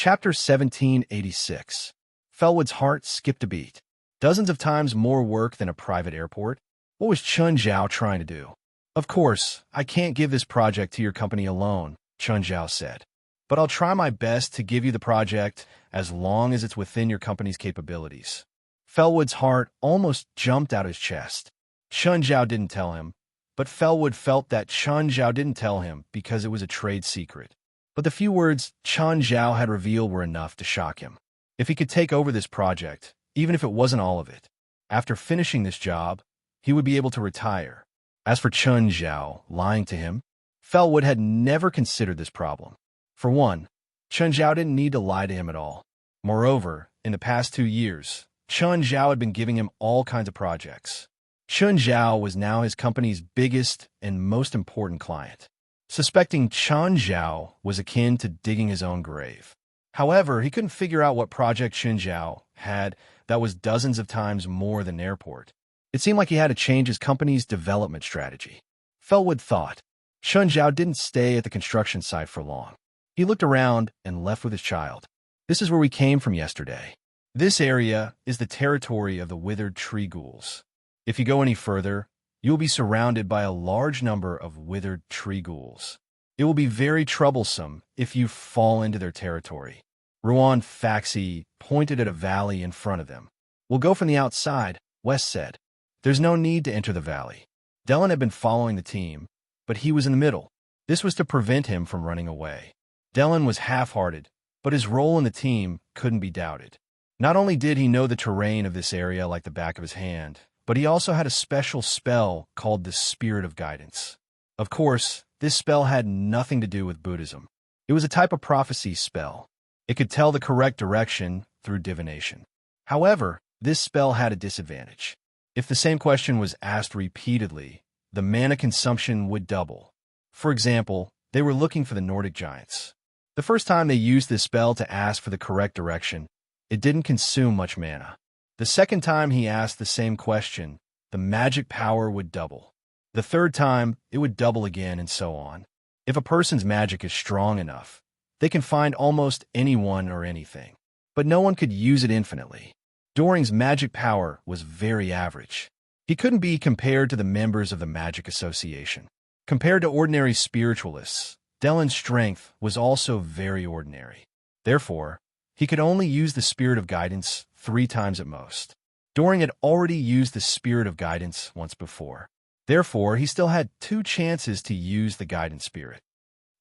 Chapter 1786. Felwood's heart skipped a beat. Dozens of times more work than a private airport? What was Chun Zhao trying to do? Of course, I can't give this project to your company alone, Chun Zhao said. But I'll try my best to give you the project as long as it's within your company's capabilities. Felwood's heart almost jumped out his chest. Chun Zhao didn't tell him, but Felwood felt that Chun Zhao didn't tell him because it was a trade secret. But the few words Chun Zhao had revealed were enough to shock him. If he could take over this project, even if it wasn't all of it, after finishing this job, he would be able to retire. As for Chun Zhao lying to him, Felwood had never considered this problem. For one, Chun Zhao didn't need to lie to him at all. Moreover, in the past 2 years, Chun Zhao had been giving him all kinds of projects. Chun Zhao was now his company's biggest and most important client. Suspecting Chun Zhao was akin to digging his own grave. However, he couldn't figure out what project Chun Zhao had that was dozens of times more than an airport. It seemed like he had to change his company's development strategy. Felwood thought. Chun Zhao didn't stay at the construction site for long. He looked around and left with his child. This is where we came from yesterday. This area is the territory of the withered tree ghouls. If you go any further, you will be surrounded by a large number of withered tree ghouls. It will be very troublesome if you fall into their territory. Ruan Faxi pointed at a valley in front of them. We'll go from the outside, West said. There's no need to enter the valley. Dylan had been following the team, but he was in the middle. This was to prevent him from running away. Dylan was half-hearted, but his role in the team couldn't be doubted. Not only did he know the terrain of this area like the back of his hand, but he also had a special spell called the Spirit of Guidance. Of course, this spell had nothing to do with Buddhism. It was a type of prophecy spell. It could tell the correct direction through divination. However, this spell had a disadvantage. If the same question was asked repeatedly, the mana consumption would double. For example, they were looking for the Nordic giants. The first time they used this spell to ask for the correct direction, it didn't consume much mana. The second time he asked the same question, the magic power would double. The third time, it would double again, and so on. If a person's magic is strong enough, they can find almost anyone or anything. But no one could use it infinitely. Doring's magic power was very average. He couldn't be compared to the members of the Magic Association. Compared to ordinary spiritualists, Dylan's strength was also very ordinary. Therefore, he could only use the Spirit of Guidance 3 times at most. Doring had already used the Spirit of Guidance once before. Therefore, he still had 2 chances to use the Guidance Spirit.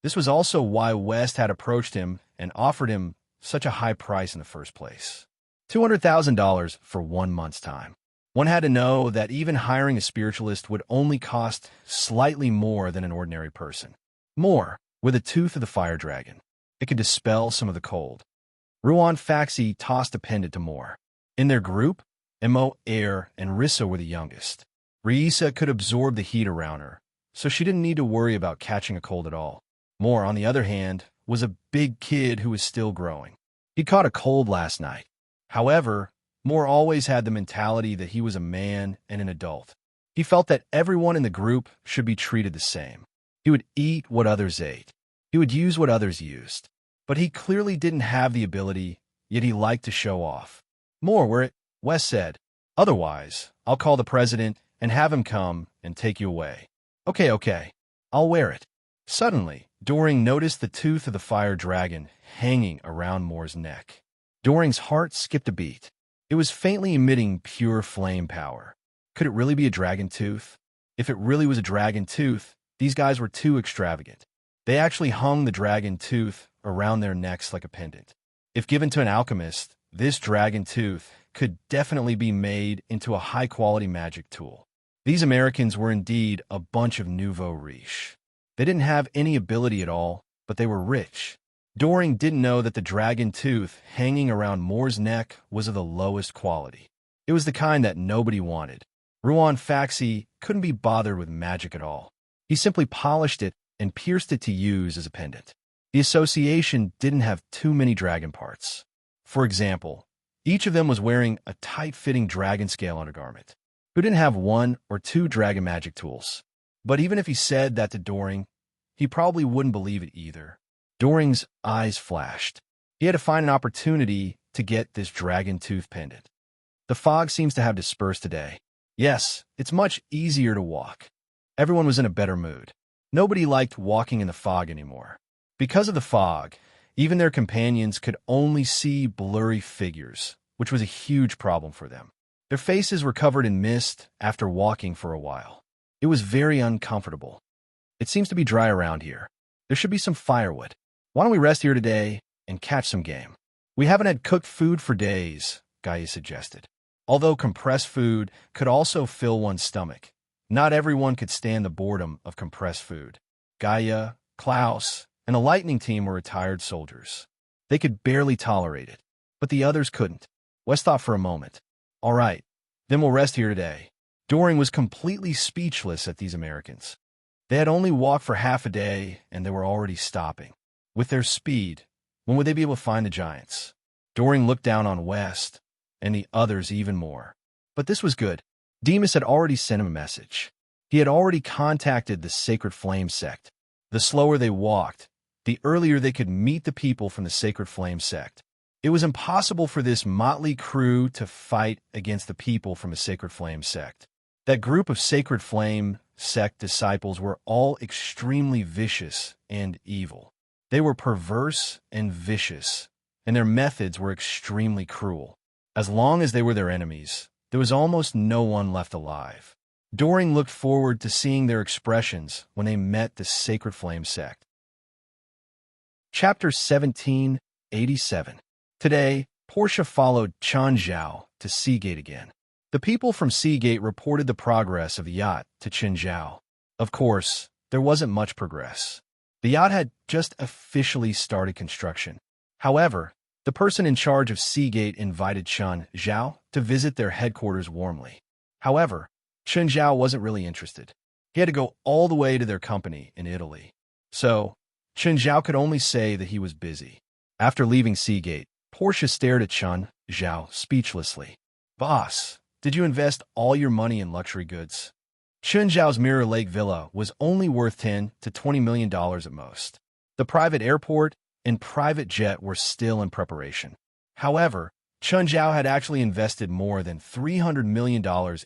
This was also why West had approached him and offered him such a high price in the first place. $200,000 for 1 month's time. One had to know that even hiring a spiritualist would only cost slightly more than an ordinary person. More, with a tooth of the fire dragon. It could dispel some of the cold. Ruan Faxi tossed a pendant to Moore. In their group, Mo, Air, and Rissa were the youngest. Reisa could absorb the heat around her, so she didn't need to worry about catching a cold at all. Moore, on the other hand, was a big kid who was still growing. He caught a cold last night. However, Moore always had the mentality that he was a man and an adult. He felt that everyone in the group should be treated the same. He would eat what others ate. He would use what others used. But he clearly didn't have the ability, yet he liked to show off. More were it, Wes said. Otherwise, I'll call the president and have him come and take you away. Okay, I'll wear it. Suddenly, Doring noticed the tooth of the fire dragon hanging around Moore's neck. Doring's heart skipped a beat. It was faintly emitting pure flame power. Could it really be a dragon tooth? If it really was a dragon tooth, these guys were too extravagant. They actually hung the dragon tooth around their necks like a pendant. If given to an alchemist, this dragon tooth could definitely be made into a high-quality magic tool. These Americans were indeed a bunch of nouveau riche. They didn't have any ability at all, but they were rich. Doring didn't know that the dragon tooth hanging around Moore's neck was of the lowest quality. It was the kind that nobody wanted. Ruan Faxi couldn't be bothered with magic at all. He simply polished it and pierced it to use as a pendant. The association didn't have too many dragon parts. For example, each of them was wearing a tight-fitting dragon scale undergarment. Who didn't have 1 or 2 dragon magic tools? But even if he said that to Doring, he probably wouldn't believe it either. Doring's eyes flashed. He had to find an opportunity to get this dragon tooth pendant. The fog seems to have dispersed today. Yes, it's much easier to walk. Everyone was in a better mood. Nobody liked walking in the fog anymore. Because of the fog, even their companions could only see blurry figures, which was a huge problem for them. Their faces were covered in mist after walking for a while. It was very uncomfortable. It seems to be dry around here. There should be some firewood. Why don't we rest here today and catch some game? We haven't had cooked food for days, Gaia suggested. Although compressed food could also fill one's stomach, not everyone could stand the boredom of compressed food. Gaia, Klaus, and the Lightning team were retired soldiers. They could barely tolerate it, but the others couldn't. Wes thought for a moment. All right, then we'll rest here today. Doring was completely speechless at these Americans. They had only walked for half a day, and they were already stopping. With their speed, when would they be able to find the giants? Doring looked down on West, and the others even more. But this was good. Demas had already sent him a message. He had already contacted the Sacred Flame sect. The slower they walked, the earlier they could meet the people from the Sacred Flame sect. It was impossible for this motley crew to fight against the people from the Sacred Flame sect. That group of Sacred Flame sect disciples were all extremely vicious and evil. They were perverse and vicious, and their methods were extremely cruel. As long as they were their enemies, there was almost no one left alive. Doring looked forward to seeing their expressions when they met the Sacred Flame sect. Chapter 1787. Today, Portia followed Chen Zhao to Seagate again. The people from Seagate reported the progress of the yacht to Chen Zhao. Of course, there wasn't much progress. The yacht had just officially started construction. However, the person in charge of Seagate invited Chen Zhao to visit their headquarters warmly. However, Chen Zhao wasn't really interested. He had to go all the way to their company in Italy. So, Chen Zhao could only say that he was busy. After leaving Seagate, Portia stared at Chen Zhao speechlessly. Boss, did you invest all your money in luxury goods? Chen Zhao's Mirror Lake Villa was only worth $10 to $20 million at most. The private airport and private jet were still in preparation. However, Chen Zhao had actually invested more than $300 million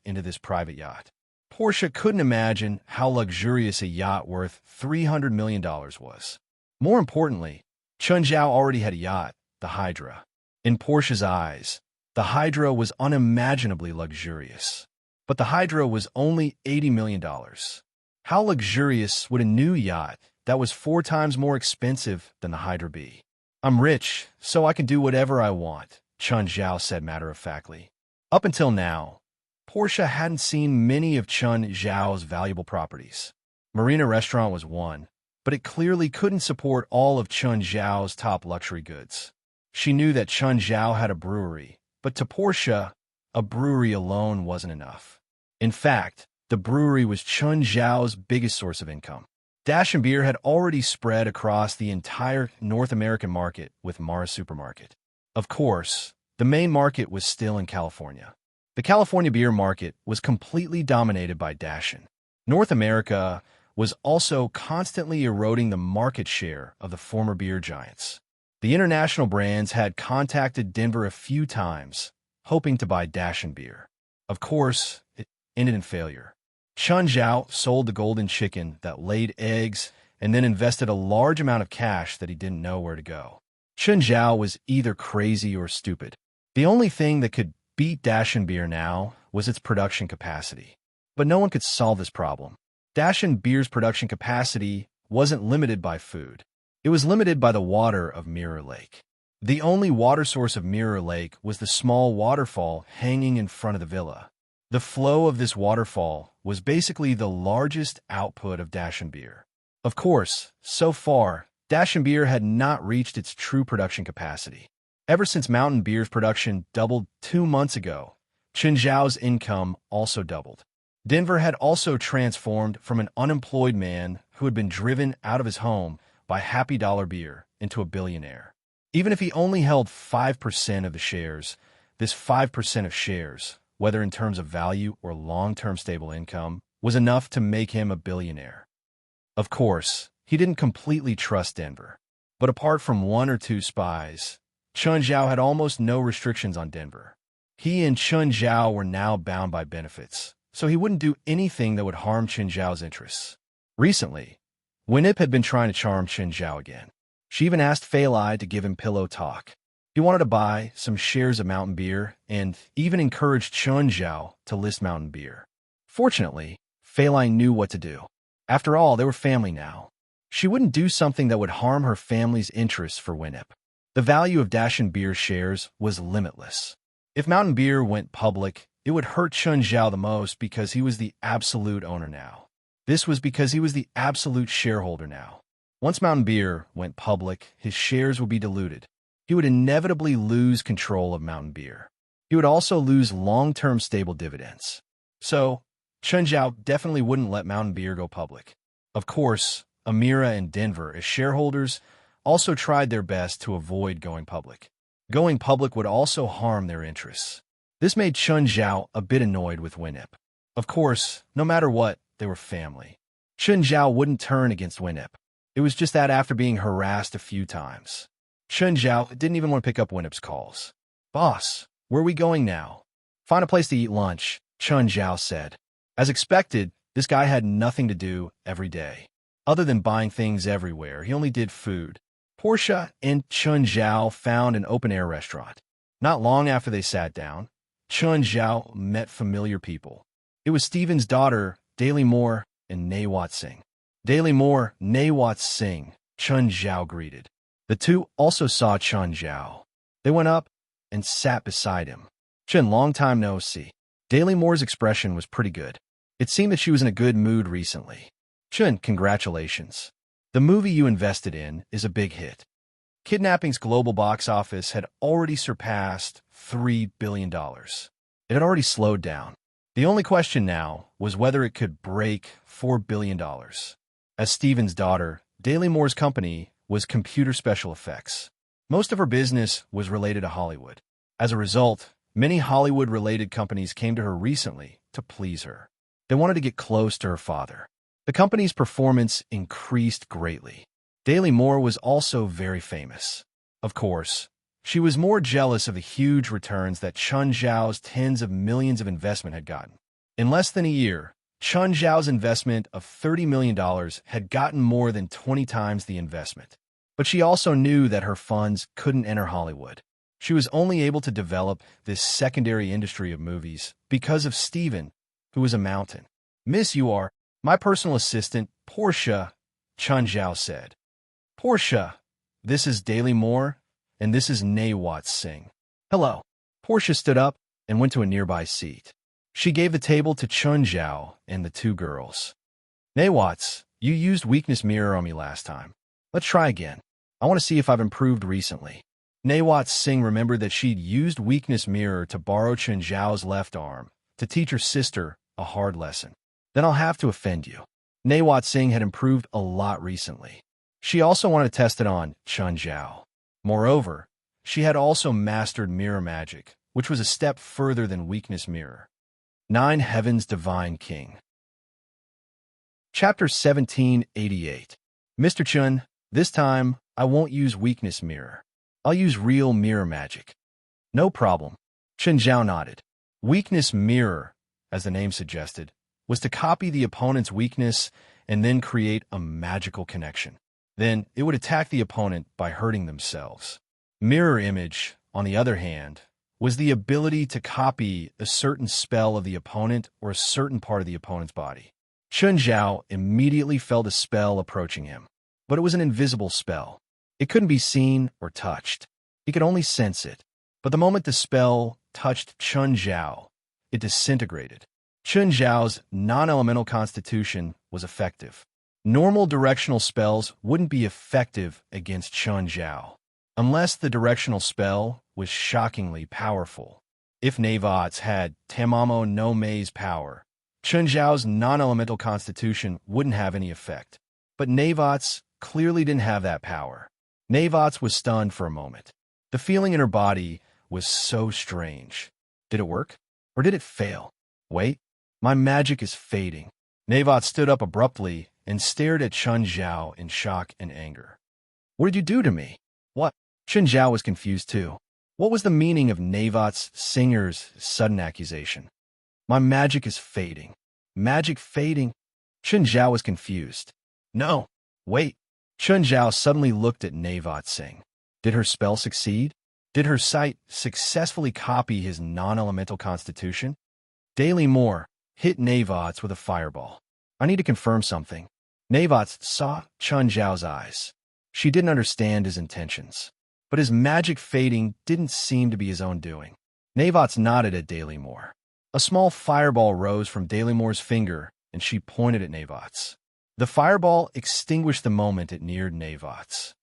into this private yacht. Portia couldn't imagine how luxurious a yacht worth $300 million was. More importantly, Chen Zhao already had a yacht, the Hydra. In Portia's eyes, the Hydra was unimaginably luxurious. But the Hydra was only $80 million. How luxurious would a new yacht that was 4 times more expensive than the Hydra be? I'm rich, so I can do whatever I want, Chen Zhao said matter-of-factly. Up until now, Portia hadn't seen many of Chen Zhao's valuable properties. Marina Restaurant was one, but it clearly couldn't support all of Chen Zhao's top luxury goods. She knew that Chen Zhao had a brewery, but to Portia, a brewery alone wasn't enough. In fact, the brewery was Chen Zhao's biggest source of income. Dash and Beer had already spread across the entire North American market with Mara Supermarket. Of course, the main market was still in California. The California beer market was completely dominated by Dashin. North America was also constantly eroding the market share of the former beer giants. The international brands had contacted Denver a few times, hoping to buy Dashin beer. Of course, it ended in failure. Chen Zhao sold the golden chicken that laid eggs and then invested a large amount of cash that he didn't know where to go. Chen Zhao was either crazy or stupid. The only thing that could beat Dashin beer now was its production capacity. But no one could solve this problem. Dashin beer's production capacity wasn't limited by food. It was limited by the water of Mirror Lake. The only water source of Mirror Lake was the small waterfall hanging in front of the villa. The flow of this waterfall was basically the largest output of Dashin beer. Of course, so far, Dashin beer had not reached its true production capacity. Ever since Mountain Beer's production doubled 2 months ago, Chen Zhao's income also doubled. Denver had also transformed from an unemployed man who had been driven out of his home by Happy Dollar Beer into a billionaire. Even if he only held 5% of the shares, this 5% of shares, whether in terms of value or long-term stable income, was enough to make him a billionaire. Of course, he didn't completely trust Denver. But apart from 1 or 2 spies, Chun Zhao had almost no restrictions on Denver. He and Chun Zhao were now bound by benefits, so he wouldn't do anything that would harm Chun Zhao's interests. Recently, Winip had been trying to charm Chun Zhao again. She even asked Fei Lai to give him pillow talk. He wanted to buy some shares of Mountain Beer and even encouraged Chun Zhao to list Mountain Beer. Fortunately, Fei Lai knew what to do. After all, they were family now. She wouldn't do something that would harm her family's interests for Winip. The value of Dashin Beer's shares was limitless. If Mountain Beer went public, it would hurt Chun Zhao the most because he was the absolute owner now. This was because he was the absolute shareholder now. Once Mountain Beer went public, his shares would be diluted. He would inevitably lose control of Mountain Beer. He would also lose long-term stable dividends. So, Chun Zhao definitely wouldn't let Mountain Beer go public. Of course, Amira and Denver, as shareholders, also tried their best to avoid going public. Going public would also harm their interests. This made Chun Zhao a bit annoyed with Winip. Of course, no matter what, they were family. Chun Zhao wouldn't turn against Winip. It was just that after being harassed a few times, Chun Zhao didn't even want to pick up Winip's calls. "Boss, where are we going now?" "Find a place to eat lunch," Chun Zhao said. As expected, this guy had nothing to do every day. Other than buying things everywhere, he only did food. Portia and Chun Zhao found an open-air restaurant. Not long after they sat down, Chun Zhao met familiar people. It was Stephen's daughter, Daly Moore, and Nawat Singh. Daly Moore, Nawat Singh, Chun Zhao greeted. The two also saw Chun Zhao. They went up and sat beside him. "Chun, long time no see." Daly Moore's expression was pretty good. It seemed that she was in a good mood recently. "Chun, congratulations. The movie you invested in is a big hit." Kidnapping's global box office had already surpassed $3 billion. It had already slowed down. The only question now was whether it could break $4 billion. As Stephen's daughter, Daly Moore's company was Computer Special Effects. Most of her business was related to Hollywood. As a result, many Hollywood-related companies came to her recently to please her. They wanted to get close to her father. The company's performance increased greatly. Daly Moore was also very famous. Of course, she was more jealous of the huge returns that Chun Zhao's tens of millions of investment had gotten. In less than a year, Chun Zhao's investment of $30 million had gotten more than 20 times the investment. But she also knew that her funds couldn't enter Hollywood. She was only able to develop this secondary industry of movies because of Stephen, who was a mountain. "Miss, you are my personal assistant, Portia," Chun Zhao said. "Portia, this is Daly Moore, and this is Nawat Singh." "Hello." Portia stood up and went to a nearby seat. She gave the table to Chun Zhao and the two girls. "Nawat, you used weakness mirror on me last time. Let's try again. I want to see if I've improved recently." Nawat Singh remembered that she'd used weakness mirror to borrow Chun Zhao's left arm to teach her sister a hard lesson. "Then I'll have to offend you." Nawat Singh had improved a lot recently. She also wanted to test it on Chun Zhao. Moreover, she had also mastered mirror magic, which was a step further than weakness mirror. 9 Heaven's Divine King. Chapter 1788. "Mr. Chun, this time I won't use weakness mirror. I'll use real mirror magic." "No problem." Chun Zhao nodded. Weakness mirror, as the name suggested, was to copy the opponent's weakness and then create a magical connection. Then it would attack the opponent by hurting themselves. Mirror image, on the other hand, was the ability to copy a certain spell of the opponent or a certain part of the opponent's body. Chun Zhao immediately felt a spell approaching him, but it was an invisible spell. It couldn't be seen or touched. He could only sense it. But the moment the spell touched Chun Zhao, it disintegrated. Chun Zhao's non-elemental constitution was effective. Normal directional spells wouldn't be effective against Chun Zhao, unless the directional spell was shockingly powerful. If Nawat's had Tamamo no Mei's power, Chun Zhao's non-elemental constitution wouldn't have any effect. But Nawat's clearly didn't have that power. Nawat's was stunned for a moment. The feeling in her body was so strange. Did it work? Or did it fail? Wait, my magic is fading. Nawat stood up abruptly and stared at Chun Zhao in shock and anger. What did you do to me? What? Chen Zhao was confused too. What was the meaning of Navot's singer's sudden accusation? My magic is fading. Magic fading? Chen Zhao was confused. No. Wait. Chen Zhao suddenly looked at Navot Singh. Did her spell succeed? Did her sight successfully copy his non-elemental constitution? Daily Moore hit Navots with a fireball. I need to confirm something. Navots saw Chen Zhao's eyes. She didn't understand his intentions. But his magic fading didn't seem to be his own doing. Navots nodded at Daily Moore. A small fireball rose from Daily Moore's finger, and she pointed at Navots. The fireball extinguished the moment it neared Navots.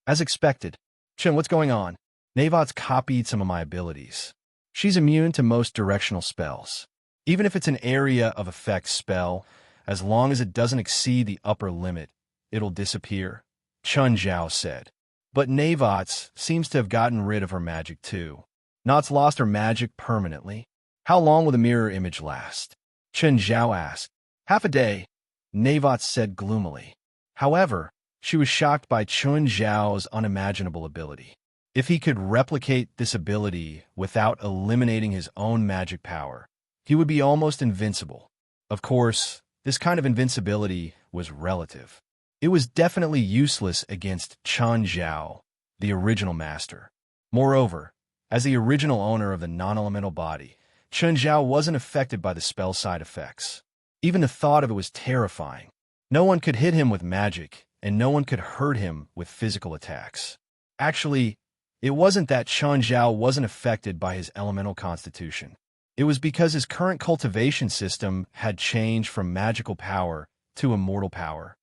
As expected. Chen, what's going on? Navots copied some of my abilities. She's immune to most directional spells. Even if it's an area of effect spell, as long as it doesn't exceed the upper limit, it'll disappear, Chen Zhao said. But Navots seems to have gotten rid of her magic too. Not's lost her magic permanently. How long will the mirror image last? Chen Zhao asked. Half a day, Navots said gloomily. However, she was shocked by Chen Zhao's unimaginable ability. If he could replicate this ability without eliminating his own magic power, he would be almost invincible. Of course, this kind of invincibility was relative. It was definitely useless against Chen Zhao, the original master. Moreover, as the original owner of the non-elemental body, Chen Zhao wasn't affected by the spell side effects. Even the thought of it was terrifying. No one could hit him with magic, and no one could hurt him with physical attacks. Actually, it wasn't that Chen Zhao wasn't affected by his elemental constitution. It was because his current cultivation system had changed from magical power to immortal power.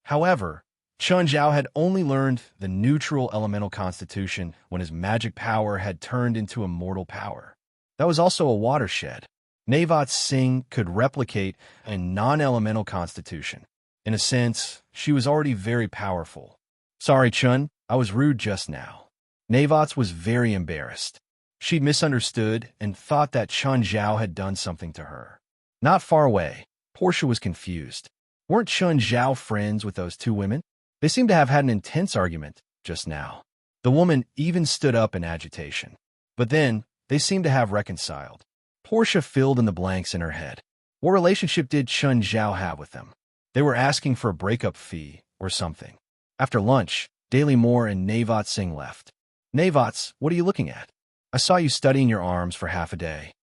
However, Chen Zhao had only learned the neutral elemental constitution when his magic power had turned into immortal power. That was also a watershed. Navot Singh could replicate a non-elemental constitution. In a sense, she was already very powerful. Sorry, Chun, I was rude just now. Navots was very embarrassed. She'd misunderstood and thought that Chen Zhao had done something to her. Not far away, Portia was confused. Weren't Chen Zhao friends with those two women? They seemed to have had an intense argument just now. The woman even stood up in agitation. But then, they seemed to have reconciled. Portia filled in the blanks in her head. What relationship did Chen Zhao have with them? They were asking for a breakup fee or something. After lunch, Daily Moore and Navot Singh left. Navots, what are you looking at? I saw you studying your arms for half a day.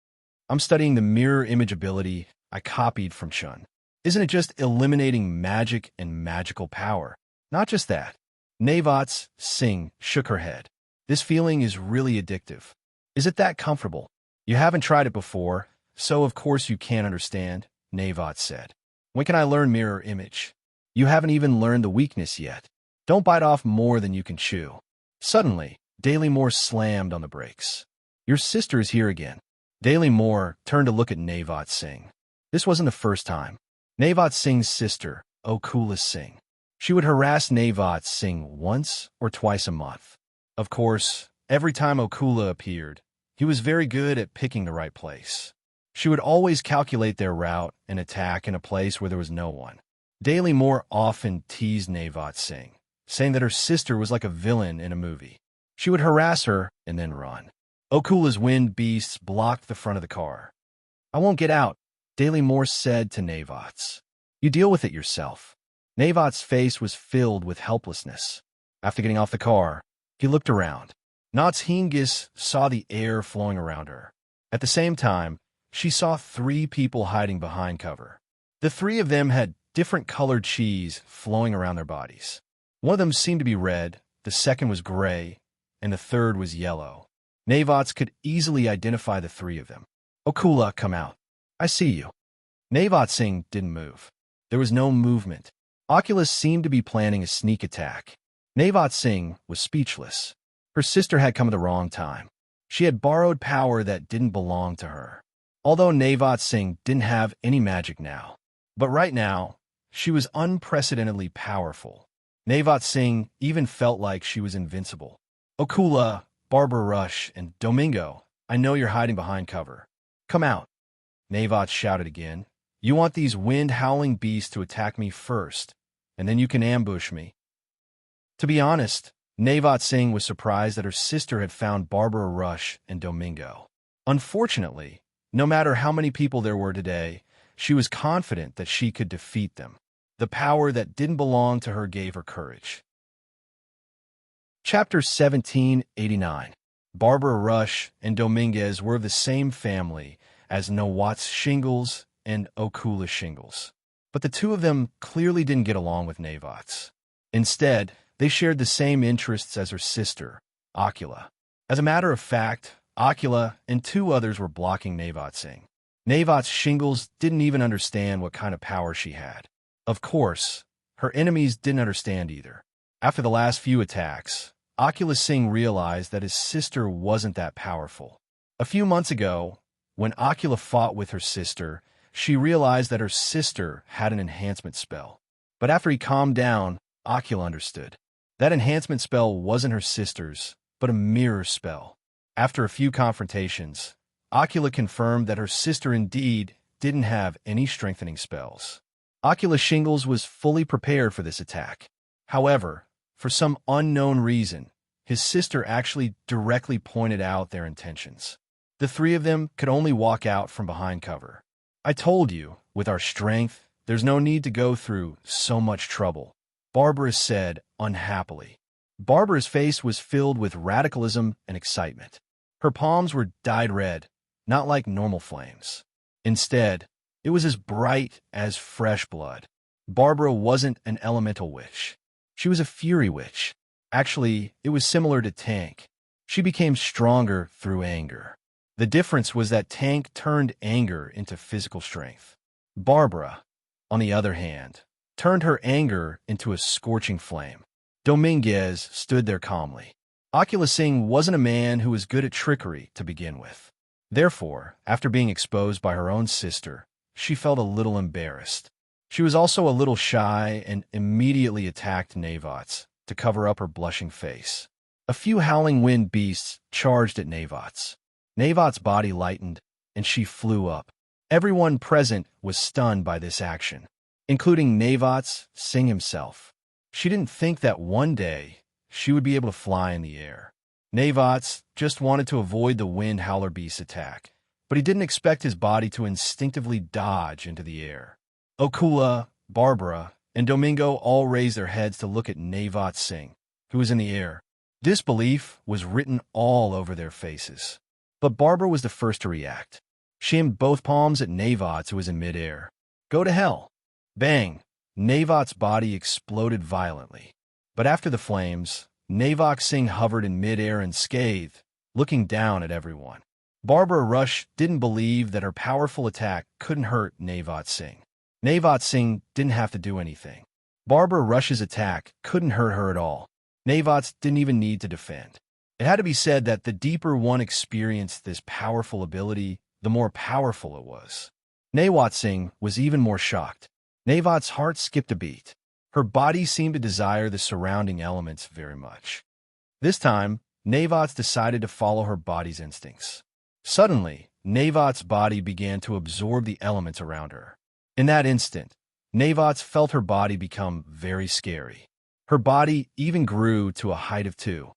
I'm studying the mirror image ability I copied from Chun. Isn't it just eliminating magic and magical power? Not just that. Navots Singh shook her head. This feeling is really addictive. Is it that comfortable? You haven't tried it before, so of course you can't understand, Navot said. When can I learn mirror image? You haven't even learned the weakness yet. Don't bite off more than you can chew. Suddenly, Daily Moore slammed on the brakes. Your sister is here again. Daily Moore turned to look at Navot Singh. This wasn't the first time. Navot Singh's sister, Okula Singh. She would harass Navot Singh once or twice a month. Of course, every time Okula appeared, he was very good at picking the right place. She would always calculate their route and attack in a place where there was no one. Daily Moore often teased Navot Singh, saying that her sister was like a villain in a movie. She would harass her and then run. Okula's wind beasts blocked the front of the car. I won't get out, Daily Moore said to Navots. You deal with it yourself. Navot's face was filled with helplessness. After getting off the car, he looked around. Nots Hingis saw the air flowing around her. At the same time, she saw 3 people hiding behind cover. The 3 of them had different colored cheese flowing around their bodies. One of them seemed to be red, the second was gray, and the third was yellow. Navots could easily identify the 3 of them. Okula, come out. I see you. Navot Singh didn't move. There was no movement. Oculus seemed to be planning a sneak attack. Navot Singh was speechless. Her sister had come at the wrong time. She had borrowed power that didn't belong to her. Although Navot Singh didn't have any magic now. But right now, she was unprecedentedly powerful. Navot Singh even felt like she was invincible. Okula, Barbara Rush, and Domingo, I know you're hiding behind cover. Come out. Navot shouted again. You want these wind-howling beasts to attack me first, and then you can ambush me. To be honest, Navat Singh was surprised that her sister had found Barbara Rush and Domingo. Unfortunately, no matter how many people there were today, she was confident that she could defeat them. The power that didn't belong to her gave her courage. Chapter 1789. Barbara Rush and Dominguez were of the same family as Nawat's Shingles and Okula's Shingles. But the two of them clearly didn't get along with Navat's. Instead, they shared the same interests as her sister, Akula. As a matter of fact, Akula and two others were blocking Navat Singh. Navat's Shingles didn't even understand what kind of power she had. Of course, her enemies didn't understand either. After the last few attacks, Akula Singh realized that his sister wasn't that powerful. A few months ago, when Akula fought with her sister, she realized that her sister had an enhancement spell. But after he calmed down, Akula understood. That enhancement spell wasn't her sister's, but a mirror spell. After a few confrontations, Akula confirmed that her sister indeed didn't have any strengthening spells. Akula Shingles was fully prepared for this attack. However, for some unknown reason, his sister actually directly pointed out their intentions. The three of them could only walk out from behind cover. "I told you, with our strength, there's no need to go through so much trouble," Barbara said unhappily. Barbara's face was filled with radicalism and excitement. Her palms were dyed red, not like normal flames. Instead, it was as bright as fresh blood. Barbara wasn't an elemental witch. She was a fury witch. Actually, it was similar to Tank. She became stronger through anger. The difference was that Tank turned anger into physical strength. Barbara, on the other hand, turned her anger into a scorching flame. Dominguez stood there calmly. Akula Singh wasn't a man who was good at trickery to begin with. Therefore, after being exposed by her own sister, she felt a little embarrassed. She was also a little shy and immediately attacked Navat's to cover up her blushing face. A few howling wind beasts charged at Navat's. Navat's body lightened, and she flew up. Everyone present was stunned by this action, including Navat's Singh himself. She didn't think that one day she would be able to fly in the air. Navat's just wanted to avoid the wind howler beast's attack, but he didn't expect his body to instinctively dodge into the air. Okula, Barbara, and Domingo all raised their heads to look at Navat Singh, who was in the air. Disbelief was written all over their faces. But Barbara was the first to react. She aimed both palms at Navat, who was in midair. "Go to hell!" Bang! Navat's body exploded violently. But after the flames, Navat Singh hovered in midair unscathed, looking down at everyone. Barbara Rush didn't believe that her powerful attack couldn't hurt Navat Singh. Navat Singh didn't have to do anything. Barbara Rush's attack couldn't hurt her at all. Navat didn't even need to defend. It had to be said that the deeper one experienced this powerful ability, the more powerful it was. Navat Singh was even more shocked. Navat's heart skipped a beat. Her body seemed to desire the surrounding elements very much. This time, Navat decided to follow her body's instincts. Suddenly, Navat's body began to absorb the elements around her. In that instant, Navat felt her body become very scary. Her body even grew to a height of 2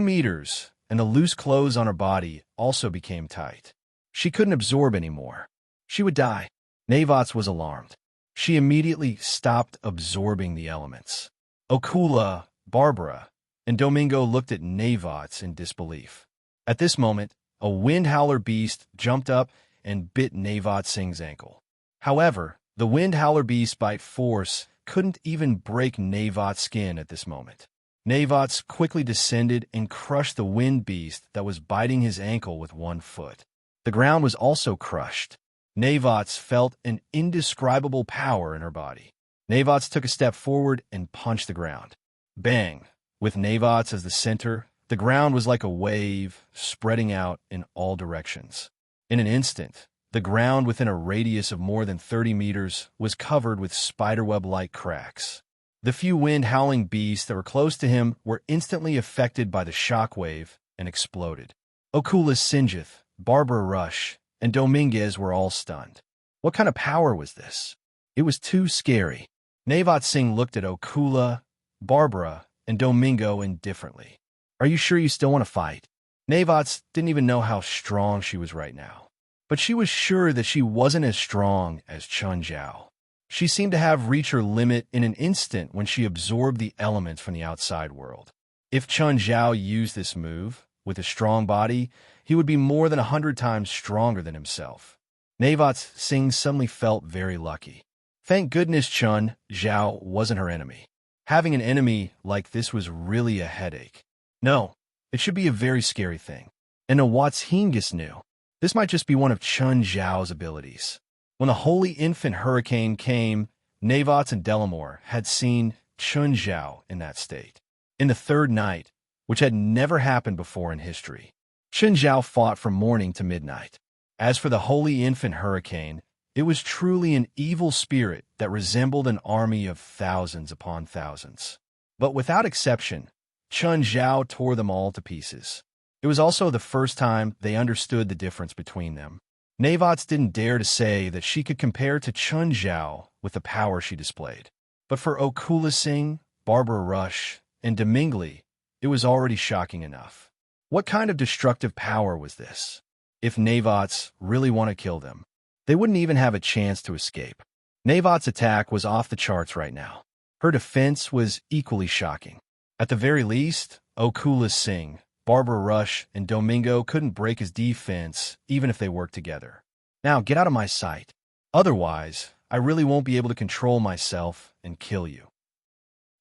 meters, and the loose clothes on her body also became tight. She couldn't absorb anymore. She would die. Navat was alarmed. She immediately stopped absorbing the elements. Okula, Barbara, and Domingo looked at Navat in disbelief. At this moment, a wind howler beast jumped up and bit Navat Singh's ankle. However, the wind howler beast's bite force couldn't even break Navat's skin at this moment. Navat quickly descended and crushed the wind beast that was biting his ankle with one foot. The ground was also crushed. Navat felt an indescribable power in her body. Navat took a step forward and punched the ground. Bang! With Navat as the center, the ground was like a wave, spreading out in all directions. In an instant, the ground within a radius of more than 30 meters was covered with spiderweb-like cracks. The few wind-howling beasts that were close to him were instantly affected by the shock wave and exploded. Okula Sinjith, Barbara Rush, and Dominguez were all stunned. What kind of power was this? It was too scary. Navat Singh looked at Okula, Barbara, and Domingo indifferently. Are you sure you still want to fight? Navots didn't even know how strong she was right now. But she was sure that she wasn't as strong as Chun Zhao. She seemed to have reached her limit in an instant when she absorbed the elements from the outside world. If Chun Zhao used this move, with a strong body, he would be more than 100 times stronger than himself. Navots Singh suddenly felt very lucky. Thank goodness Chun Zhao wasn't her enemy. Having an enemy like this was really a headache. No, it should be a very scary thing. And Nawats Hingis knew. This might just be one of Chun Zhao's abilities. When the Holy Infant Hurricane came, Navots and Delamore had seen Chun Zhao in that state. In the third night, which had never happened before in history, Chun Zhao fought from morning to midnight. As for the Holy Infant Hurricane, it was truly an evil spirit that resembled an army of thousands upon thousands. But without exception, Chun Zhao tore them all to pieces. It was also the first time they understood the difference between them. Navots didn't dare to say that she could compare to Chun Zhao with the power she displayed. But for Okula Singh, Barbara Rush, and Domingli, it was already shocking enough. What kind of destructive power was this? If Navots really want to kill them, they wouldn't even have a chance to escape. Navots' attack was off the charts right now. Her defense was equally shocking. At the very least, Okula Singh, Barbara Rush, and Domingo couldn't break his defense even if they worked together. Now get out of my sight. Otherwise, I really won't be able to control myself and kill you.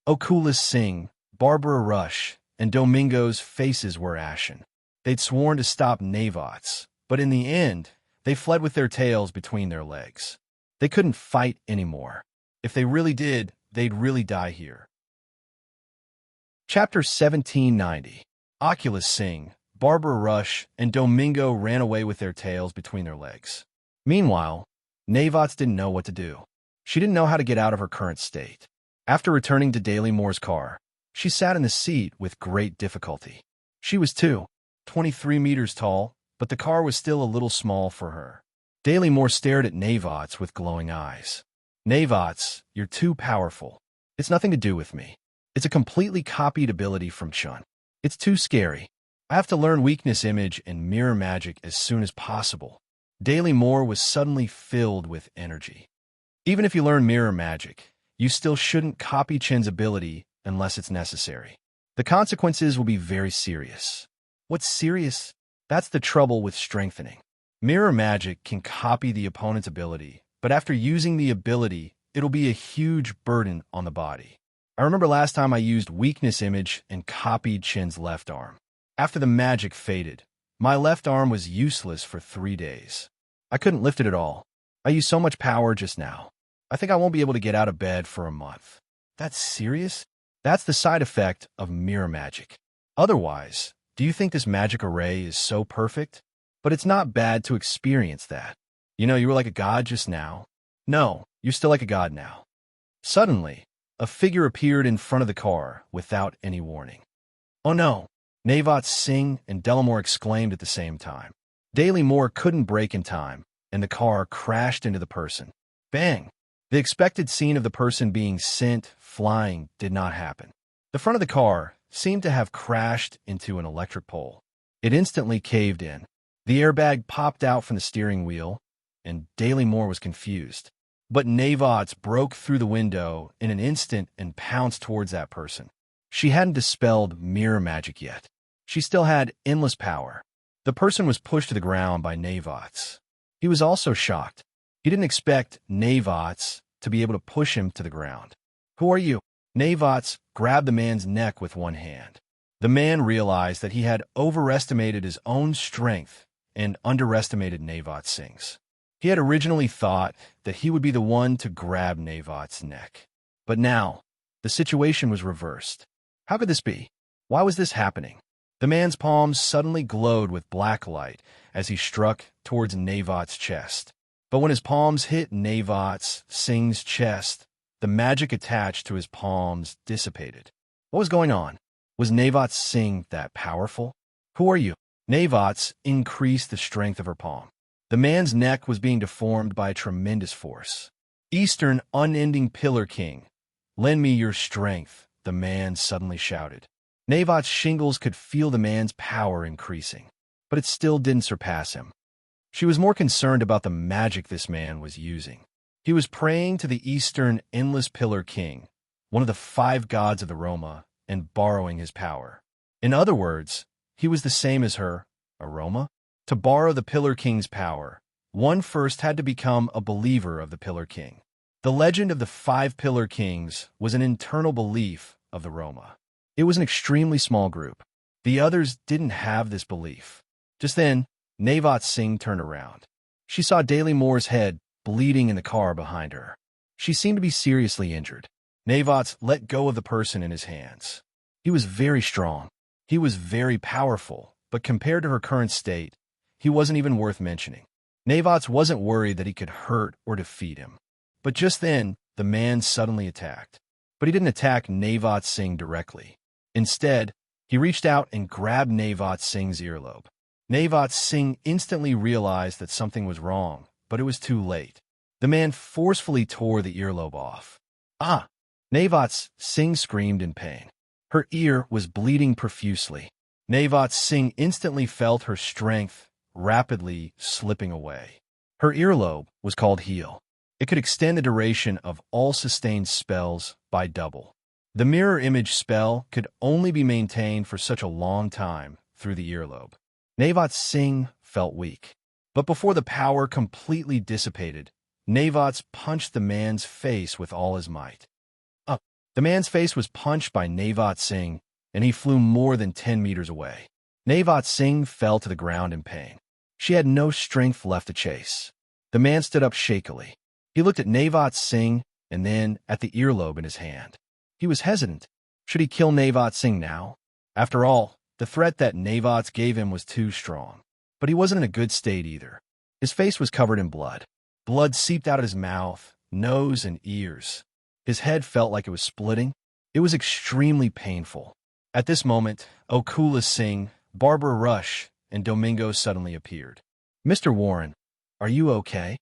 Okula Singh, Barbara Rush, and Domingo's faces were ashen. They'd sworn to stop Navots, but in the end, they fled with their tails between their legs. They couldn't fight anymore. If they really did, they'd really die here. Chapter 1790. Oculus Singh, Barbara Rush, and Domingo ran away with their tails between their legs. Meanwhile, Navots didn't know what to do. She didn't know how to get out of her current state. After returning to Daly Moore's car, she sat in the seat with great difficulty. She was 23 meters tall, but the car was still a little small for her. Daly Moore stared at Navots with glowing eyes. Navots, you're too powerful. It's nothing to do with me. It's a completely copied ability from Chun. It's too scary. I have to learn weakness image and mirror magic as soon as possible. Daly Moore was suddenly filled with energy. Even if you learn mirror magic, you still shouldn't copy Chen's ability unless it's necessary. The consequences will be very serious. What's serious? That's the trouble with strengthening. Mirror magic can copy the opponent's ability, but after using the ability, it'll be a huge burden on the body. I remember last time I used weakness image and copied Chen's left arm. After the magic faded, my left arm was useless for 3 days. I couldn't lift it at all. I used so much power just now. I think I won't be able to get out of bed for a month. That's serious? That's the side effect of mirror magic. Otherwise, do you think this magic array is so perfect? But it's not bad to experience that. You know, you were like a god just now. No, you're still like a god now. Suddenly, a figure appeared in front of the car without any warning. Oh no! Navots Singh and Delamore exclaimed at the same time. Daly Moore couldn't brake in time, and the car crashed into the person. Bang! The expected scene of the person being sent flying did not happen. The front of the car seemed to have crashed into an electric pole. It instantly caved in. The airbag popped out from the steering wheel, and Daly Moore was confused. But Navots broke through the window in an instant and pounced towards that person. She hadn't dispelled mirror magic yet. She still had endless power. The person was pushed to the ground by Navots. He was also shocked. He didn't expect Navots to be able to push him to the ground. Who are you? Navots grabbed the man's neck with one hand. The man realized that he had overestimated his own strength and underestimated Navots Singh's. He had originally thought that he would be the one to grab Navots' neck. But now, the situation was reversed. How could this be? Why was this happening? The man's palms suddenly glowed with black light as he struck towards Navots' chest. But when his palms hit Navots Singh's chest, the magic attached to his palms dissipated. What was going on? Was Navots Singh that powerful? Who are you? Navots increased the strength of her palm. The man's neck was being deformed by a tremendous force. Eastern Unending Pillar King, lend me your strength, the man suddenly shouted. Navot's shingles could feel the man's power increasing, but it still didn't surpass him. She was more concerned about the magic this man was using. He was praying to the Eastern Endless Pillar King, one of the 5 gods of the Roma, and borrowing his power. In other words, he was the same as her, a Roma. To borrow the Pillar King's power, one first had to become a believer of the Pillar King. The legend of the 5 Pillar Kings was an internal belief of the Roma. It was an extremely small group. The others didn't have this belief. Just then, Navot Singh turned around. She saw Daly Moore's head bleeding in the car behind her. She seemed to be seriously injured. Navot let go of the person in his hands. He was very strong. He was very powerful, but compared to her current state, he wasn't even worth mentioning. Navot wasn't worried that he could hurt or defeat him. But just then, the man suddenly attacked. But he didn't attack Navot Singh directly. Instead, he reached out and grabbed Navot Singh's earlobe. Navot Singh instantly realized that something was wrong, but it was too late. The man forcefully tore the earlobe off. Ah! Navot Singh screamed in pain. Her ear was bleeding profusely. Navot Singh instantly felt her strength rapidly slipping away. Her earlobe was called Heal. It could extend the duration of all sustained spells by double. The mirror image spell could only be maintained for such a long time through the earlobe. Navot Singh felt weak. But before the power completely dissipated, Navot punched the man's face with all his might. The man's face was punched by Navot Singh, and he flew more than 10 meters away. Navot Singh fell to the ground in pain. She had no strength left to chase. The man stood up shakily. He looked at Navot Singh and then at the earlobe in his hand. He was hesitant. Should he kill Navot Singh now? After all, the threat that Navot gave him was too strong. But he wasn't in a good state either. His face was covered in blood. Blood seeped out of his mouth, nose, and ears. His head felt like it was splitting. It was extremely painful. At this moment, Okula Singh, Barbara Rush, and Domingo suddenly appeared. "Mr. Warren, are you okay?"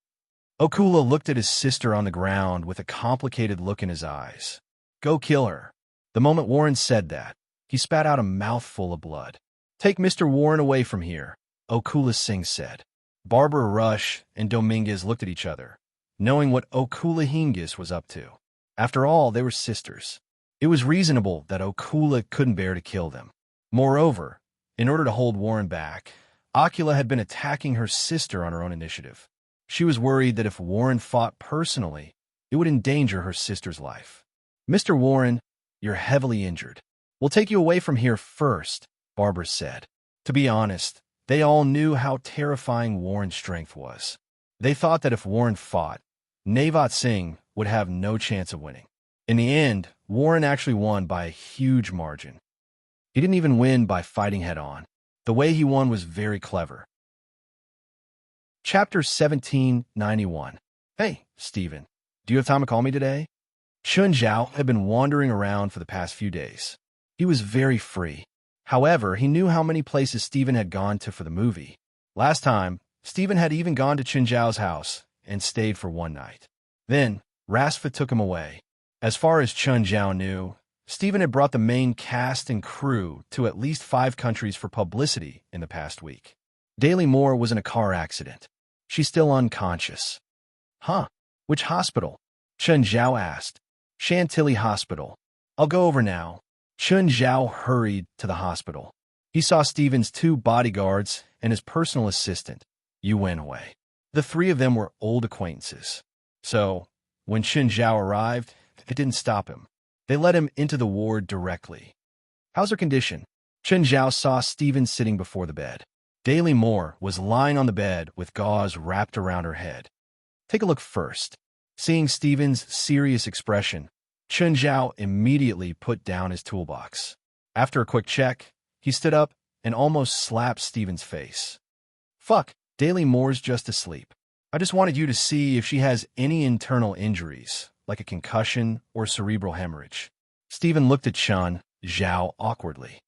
Okula looked at his sister on the ground with a complicated look in his eyes. "Go kill her." The moment Warren said that, he spat out a mouthful of blood. "Take Mr. Warren away from here," Okula Singh said. Barbara Rush and Dominguez looked at each other, knowing what Okula Hingis was up to. After all, they were sisters. It was reasonable that Okula couldn't bear to kill them. Moreover, in order to hold Warren back, Okula had been attacking her sister on her own initiative. She was worried that if Warren fought personally, it would endanger her sister's life. "Mr. Warren, you're heavily injured. We'll take you away from here first," Barbara said. To be honest, they all knew how terrifying Warren's strength was. They thought that if Warren fought, Navot Singh would have no chance of winning. In the end, Warren actually won by a huge margin. He didn't even win by fighting head-on. The way he won was very clever. Chapter 1791. "Hey, Stephen, do you have time to call me today?" Chun Zhao had been wandering around for the past few days. He was very free. However, he knew how many places Stephen had gone to for the movie. Last time, Stephen had even gone to Chun Zhao's house and stayed for one night. Then, Rasfa took him away. As far as Chun Zhao knew, Stephen had brought the main cast and crew to at least 5 countries for publicity in the past week. Daly Moore was in a car accident. She's still unconscious. "Huh? Which hospital?" Chun Zhao asked. "Chantilly Hospital. I'll go over now." Chun Zhao hurried to the hospital. He saw Stephen's 2 bodyguards and his personal assistant, Yu Wenhui. The 3 of them were old acquaintances. So, when Chun Zhao arrived, it didn't stop him. They let him into the ward directly. "How's her condition?" Chun Zhao saw Stephen sitting before the bed. Daly Moore was lying on the bed with gauze wrapped around her head. "Take a look first." Seeing Stephen's serious expression, Chun Zhao immediately put down his toolbox. After a quick check, he stood up and almost slapped Stephen's face. "Fuck, Daly Moore's just asleep. I just wanted you to see if she has any internal injuries, like a concussion or cerebral hemorrhage." Stephen looked at Chun Zhao awkwardly.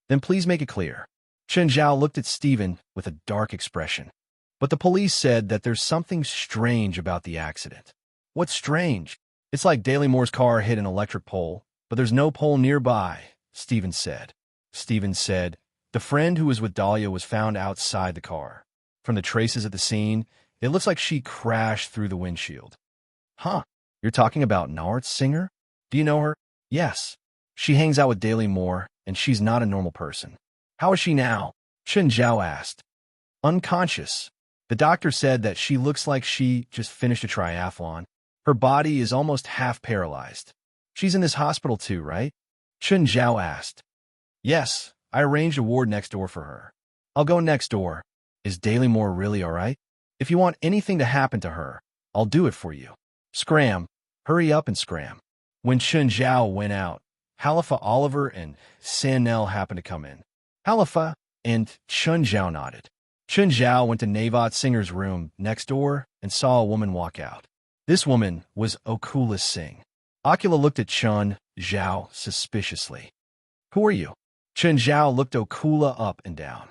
"Then please make it clear." Chun Zhao looked at Stephen with a dark expression. "But the police said that there's something strange about the accident." "What's strange?" "It's like Daly Moore's car hit an electric pole, but there's no pole nearby, Stephen said. Stephen said, the friend who was with Dahlia was found outside the car. From the traces at the scene, it looks like she crashed through the windshield. Huh, you're talking about Nart's singer? Do you know her? Yes. She hangs out with Daily Moore, and she's not a normal person. How is she now? Chen Zhao asked. Unconscious. The doctor said that she looks like she just finished a triathlon. Her body is almost half paralyzed. She's in this hospital too, right? Chen Zhao asked. Yes, I arranged a ward next door for her. I'll go next door. Is Daily Moore really all right? If you want anything to happen to her, I'll do it for you. Scram. Hurry up and scram. When Chen Zhao went out, Halifa Oliver and Sanel happened to come in. Halifa and Chen Zhao nodded. Chen Zhao went to Navat's singer's room next door and saw a woman walk out. This woman was Okula Singh. Akula looked at Chen Zhao suspiciously. Who are you? Chen Zhao looked Okula up and down.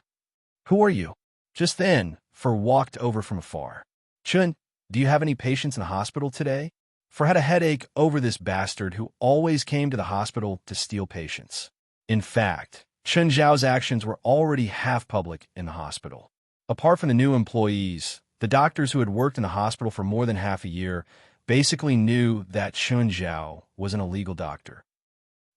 Who are you? Just then, Fur walked over from afar. Chen, do you have any patients in the hospital today? Fur had a headache over this bastard who always came to the hospital to steal patients. In fact, Chen Zhao's actions were already half public in the hospital. Apart from the new employees, the doctors who had worked in the hospital for more than half a year basically knew that Chen Zhao was an illegal doctor.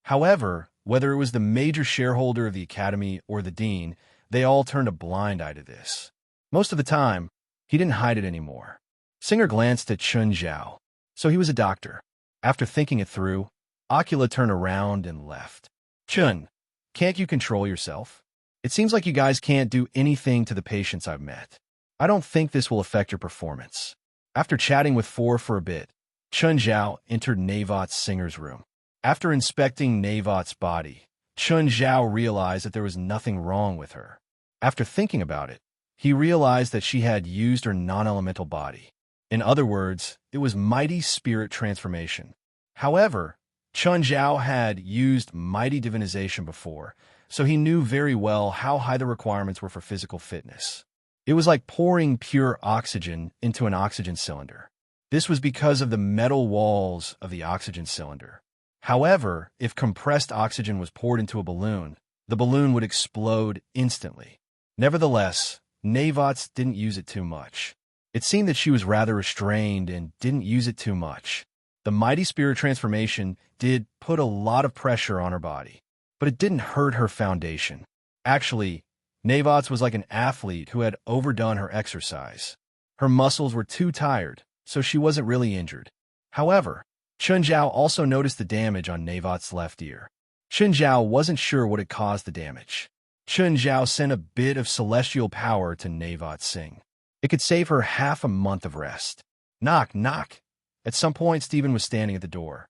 However, whether it was the major shareholder of the academy or the dean, they all turned a blind eye to this. Most of the time, he didn't hide it anymore. Singer glanced at Chen Zhao. So he was a doctor. After thinking it through, Akula turned around and left. Chen, can't you control yourself? It seems like you guys can't do anything to the patients I've met. I don't think this will affect your performance. After chatting with Four for a bit, Chen Zhao entered Navat's singer's room. After inspecting Navat's body, Chen Zhao realized that there was nothing wrong with her. After thinking about it, he realized that she had used her non-elemental body. In other words, it was mighty spirit transformation. However, Chen Zhao had used mighty divinization before, so he knew very well how high the requirements were for physical fitness. It was like pouring pure oxygen into an oxygen cylinder. This was because of the metal walls of the oxygen cylinder. However, if compressed oxygen was poured into a balloon, the balloon would explode instantly. Nevertheless, Navats didn't use it too much. It seemed that she was rather restrained and didn't use it too much. The mighty spirit transformation did put a lot of pressure on her body, but it didn't hurt her foundation. Actually, Navats was like an athlete who had overdone her exercise. Her muscles were too tired, so she wasn't really injured. However, Chen Zhao also noticed the damage on Navat's left ear. Chen Zhao wasn't sure what had caused the damage. Chen Zhao sent a bit of celestial power to Navat Singh. It could save her half a month of rest. Knock, knock. At some point, Stephen was standing at the door.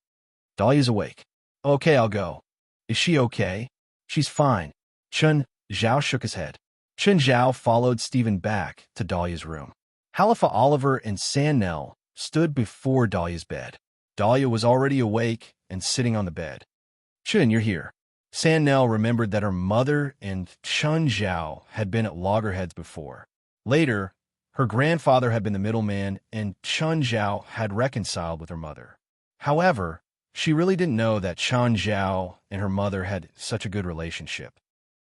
Dahlia's awake. Okay, I'll go. Is she okay? She's fine. Chen Zhao shook his head. Chen Zhao followed Stephen back to Dahlia's room. Halifa Oliver and Sanel stood before Dahlia's bed. Dahlia was already awake and sitting on the bed. Chen, you're here. Sanel remembered that her mother and Chen Zhao had been at loggerheads before. Later, her grandfather had been the middleman, and Chen Zhao had reconciled with her mother. However, she really didn't know that Chen Zhao and her mother had such a good relationship.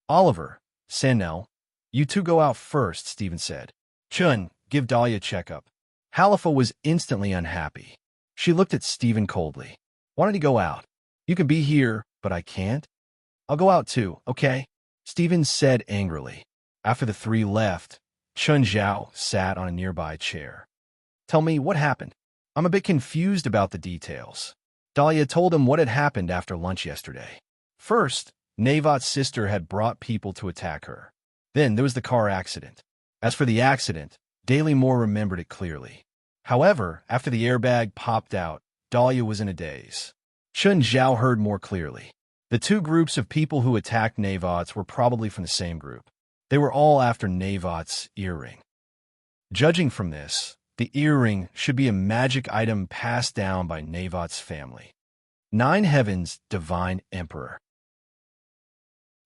Oliver, Sanel, you two go out first, Stephen said. Chen, give Dahlia a checkup. Halifa was instantly unhappy. She looked at Stephen coldly. Why don't you go out? You can be here, but I can't. I'll go out too, okay? Stephen said angrily. After the three left, Chen Zhao sat on a nearby chair. Tell me, what happened? I'm a bit confused about the details. Dahlia told him what had happened after lunch yesterday. First, Navat's sister had brought people to attack her. Then there was the car accident. As for the accident, Daily Moore remembered it clearly. However, after the airbag popped out, Dahlia was in a daze. Chen Zhao heard more clearly. The two groups of people who attacked Navats were probably from the same group. They were all after Navat's earring. Judging from this, the earring should be a magic item passed down by Navat's family. 9 Heavens, Divine Emperor.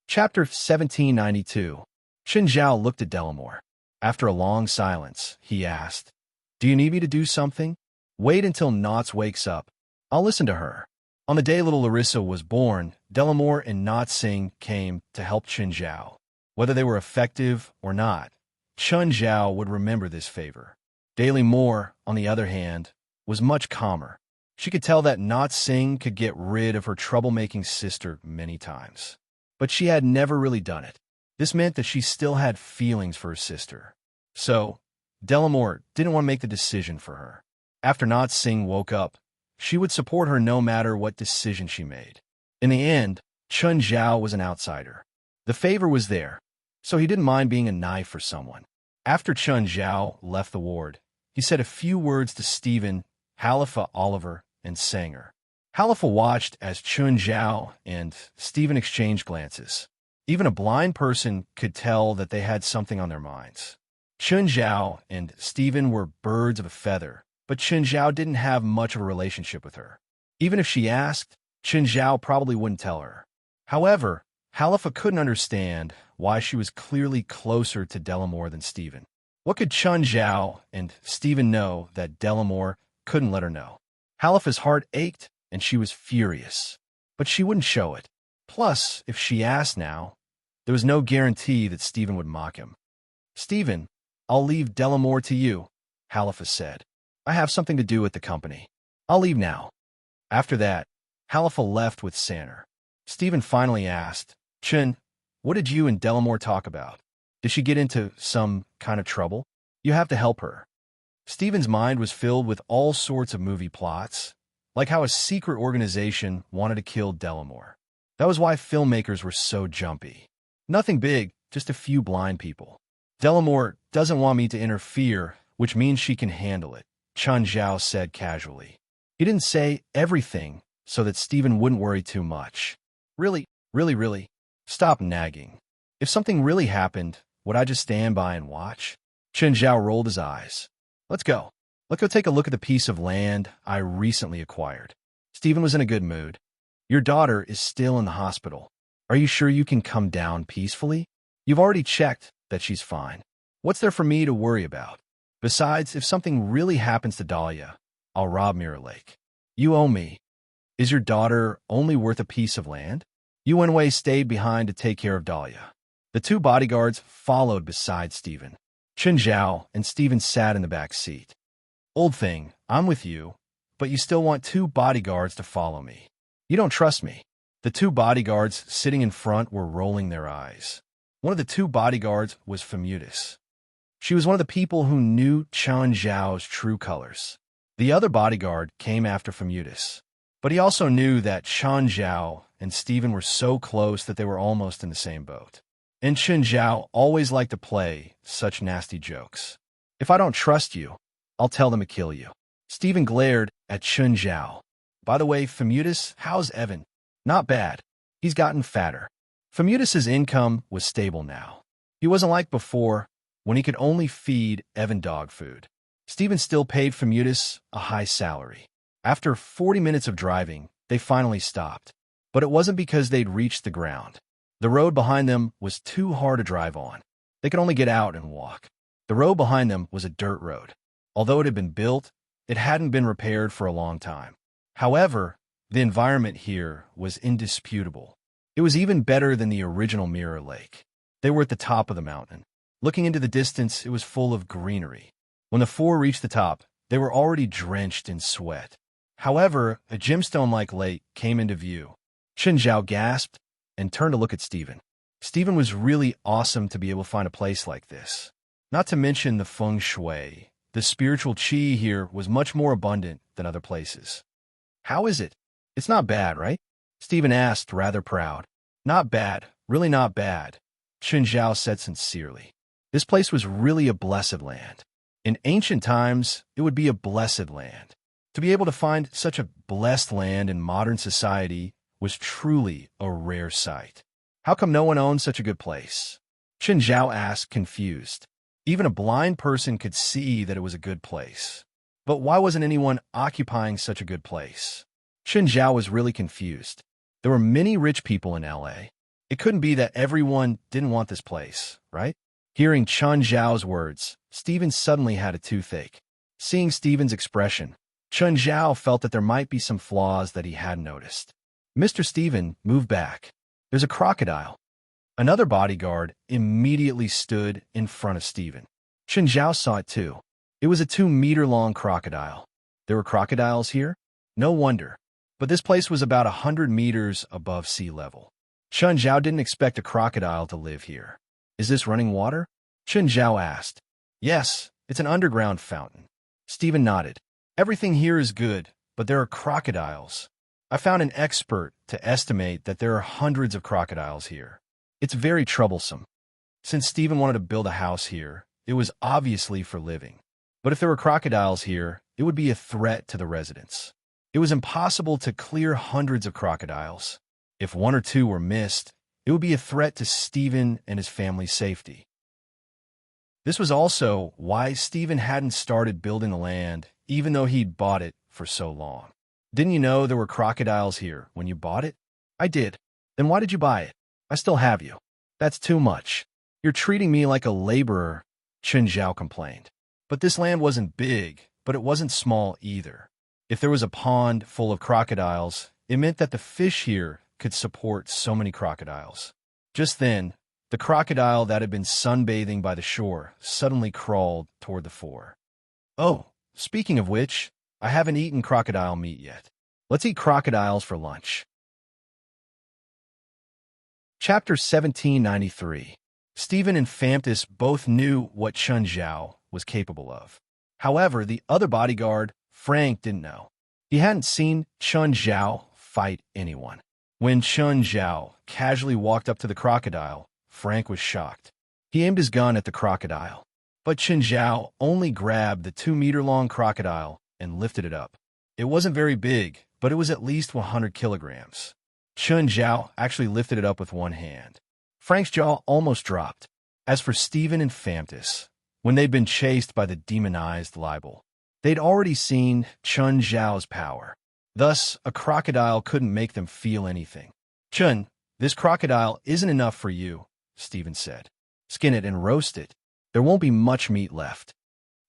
Chapter 1792. Chen Zhao looked at Delamore. After a long silence, he asked, Do you need me to do something? Wait until Knots wakes up. I'll listen to her. On the day little Larissa was born, Delamore and Not Singh came to help Chun Zhao. Whether they were effective or not, Chun Zhao would remember this favor. Daily Moore, on the other hand, was much calmer. She could tell that Not Singh could get rid of her troublemaking sister many times. But she had never really done it. This meant that she still had feelings for her sister. So, Delamore didn't want to make the decision for her. After Not Singh woke up, she would support her no matter what decision she made. In the end, Chun Zhao was an outsider. The favor was there, so he didn't mind being a knife for someone. After Chun Zhao left the ward, he said a few words to Stephen, Halifa, Oliver, and Sanger. Halifa watched as Chun Zhao and Stephen exchanged glances. Even a blind person could tell that they had something on their minds. Chun Zhao and Stephen were birds of a feather, but Chun Zhao didn't have much of a relationship with her. Even if she asked, Chun Zhao probably wouldn't tell her. However, Halifa couldn't understand why she was clearly closer to Delamore than Stephen. What could Chun Zhao and Stephen know that Delamore couldn't let her know? Halifa's heart ached, and she was furious. But she wouldn't show it. Plus, if she asked now, there was no guarantee that Stephen would mock him. "Stephen, I'll leave Delamore to you," Halifa said. "I have something to do with the company. I'll leave now." After that, Halifa left with Sanger. Stephen finally asked, "Chun, what did you and Delamore talk about? Did she get into some kind of trouble? You have to help her." Stephen's mind was filled with all sorts of movie plots, like how a secret organization wanted to kill Delamore. That was why filmmakers were so jumpy. Nothing big, just a few blind people. "Delamore doesn't want me to interfere, which means she can handle it," Chun Zhao said casually. He didn't say everything so that Stephen wouldn't worry too much. Really, stop nagging. If something really happened, would I just stand by and watch?" Chun Zhao rolled his eyes. Let's go take a look at the piece of land I recently acquired." Stephen was in a good mood. "Your daughter is still in the hospital. Are you sure you can come down peacefully? You've already checked that she's fine. What's there for me to worry about? Besides, if something really happens to Dahlia, I'll rob Mirror Lake. You owe me. Is your daughter only worth a piece of land?" Yuanwei stayed behind to take care of Dahlia. The two bodyguards followed beside Stephen. Chun Zhao and Stephen sat in the back seat. "Old thing, I'm with you, but you still want two bodyguards to follow me. You don't trust me." The two bodyguards sitting in front were rolling their eyes. One of the two bodyguards was Famutus. She was one of the people who knew Chun Zhao's true colors. The other bodyguard came after Famutus, but he also knew that Chun Zhao and Stephen were so close that they were almost in the same boat. And Chun Zhao always liked to play such nasty jokes. "If I don't trust you, I'll tell them to kill you." Stephen glared at Chun Zhao. "By the way, Famutus, how's Evan?" "Not bad. He's gotten fatter." Famutus's income was stable now. He wasn't like before, when he could only feed Evan dog food. Stephen still paid Famutus a high salary. After 40 minutes of driving, they finally stopped. But it wasn't because they'd reached the ground. The road behind them was too hard to drive on. They could only get out and walk. The road behind them was a dirt road. Although it had been built, it hadn't been repaired for a long time. However, the environment here was indisputable. It was even better than the original Mirror Lake. They were at the top of the mountain. Looking into the distance, it was full of greenery. When the four reached the top, they were already drenched in sweat. However, a gemstone-like lake came into view. Chun Zhao gasped and turned to look at Stephen. Stephen was really awesome to be able to find a place like this. Not to mention the feng shui. The spiritual qi here was much more abundant than other places. "How is it? It's not bad, right?" Stephen asked, rather proud. "Not bad, really not bad," Chun Zhao said sincerely. This place was really a blessed land. In ancient times, it would be a blessed land. To be able to find such a blessed land in modern society was truly a rare sight. How come no one owns such a good place? Chun Zhao asked, confused. Even a blind person could see that it was a good place. But why wasn't anyone occupying such a good place? Chun Zhao was really confused. There were many rich people in LA. It couldn't be that everyone didn't want this place, right? Hearing Chun Zhao's words, Stephen suddenly had a toothache. Seeing Stephen's expression, Chun Zhao felt that there might be some flaws that he hadn't noticed. Mr. Stephen, move back. There's a crocodile. Another bodyguard immediately stood in front of Stephen. Chun Zhao saw it too. It was a 2-meter-long crocodile. There were crocodiles here? No wonder. But this place was about 100 meters above sea level. Chun Zhao didn't expect a crocodile to live here. Is this running water? Chun Zhao asked. Yes, it's an underground fountain. Stephen nodded. Everything here is good, but there are crocodiles. I found an expert to estimate that there are hundreds of crocodiles here. It's very troublesome. Since Stephen wanted to build a house here, it was obviously for living. But if there were crocodiles here, it would be a threat to the residents. It was impossible to clear hundreds of crocodiles. If one or two were missed, it would be a threat to Stephen and his family's safety. This was also why Stephen hadn't started building the land, even though he'd bought it for so long. Didn't you know there were crocodiles here when you bought it? I did. Then why did you buy it? I still have you. That's too much. You're treating me like a laborer, Chun Zhao complained. But this land wasn't big, but it wasn't small either. If there was a pond full of crocodiles, it meant that the fish here could support so many crocodiles. Just then, the crocodile that had been sunbathing by the shore suddenly crawled toward the fore. Oh, speaking of which, I haven't eaten crocodile meat yet. Let's eat crocodiles for lunch. Chapter 1793. Stephen and Famtis both knew what Chun Zhao was capable of. However, the other bodyguard, Frank, didn't know. He hadn't seen Chun Zhao fight anyone. When Chun Zhao casually walked up to the crocodile, Frank was shocked. He aimed his gun at the crocodile. But Chun Zhao only grabbed the 2-meter-long crocodile and lifted it up. It wasn't very big, but it was at least 100 kilograms. Chun Zhao actually lifted it up with one hand. Frank's jaw almost dropped. As for Stephen and Famtis, when they'd been chased by the demonized Libel, they'd already seen Chun Zhao's power. Thus, a crocodile couldn't make them feel anything. Chun, this crocodile isn't enough for you, Stephen said. Skin it and roast it. There won't be much meat left.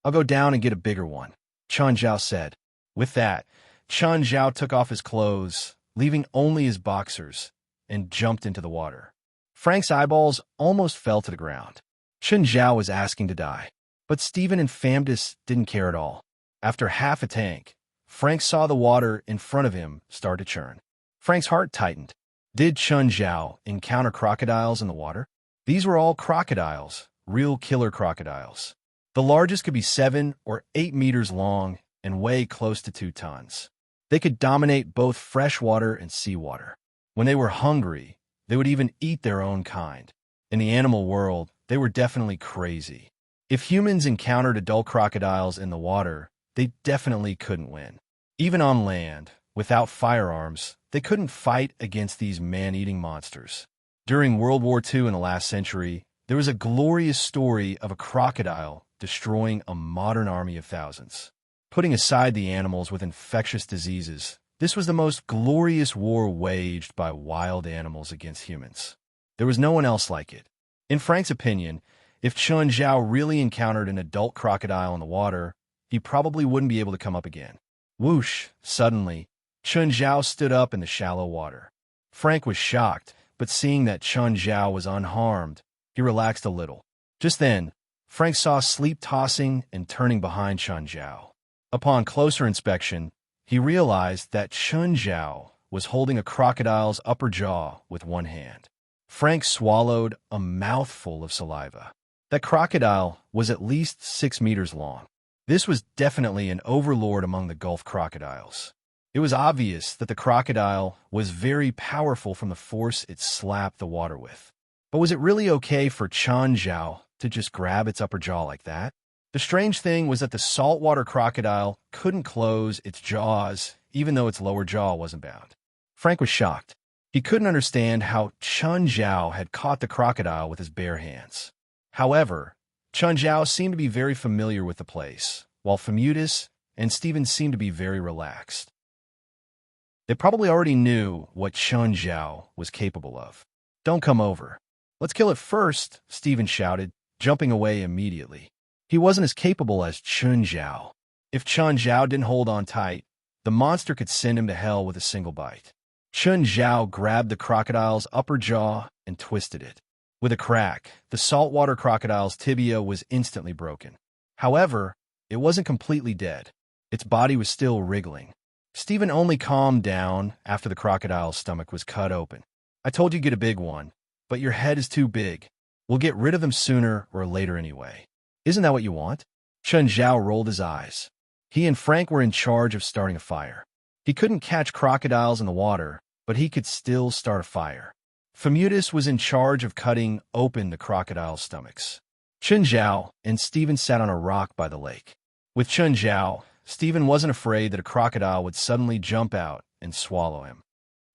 I'll go down and get a bigger one, Chun Zhao said. With that, Chun Zhao took off his clothes, leaving only his boxers, and jumped into the water. Frank's eyeballs almost fell to the ground. Chun Zhao was asking to die, but Stephen and Famtis didn't care at all. After half a tank, Frank saw the water in front of him start to churn. Frank's heart tightened. Did Chun Zhao encounter crocodiles in the water? These were all crocodiles, real killer crocodiles. The largest could be 7 or 8 meters long and weigh close to 2 tons. They could dominate both freshwater and seawater. When they were hungry, they would even eat their own kind. In the animal world, they were definitely crazy. If humans encountered adult crocodiles in the water, they definitely couldn't win. Even on land, without firearms, they couldn't fight against these man-eating monsters. During World War II in the last century, there was a glorious story of a crocodile destroying a modern army of thousands. Putting aside the animals with infectious diseases, this was the most glorious war waged by wild animals against humans. There was no one else like it. In Frank's opinion, if Chun Zhao really encountered an adult crocodile in the water, he probably wouldn't be able to come up again. Whoosh! Suddenly, Chun Zhao stood up in the shallow water. Frank was shocked, but seeing that Chun Zhao was unharmed, he relaxed a little. Just then, Frank saw sleep tossing and turning behind Chun Zhao. Upon closer inspection, he realized that Chun Zhao was holding a crocodile's upper jaw with one hand. Frank swallowed a mouthful of saliva. That crocodile was at least 6 meters long. This was definitely an overlord among the Gulf crocodiles. It was obvious that the crocodile was very powerful from the force it slapped the water with. But was it really okay for Chun Zhao to just grab its upper jaw like that? The strange thing was that the saltwater crocodile couldn't close its jaws, even though its lower jaw wasn't bound. Frank was shocked. He couldn't understand how Chun Zhao had caught the crocodile with his bare hands. However, Chun Zhao seemed to be very familiar with the place, while Famtis and Stephen seemed to be very relaxed. They probably already knew what Chun Zhao was capable of. Don't come over. Let's kill it first, Stephen shouted, jumping away immediately. He wasn't as capable as Chun Zhao. If Chun Zhao didn't hold on tight, the monster could send him to hell with a single bite. Chun Zhao grabbed the crocodile's upper jaw and twisted it. With a crack, the saltwater crocodile's tibia was instantly broken. However, it wasn't completely dead. Its body was still wriggling. Stephen only calmed down after the crocodile's stomach was cut open. I told you to get a big one, but your head is too big. We'll get rid of them sooner or later anyway. Isn't that what you want? Chun Zhao rolled his eyes. He and Frank were in charge of starting a fire. He couldn't catch crocodiles in the water, but he could still start a fire. Famutus was in charge of cutting open the crocodile's stomachs. Chun Zhao and Stephen sat on a rock by the lake. With Chun Zhao, Stephen wasn't afraid that a crocodile would suddenly jump out and swallow him.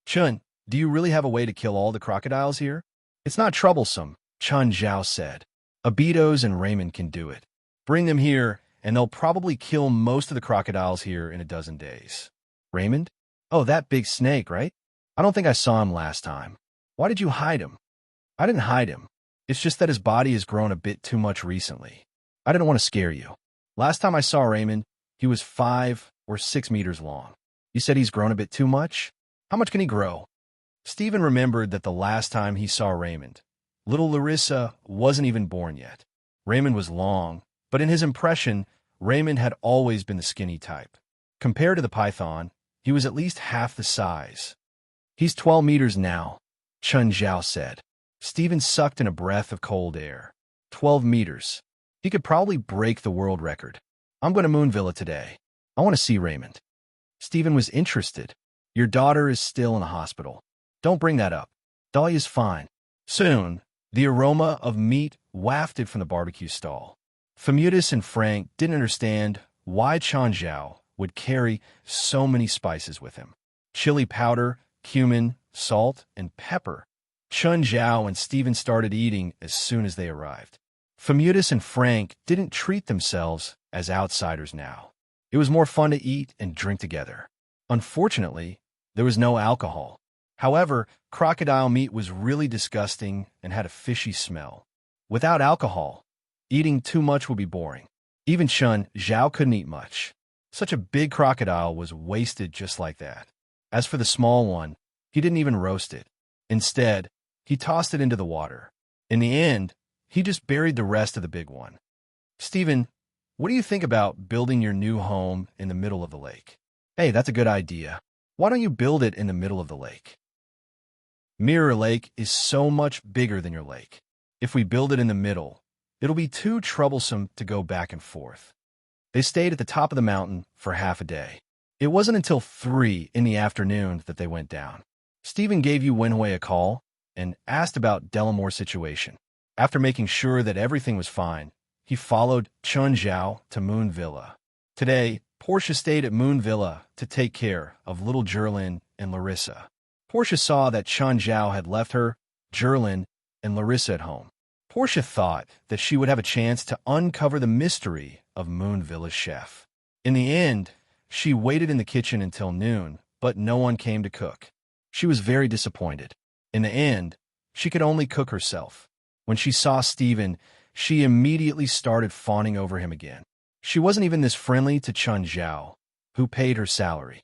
Chun, do you really have a way to kill all the crocodiles here? It's not troublesome, Chun Zhao said. Abitos and Raymond can do it. Bring them here, and they'll probably kill most of the crocodiles here in a dozen days. Raymond? Oh, that big snake, right? I don't think I saw him last time. Why did you hide him? I didn't hide him. It's just that his body has grown a bit too much recently. I didn't want to scare you. Last time I saw Raymond, he was 5 or 6 meters long. You said he's grown a bit too much? How much can he grow? Stephen remembered that the last time he saw Raymond, little Larissa wasn't even born yet. Raymond was long, but in his impression, Raymond had always been the skinny type. Compared to the python, he was at least half the size. He's 12 meters now, Chun Zhao said. Stephen sucked in a breath of cold air. 12 meters. He could probably break the world record. I'm going to Moon Villa today. I want to see Raymond. Stephen was interested. Your daughter is still in the hospital. Don't bring that up. Dahlia's fine. Soon, the aroma of meat wafted from the barbecue stall. Famutus and Frank didn't understand why Chun Zhao would carry so many spices with him. Chili powder, cumin, salt, and pepper. Chun Zhao and Stephen started eating as soon as they arrived. Famutus and Frank didn't treat themselves as outsiders now. It was more fun to eat and drink together. Unfortunately, there was no alcohol. However, crocodile meat was really disgusting and had a fishy smell. Without alcohol, eating too much would be boring. Even Chun Zhao couldn't eat much. Such a big crocodile was wasted just like that. As for the small one, he didn't even roast it. Instead, he tossed it into the water. In the end, he just buried the rest of the big one. Stephen, what do you think about building your new home in the middle of the lake? Hey, that's a good idea. Why don't you build it in the middle of the lake? Mirror Lake is so much bigger than your lake. If we build it in the middle, it'll be too troublesome to go back and forth. They stayed at the top of the mountain for half a day. It wasn't until 3 in the afternoon that they went down. Stephen gave Yu Wenhui a call and asked about Delamore's situation. After making sure that everything was fine, he followed Chun Zhao to Moon Villa. Today, Portia stayed at Moon Villa to take care of little Jerlin and Larissa. Portia saw that Chun Zhao had left her, Jerlin, and Larissa at home. Portia thought that she would have a chance to uncover the mystery of Moon Villa's chef. In the end, she waited in the kitchen until noon, but no one came to cook. She was very disappointed. In the end, she could only cook herself. When she saw Stephen, she immediately started fawning over him again. She wasn't even this friendly to Chun Zhao, who paid her salary.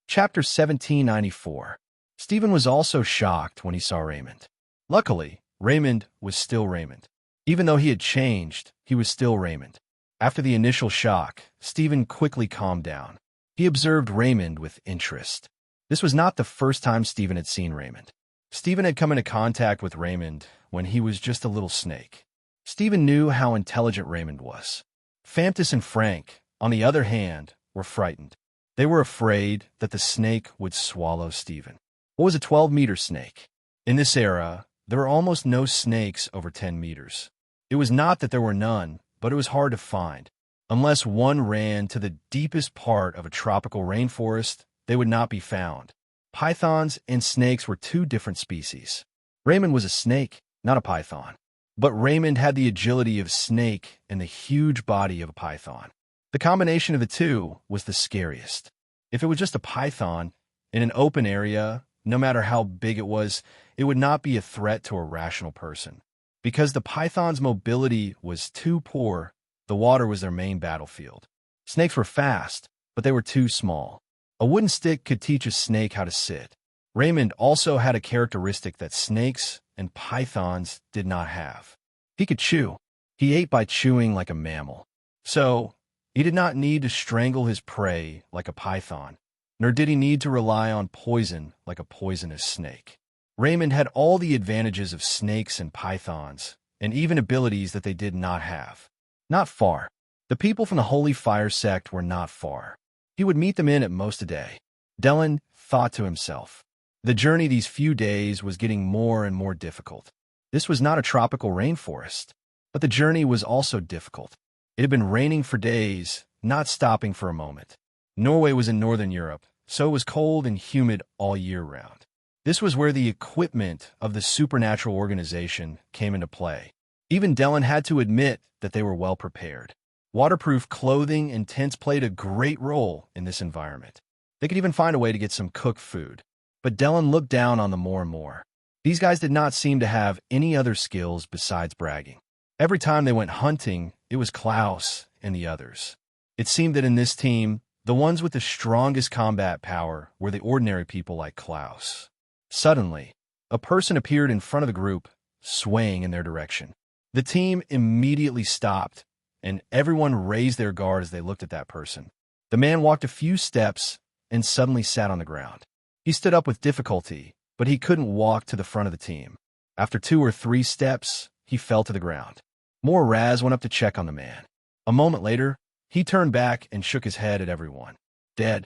Chapter 1794. Stephen was also shocked when he saw Raymond. Luckily, Raymond was still Raymond. Even though he had changed, he was still Raymond. After the initial shock, Stephen quickly calmed down. He observed Raymond with interest. This was not the first time Stephen had seen Raymond. Stephen had come into contact with Raymond when he was just a little snake. Stephen knew how intelligent Raymond was. Famutus and Frank, on the other hand, were frightened. They were afraid that the snake would swallow Stephen. What was a 12-meter snake? In this era, there were almost no snakes over 10 meters. It was not that there were none, but it was hard to find. Unless one ran to the deepest part of a tropical rainforest, they would not be found. Pythons and snakes were two different species. Raymond was a snake, not a python. But Raymond had the agility of a snake and the huge body of a python. The combination of the two was the scariest. If it was just a python in an open area, no matter how big it was, it would not be a threat to a rational person. Because the python's mobility was too poor, The water was their main battlefield. Snakes were fast, but they were too small. A wooden stick could teach a snake how to sit. Raymond also had a characteristic that snakes and pythons did not have. He could chew. He ate by chewing like a mammal. So, he did not need to strangle his prey like a python, nor did he need to rely on poison like a poisonous snake. Raymond had all the advantages of snakes and pythons, and even abilities that they did not have. Not far. The people from the Holy Fire sect were not far. He would meet them in at most a day. Dylan thought to himself. The journey these few days was getting more and more difficult. This was not a tropical rainforest, but the journey was also difficult. It had been raining for days, not stopping for a moment. Norway was in northern Europe, so it was cold and humid all year round. This was where the equipment of the supernatural organization came into play. Even Dylan had to admit that they were well prepared. Waterproof clothing and tents played a great role in this environment. They could even find a way to get some cooked food. But Dylan looked down on them more and more. These guys did not seem to have any other skills besides bragging. Every time they went hunting, it was Klaus and the others. It seemed that in this team, the ones with the strongest combat power were the ordinary people like Klaus. Suddenly, a person appeared in front of the group, swaying in their direction. The team immediately stopped, and everyone raised their guard as they looked at that person. The man walked a few steps and suddenly sat on the ground. He stood up with difficulty, but he couldn't walk to the front of the team. After 2 or 3 steps, he fell to the ground. More Raz went up to check on the man. A moment later, he turned back and shook his head at everyone. Dead.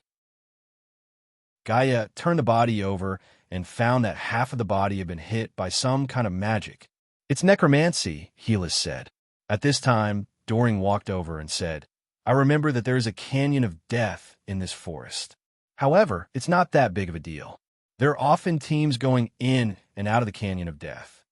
Gaia turned the body over and found that half of the body had been hit by some kind of magic. It's necromancy, Helis said. At this time, Doring walked over and said, I remember that there is a canyon of death in this forest. However, it's not that big of a deal. There are often teams going in and out of the Canyon of Death.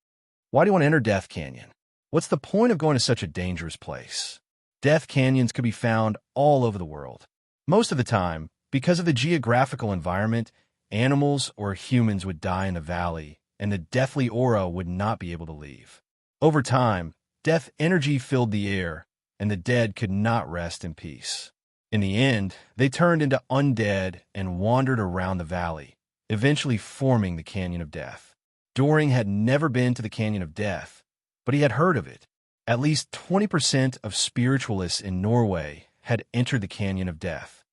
Why do you want to enter Death Canyon? What's the point of going to such a dangerous place? Death Canyons could be found all over the world. Most of the time, because of the geographical environment, animals or humans would die in the valley, and the deathly aura would not be able to leave. Over time, death energy filled the air, and the dead could not rest in peace. In the end, they turned into undead and wandered around the valley, eventually forming the Canyon of Death. Doring had never been to the Canyon of Death, but he had heard of it. At least 20% of spiritualists in Norway had entered the Canyon of Death.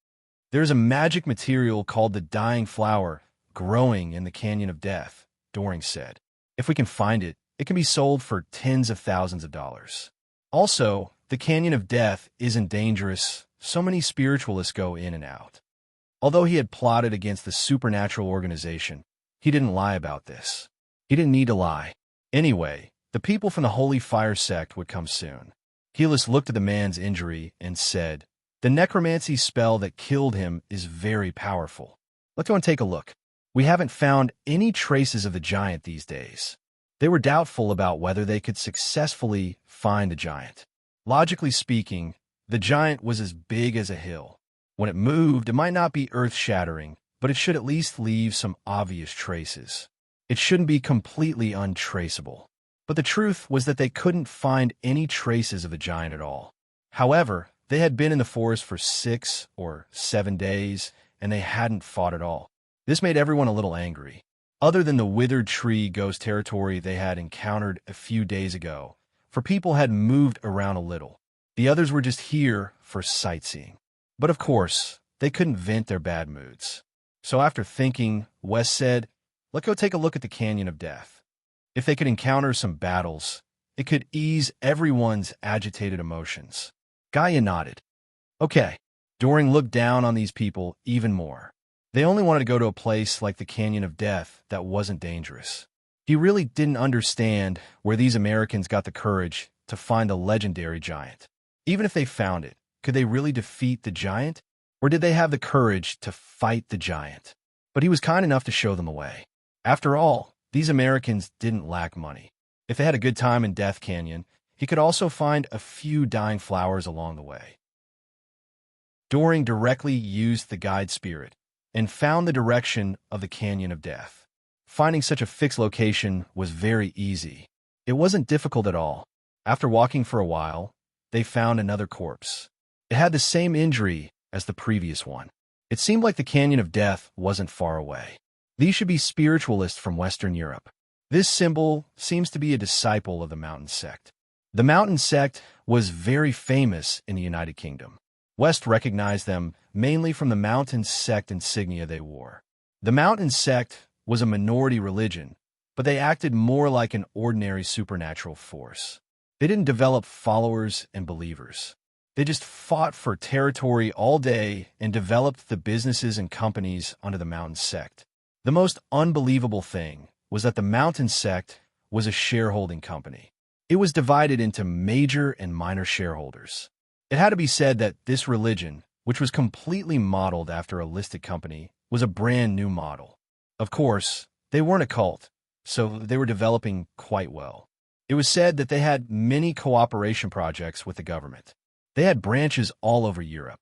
There is a magic material called the Dying Flower growing in the Canyon of Death, Doring said. If we can find it, it can be sold for tens of thousands of dollars. Also, the Canyon of Death isn't dangerous. So many spiritualists go in and out. Although he had plotted against the supernatural organization, he didn't lie about this. He didn't need to lie. Anyway, the people from the Holy Fire sect would come soon. Helis looked at the man's injury and said, the necromancy spell that killed him is very powerful. Let's go and take a look. We haven't found any traces of the giant these days. They were doubtful about whether they could successfully find the giant. Logically speaking, the giant was as big as a hill. When it moved, it might not be earth-shattering, but it should at least leave some obvious traces. It shouldn't be completely untraceable. But the truth was that they couldn't find any traces of the giant at all. However, they had been in the forest for 6 or 7 days, and they hadn't fought at all. This made everyone a little angry. Other than the withered tree ghost territory they had encountered a few days ago, for people had moved around a little. The others were just here for sightseeing. But of course, they couldn't vent their bad moods. So after thinking, Wes said, let's go take a look at the Canyon of Death. If they could encounter some battles, it could ease everyone's agitated emotions. Gaia nodded. Okay. Doring looked down on these people even more. They only wanted to go to a place like the Canyon of Death that wasn't dangerous. He really didn't understand where these Americans got the courage to find the legendary giant. Even if they found it, could they really defeat the giant? Or did they have the courage to fight the giant? But he was kind enough to show them the way. After all, these Americans didn't lack money. If they had a good time in Death Canyon, he could also find a few dying flowers along the way. Doring directly used the guide spirit and found the direction of the Canyon of Death. Finding such a fixed location was very easy. It wasn't difficult at all. After walking for a while, they found another corpse. It had the same injury as the previous one. It seemed like the Canyon of Death wasn't far away. These should be spiritualists from Western Europe. This symbol seems to be a disciple of the Mountain Sect. The Mountain Sect was very famous in the United Kingdom. West recognized them mainly from the Mountain Sect insignia they wore. The Mountain Sect was a minority religion, but they acted more like an ordinary supernatural force. They didn't develop followers and believers. They just fought for territory all day and developed the businesses and companies under the Mountain Sect. The most unbelievable thing was that the Mountain Sect was a shareholding company. It was divided into major and minor shareholders. It had to be said that this religion, which was completely modeled after a listed company, was a brand new model. Of course, they weren't a cult, so they were developing quite well. It was said that they had many cooperation projects with the government. They had branches all over Europe.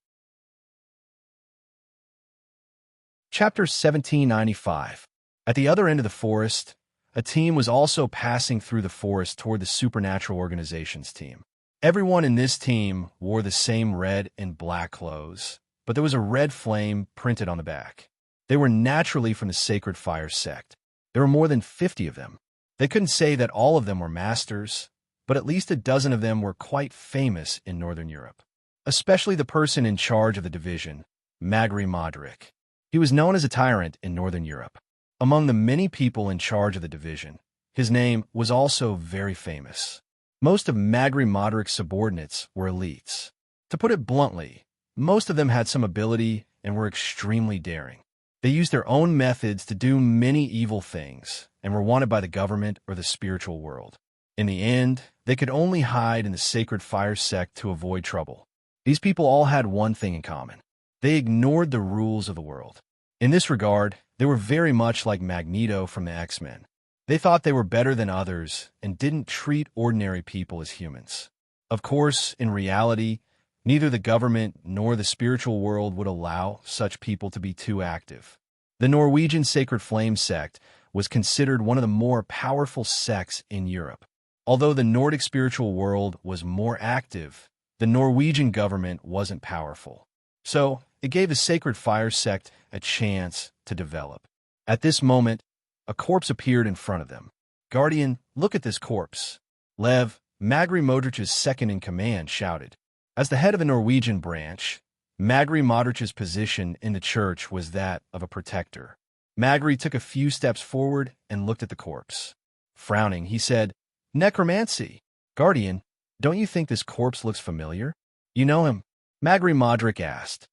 Chapter 1795. At the other end of the forest, a team was also passing through the forest toward the Supernatural Organizations team. Everyone in this team wore the same red and black clothes, but there was a red flame printed on the back. They were naturally from the Sacred Fire sect. There were more than 50 of them. They couldn't say that all of them were masters, but at least a dozen of them were quite famous in Northern Europe, especially the person in charge of the division, Magri Modric. He was known as a tyrant in Northern Europe. Among the many people in charge of the division, his name was also very famous. Most of Magri Modric's subordinates were elites. To put it bluntly, most of them had some ability and were extremely daring. They used their own methods to do many evil things and were wanted by the government or the spiritual world. In the end, they could only hide in the Sacred Fire sect to avoid trouble. These people all had one thing in common. They ignored the rules of the world. In this regard, they were very much like Magneto from the X-Men. They thought they were better than others and didn't treat ordinary people as humans. Of course, in reality, neither the government nor the spiritual world would allow such people to be too active. The Norwegian Sacred Flame sect was considered one of the more powerful sects in Europe. Although the Nordic spiritual world was more active, the Norwegian government wasn't powerful. So, it gave the Sacred Fire sect a chance to develop. At this moment, a corpse appeared in front of them. "Guardian, look at this corpse." Lev, Magri Modric's second-in-command, shouted. As the head of the Norwegian branch, Magri Modric's position in the church was that of a protector. Magri took a few steps forward and looked at the corpse. Frowning, he said, "Necromancy. Guardian, don't you think this corpse looks familiar?" "You know him?" Magri Modric asked.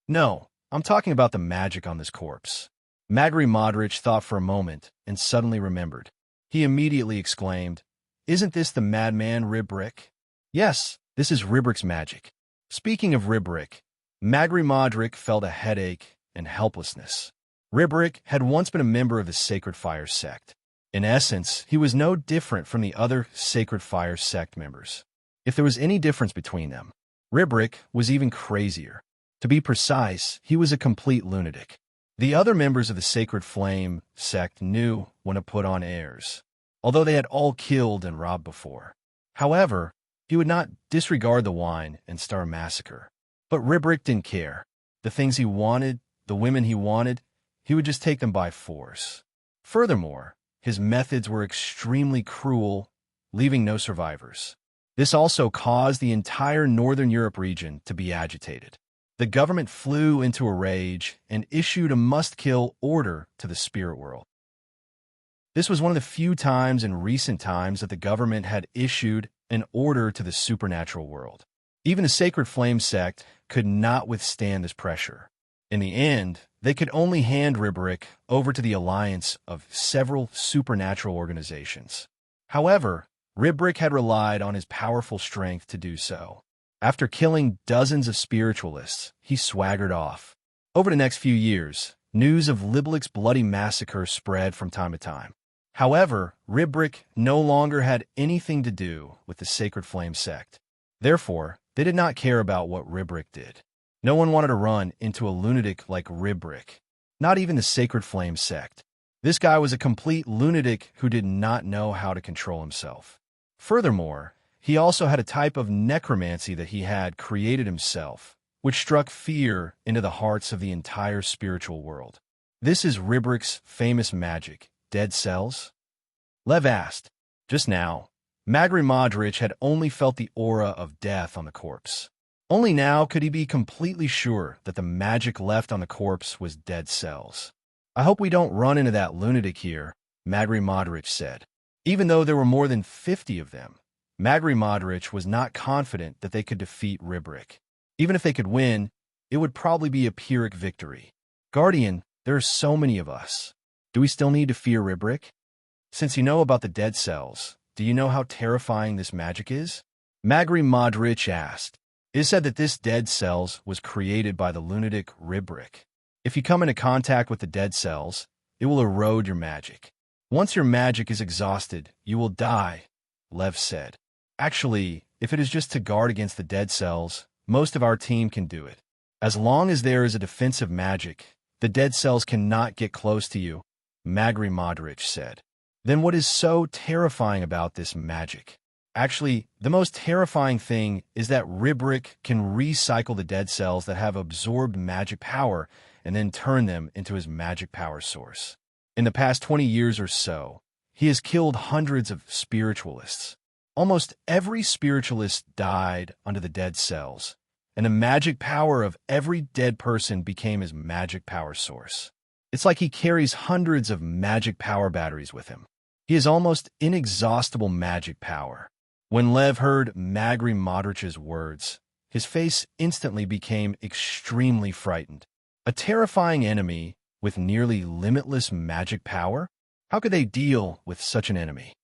"No, I'm talking about the magic on this corpse." Magri Modric thought for a moment and suddenly remembered. He immediately exclaimed, "Isn't this the madman Ribrick?" "Yes, this is Ribrick's magic." Speaking of Ribrick, Magri Modric felt a headache and helplessness. Ribrick had once been a member of the Sacred Fire sect. In essence, he was no different from the other Sacred Fire sect members. If there was any difference between them, Ribrick was even crazier. To be precise, he was a complete lunatic. The other members of the Sacred Flame sect knew when to put on airs, although they had all killed and robbed before. However, he would not disregard the wine and start a massacre. But Ribrick didn't care. The things he wanted, the women he wanted, he would just take them by force. Furthermore, his methods were extremely cruel, leaving no survivors. This also caused the entire Northern Europe region to be agitated. The government flew into a rage and issued a must-kill order to the spirit world. This was one of the few times in recent times that the government had issued an order to the supernatural world. Even the Sacred Flame sect could not withstand this pressure. In the end, they could only hand Ribrick over to the alliance of several supernatural organizations. However, Ribrick had relied on his powerful strength to do so. After killing dozens of spiritualists, he swaggered off. Over the next few years, news of Liblick's bloody massacre spread from time to time. However, Ribrick no longer had anything to do with the Sacred Flame sect. Therefore, they did not care about what Ribrick did. No one wanted to run into a lunatic like Ribrick, not even the Sacred Flame sect. This guy was a complete lunatic who did not know how to control himself. Furthermore, He also had a type of necromancy that he had created himself, which struck fear into the hearts of the entire spiritual world. This is Ribrick's famous magic, dead cells? Lev asked. Just now, Magri Modric had only felt the aura of death on the corpse. Only now could he be completely sure that the magic left on the corpse was dead cells. I hope we don't run into that lunatic here, Magri Modric said. Even though there were more than 50 of them, Magri Modric was not confident that they could defeat Ribrick. Even if they could win, it would probably be a Pyrrhic victory. Guardian, there are so many of us. Do we still need to fear Ribrick? Since you know about the dead cells, do you know how terrifying this magic is? Magri Modric asked. It is said that this dead cells was created by the lunatic Ribrick. If you come into contact with the dead cells, it will erode your magic. Once your magic is exhausted, you will die, Lev said. Actually, if it is just to guard against the dead cells, most of our team can do it. As long as there is a defensive magic, the dead cells cannot get close to you, Magri Modric said. Then what is so terrifying about this magic? Actually, the most terrifying thing is that Ribrick can recycle the dead cells that have absorbed magic power and then turn them into his magic power source. In the past 20 years or so, he has killed hundreds of spiritualists. Almost every spiritualist died under the dead cells, and the magic power of every dead person became his magic power source. It's like he carries hundreds of magic power batteries with him. He has almost inexhaustible magic power. When Lev heard Magri Modric's words, his face instantly became extremely frightened. A terrifying enemy with nearly limitless magic power? How could they deal with such an enemy?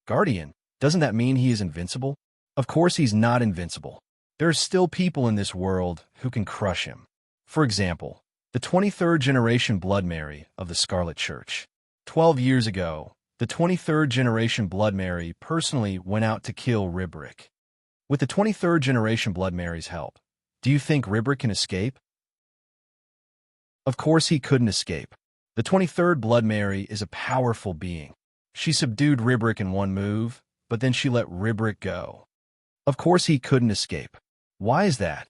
Guardian, doesn't that mean he is invincible? Of course he's not invincible. There are still people in this world who can crush him. For example, the 23rd generation Blood Mary of the Scarlet Church. 12 years ago, the 23rd generation Blood Mary personally went out to kill Ribrick. With the 23rd generation Blood Mary's help, do you think Ribrick can escape? Of course he couldn't escape. The 23rd Blood Mary is a powerful being. She subdued Ribrick in one move, but then she let Ribrick go. Of course he couldn't escape. Why is that?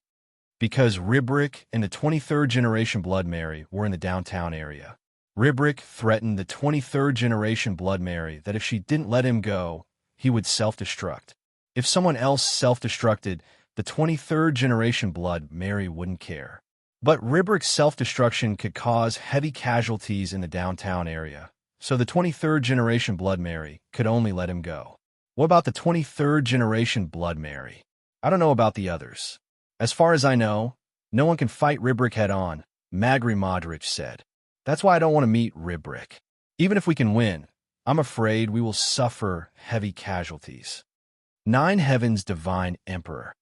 Because Ribrick and the 23rd generation Blood Mary were in the downtown area. Ribrick threatened the 23rd generation Blood Mary that if she didn't let him go, he would self-destruct. If someone else self-destructed, the 23rd generation Blood Mary wouldn't care. But Ribrick's self-destruction could cause heavy casualties in the downtown area, so the 23rd generation Blood Mary could only let him go. What about the 23rd generation Blood Mary? I don't know about the others. As far as I know, no one can fight Ribrick head-on, Magri Modric said. That's why I don't want to meet Ribrick. Even if we can win, I'm afraid we will suffer heavy casualties. 9 Heaven's Divine Emperor.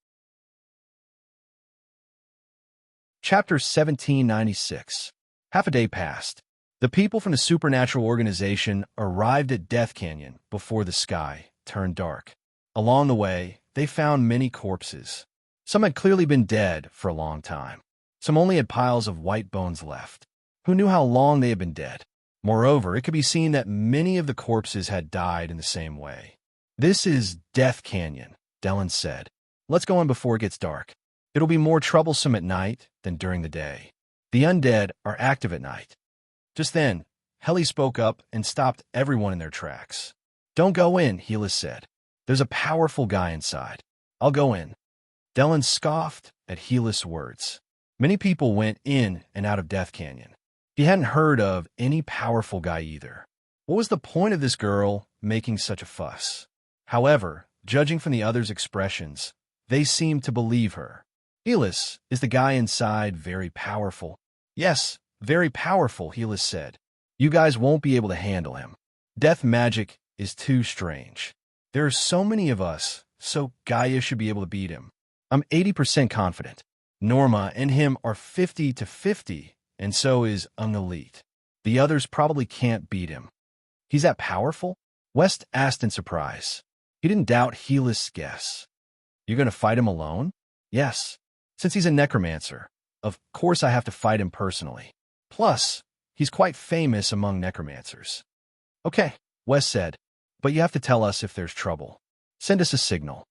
Chapter 1796. Half a day passed. The people from the supernatural organization arrived at Death Canyon before the sky turned dark. Along the way, they found many corpses. Some had clearly been dead for a long time. Some only had piles of white bones left. Who knew how long they had been dead? Moreover, it could be seen that many of the corpses had died in the same way. This is Death Canyon, Dylan said. Let's go in before it gets dark. It'll be more troublesome at night than during the day. The undead are active at night. Just then, Heli spoke up and stopped everyone in their tracks. Don't go in, Hela said. There's a powerful guy inside. I'll go in. Dylan scoffed at Hela's words. Many people went in and out of Death Canyon. He hadn't heard of any powerful guy either. What was the point of this girl making such a fuss? However, judging from the others' expressions, they seemed to believe her. Helis, is the guy inside very powerful? Yes, very powerful, Helis said. You guys won't be able to handle him. Death magic is too strange. There are so many of us, so Gaia should be able to beat him. I'm 80% confident. Norma and him are 50-50, and so is Elite. The others probably can't beat him. He's that powerful? West asked in surprise. He didn't doubt Helis' guess. You're going to fight him alone? Yes. Since he's a necromancer, of course I have to fight him personally. Plus, he's quite famous among necromancers. Okay, Wes said, but you have to tell us if there's trouble. Send us a signal.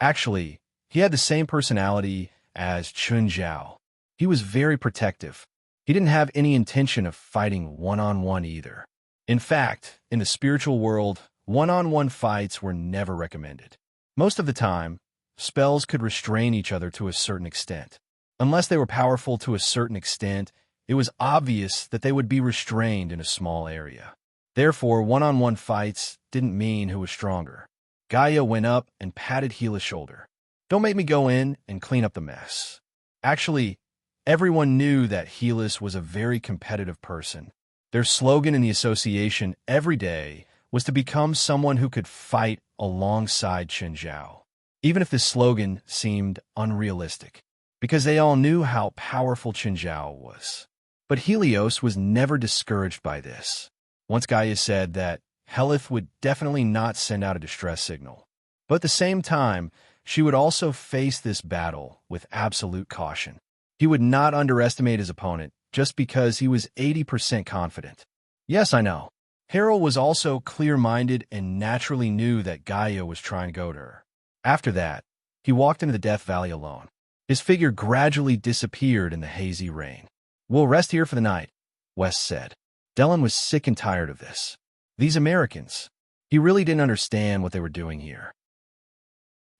Actually, he had the same personality as Chun Zhao. He was very protective. He didn't have any intention of fighting one-on-one either. In fact, in the spiritual world, one-on-one fights were never recommended. Most of the time, spells could restrain each other to a certain extent. Unless they were powerful to a certain extent, it was obvious that they would be restrained in a small area. Therefore, one-on-one fights didn't mean who was stronger. Gaia went up and patted Gila's shoulder. "Don't make me go in and clean up the mess." Actually, everyone knew that Gilas was a very competitive person. Their slogan in the association every day was to become someone who could fight alongside Chen Zhao, even if this slogan seemed unrealistic, because they all knew how powerful Chen Zhao was. But Helios was never discouraged by this. Once Gaia said that Helith would definitely not send out a distress signal. But at the same time, she would also face this battle with absolute caution. He would not underestimate his opponent just because he was 80% confident. Yes, I know. Harold was also clear-minded and naturally knew that Gaia was trying to go to her. After that, he walked into the Death Valley alone. His figure gradually disappeared in the hazy rain. "We'll rest here for the night," West said. Dylan was sick and tired of this. These Americans. He really didn't understand what they were doing here.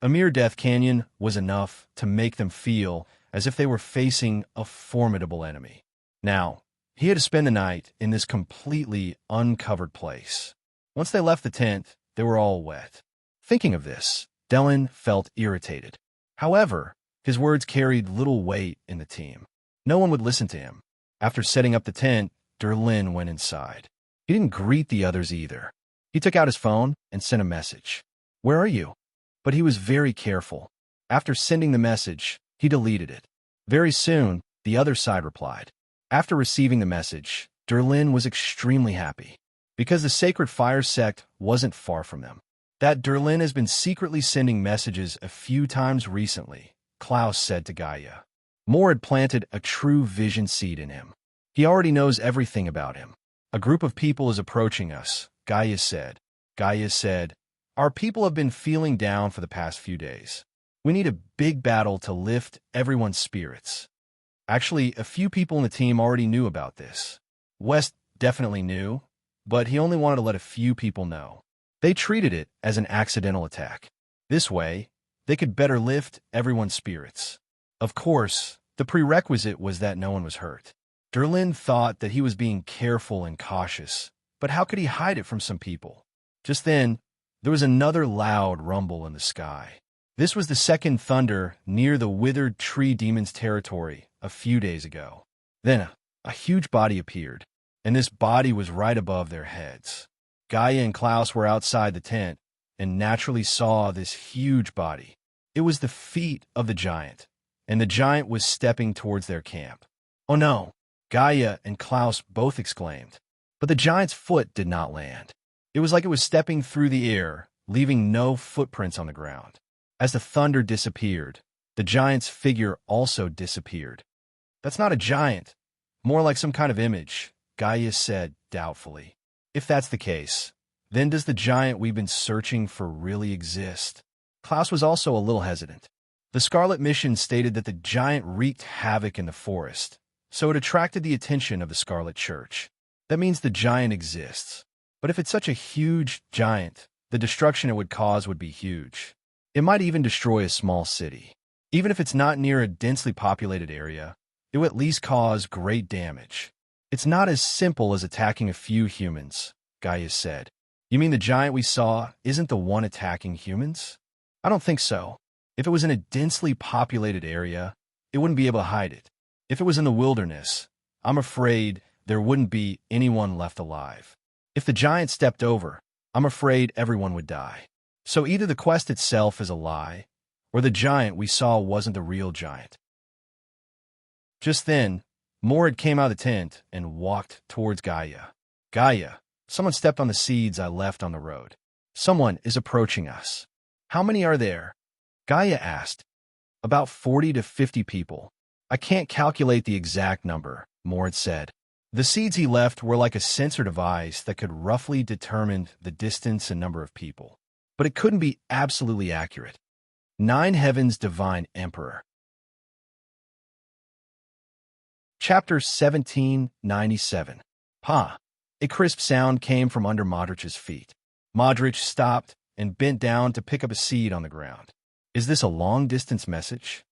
A mere Death Canyon was enough to make them feel as if they were facing a formidable enemy. Now, he had to spend the night in this completely uncovered place. Once they left the tent, they were all wet. Thinking of this, Dylan felt irritated. However, his words carried little weight in the team. No one would listen to him. After setting up the tent, Derlin went inside. He didn't greet the others either. He took out his phone and sent a message. "Where are you?" But he was very careful. After sending the message, he deleted it. Very soon, the other side replied. After receiving the message, Derlin was extremely happy, because the Sacred Fire sect wasn't far from them. That Derlin has been secretly sending messages a few times recently, Klaus said to Gaia. Moore had planted a true vision seed in him. He already knows everything about him. "A group of people is approaching us," Gaia said. Gaia said, "Our people have been feeling down for the past few days. We need a big battle to lift everyone's spirits." Actually, a few people in the team already knew about this. West definitely knew, but he only wanted to let a few people know. They treated it as an accidental attack. This way, they could better lift everyone's spirits. Of course, the prerequisite was that no one was hurt. Derlin thought that he was being careful and cautious, but how could he hide it from some people? Just then, there was another loud rumble in the sky. This was the second thunder near the withered tree demon's territory a few days ago. Then a huge body appeared, and this body was right above their heads. Gaia and Klaus were outside the tent and naturally saw this huge body. It was the feet of the giant, and the giant was stepping towards their camp. "Oh no!" Gaia and Klaus both exclaimed. But the giant's foot did not land. It was like it was stepping through the air, leaving no footprints on the ground. As the thunder disappeared, the giant's figure also disappeared. "That's not a giant. More like some kind of image," Gaia said doubtfully. "If that's the case, then does the giant we've been searching for really exist?" Klaus was also a little hesitant. The Scarlet Mission stated that the giant wreaked havoc in the forest, so it attracted the attention of the Scarlet Church. That means the giant exists. But if it's such a huge giant, the destruction it would cause would be huge. It might even destroy a small city. Even if it's not near a densely populated area, it would at least cause great damage. "It's not as simple as attacking a few humans," Gaia said. "You mean the giant we saw isn't the one attacking humans?" "I don't think so. If it was in a densely populated area, it wouldn't be able to hide it. If it was in the wilderness, I'm afraid there wouldn't be anyone left alive. If the giant stepped over, I'm afraid everyone would die. So either the quest itself is a lie, or the giant we saw wasn't the real giant." Just then, Mord came out of the tent and walked towards Gaia. "Gaia, someone stepped on the seeds I left on the road. Someone is approaching us." "How many are there?" Gaia asked. "About 40 to 50 people. I can't calculate the exact number," Mord said. The seeds he left were like a sensor device that could roughly determine the distance and number of people, but it couldn't be absolutely accurate. Nine Heaven's Divine Emperor. Chapter 1797. Pa! A crisp sound came from under Modric's feet. Modric stopped and bent down to pick up a seed on the ground. Is this a long-distance message?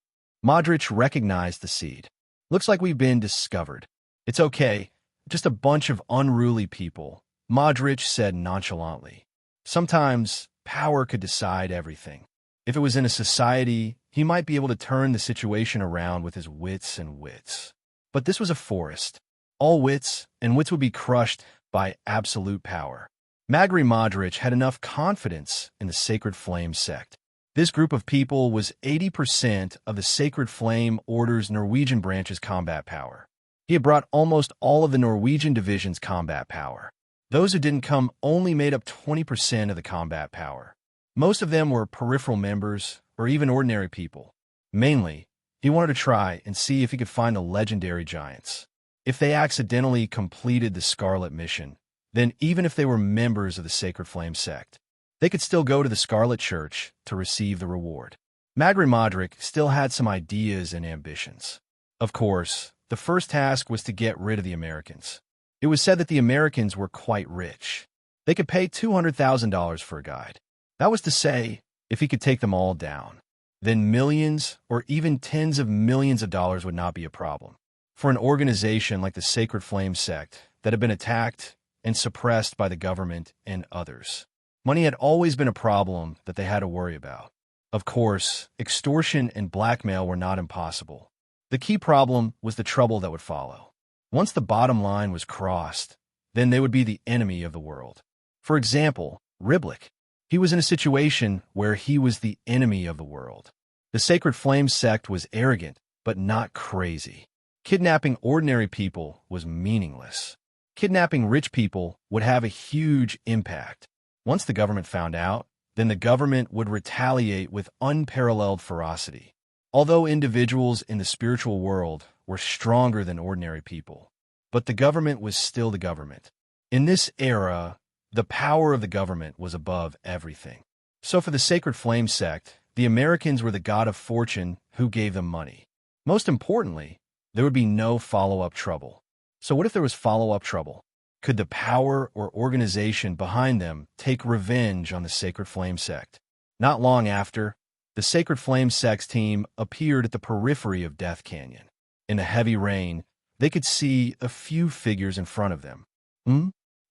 Modric recognized the seed. Looks like we've been discovered. It's okay. Just a bunch of unruly people, Modric said nonchalantly. Sometimes power could decide everything. If it was in a society, he might be able to turn the situation around with his wits and wits. But this was a forest. All wits, and wits would be crushed by absolute power. Magri Modric had enough confidence in the Sacred Flame sect. This group of people was 80% of the Sacred Flame Order's Norwegian branch's combat power. He had brought almost all of the Norwegian division's combat power. Those who didn't come only made up 20% of the combat power. Most of them were peripheral members or even ordinary people. Mainly, he wanted to try and see if he could find the legendary giants. If they accidentally completed the Scarlet mission, then even if they were members of the Sacred Flame sect, they could still go to the Scarlet Church to receive the reward. Magri Modric still had some ideas and ambitions. Of course, the first task was to get rid of the Americans. It was said that the Americans were quite rich. They could pay $200,000 for a guide. That was to say, if he could take them all down, then millions or even tens of millions of dollars would not be a problem. For an organization like the Sacred Flame sect that had been attacked and suppressed by the government and others, money had always been a problem that they had to worry about. Of course, extortion and blackmail were not impossible. The key problem was the trouble that would follow. Once the bottom line was crossed, then they would be the enemy of the world. For example, Riblik. He was in a situation where he was the enemy of the world. The Sacred Flame sect was arrogant, but not crazy. Kidnapping ordinary people was meaningless. Kidnapping rich people would have a huge impact. Once the government found out, then the government would retaliate with unparalleled ferocity. Although individuals in the spiritual world were stronger than ordinary people, but the government was still the government. In this era, the power of the government was above everything. So for the Sacred Flame sect, the Americans were the god of fortune who gave them money. Most importantly, there would be no follow-up trouble. So what if there was follow-up trouble? Could the power or organization behind them take revenge on the Sacred Flame sect? Not long after, the Sacred Flame sect's team appeared at the periphery of Death Canyon. In the heavy rain, they could see a few figures in front of them.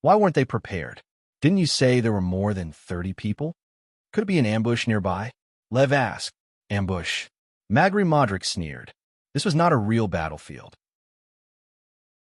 Why weren't they prepared? Didn't you say there were more than 30 people? Could it be an ambush nearby? Lev asked. Ambush. Magri Modric sneered. This was not a real battlefield.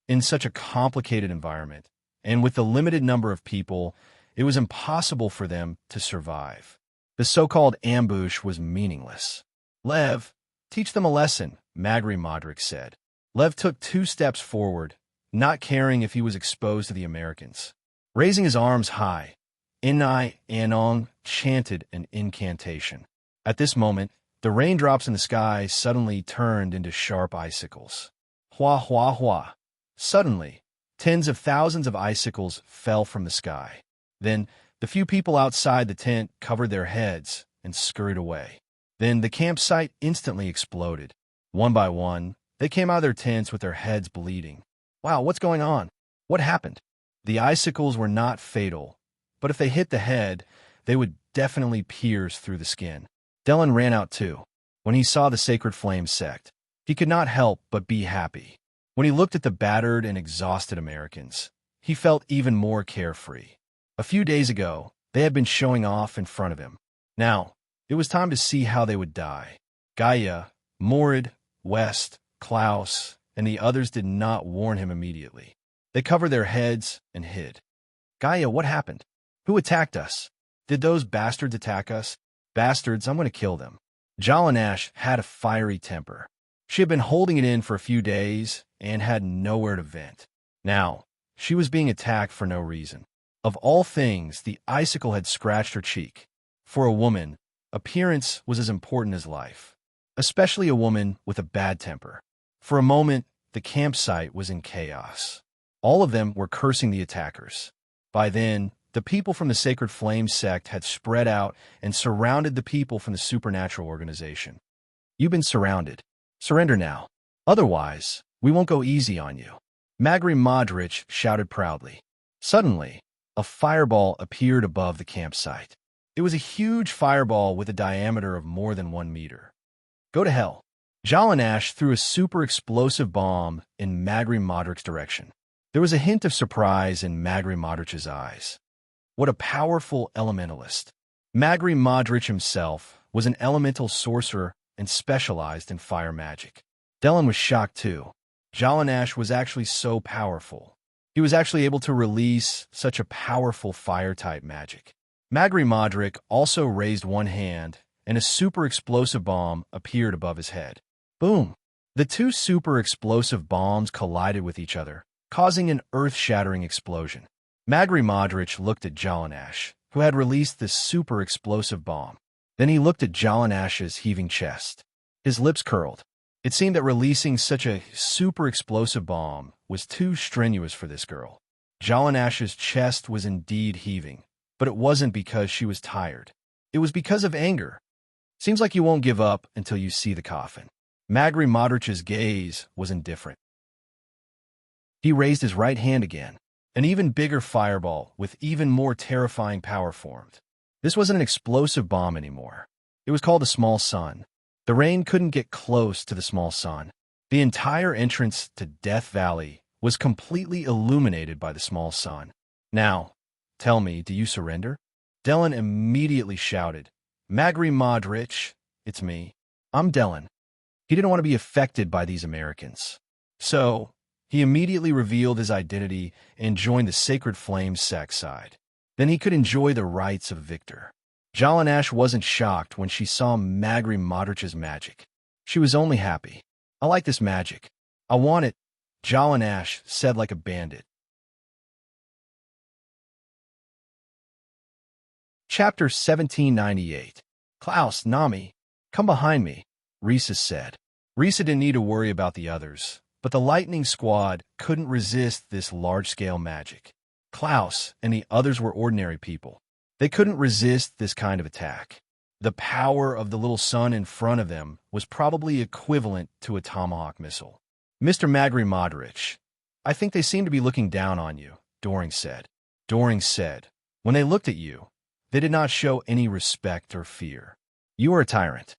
In such a complicated environment, and with the limited number of people, it was impossible for them to survive. The so-called ambush was meaningless. Lev, teach them a lesson, Magri Modric said. Lev took 2 steps forward, not caring if he was exposed to the Americans. Raising his arms high, Inai Anong chanted an incantation. At this moment, the raindrops in the sky suddenly turned into sharp icicles. Hua hua hua. Suddenly, tens of thousands of icicles fell from the sky. Then, the few people outside the tent covered their heads and scurried away. Then the campsite instantly exploded. One by one, they came out of their tents with their heads bleeding. Wow, what's going on? What happened? The icicles were not fatal, but if they hit the head, they would definitely pierce through the skin. Dylan ran out too. When he saw the Sacred Flame sect, he could not help but be happy. When he looked at the battered and exhausted Americans, he felt even more carefree. A few days ago, they had been showing off in front of him. Now, it was time to see how they would die. Gaia, Morid, West, Klaus, and the others did not warn him immediately. They covered their heads and hid. Gaia, what happened? Who attacked us? Did those bastards attack us? Bastards, I'm going to kill them. Jalanash had a fiery temper. She had been holding it in for a few days and had nowhere to vent. Now, she was being attacked for no reason. Of all things, the icicle had scratched her cheek. For a woman, appearance was as important as life, especially a woman with a bad temper. For a moment, the campsite was in chaos. All of them were cursing the attackers. By then, The people from the Sacred Flame sect had spread out and surrounded the people from the supernatural organization. You've been surrounded. Surrender now. Otherwise, we won't go easy on you. Magri Modric shouted proudly. Suddenly, a fireball appeared above the campsite. It was a huge fireball with a diameter of more than 1 meter. Go to hell. Jalanash threw a super explosive bomb in Magri Modric's direction. There was a hint of surprise in Magri Modric's eyes. What a powerful elementalist. Magri Modric himself was an elemental sorcerer and specialized in fire magic. Dylan was shocked too. Jalanash was actually so powerful. He was actually able to release such a powerful fire-type magic. Magri Modric also raised one hand, and a super explosive bomb appeared above his head. Boom! The two super explosive bombs collided with each other, causing an earth-shattering explosion. Magri Modric looked at Jalanash, who had released this super explosive bomb. Then he looked at Jalanash's heaving chest. His lips curled. It seemed that releasing such a super explosive bomb was too strenuous for this girl. Jalanash's chest was indeed heaving, but it wasn't because she was tired. It was because of anger. Seems like you won't give up until you see the coffin. Magri Modric's gaze was indifferent. He raised his right hand again. An even bigger fireball with even more terrifying power formed. This wasn't an explosive bomb anymore. It was called a small sun. The rain couldn't get close to the small sun. The entire entrance to Death Valley was completely illuminated by the small sun. Now, tell me, do you surrender? Dylan immediately shouted, Magri Modric, it's me. I'm Dylan. He didn't want to be affected by these Americans. So, he immediately revealed his identity and joined the Sacred Flame sect side. Then he could enjoy the rights of victor. Jalanash wasn't shocked when she saw Magri Modric's magic. She was only happy. I like this magic. I want it, Jalanash said like a bandit. Chapter 1798. Klaus, Nami, come behind me, Risa said. Risa didn't need to worry about the others, but the Lightning Squad couldn't resist this large-scale magic. Klaus and the others were ordinary people. They couldn't resist this kind of attack. The power of the little sun in front of them was probably equivalent to a Tomahawk missile. Mr. Magri Modric, I think they seem to be looking down on you, Doring said. Doring said, when they looked at you, they did not show any respect or fear. You are a tyrant.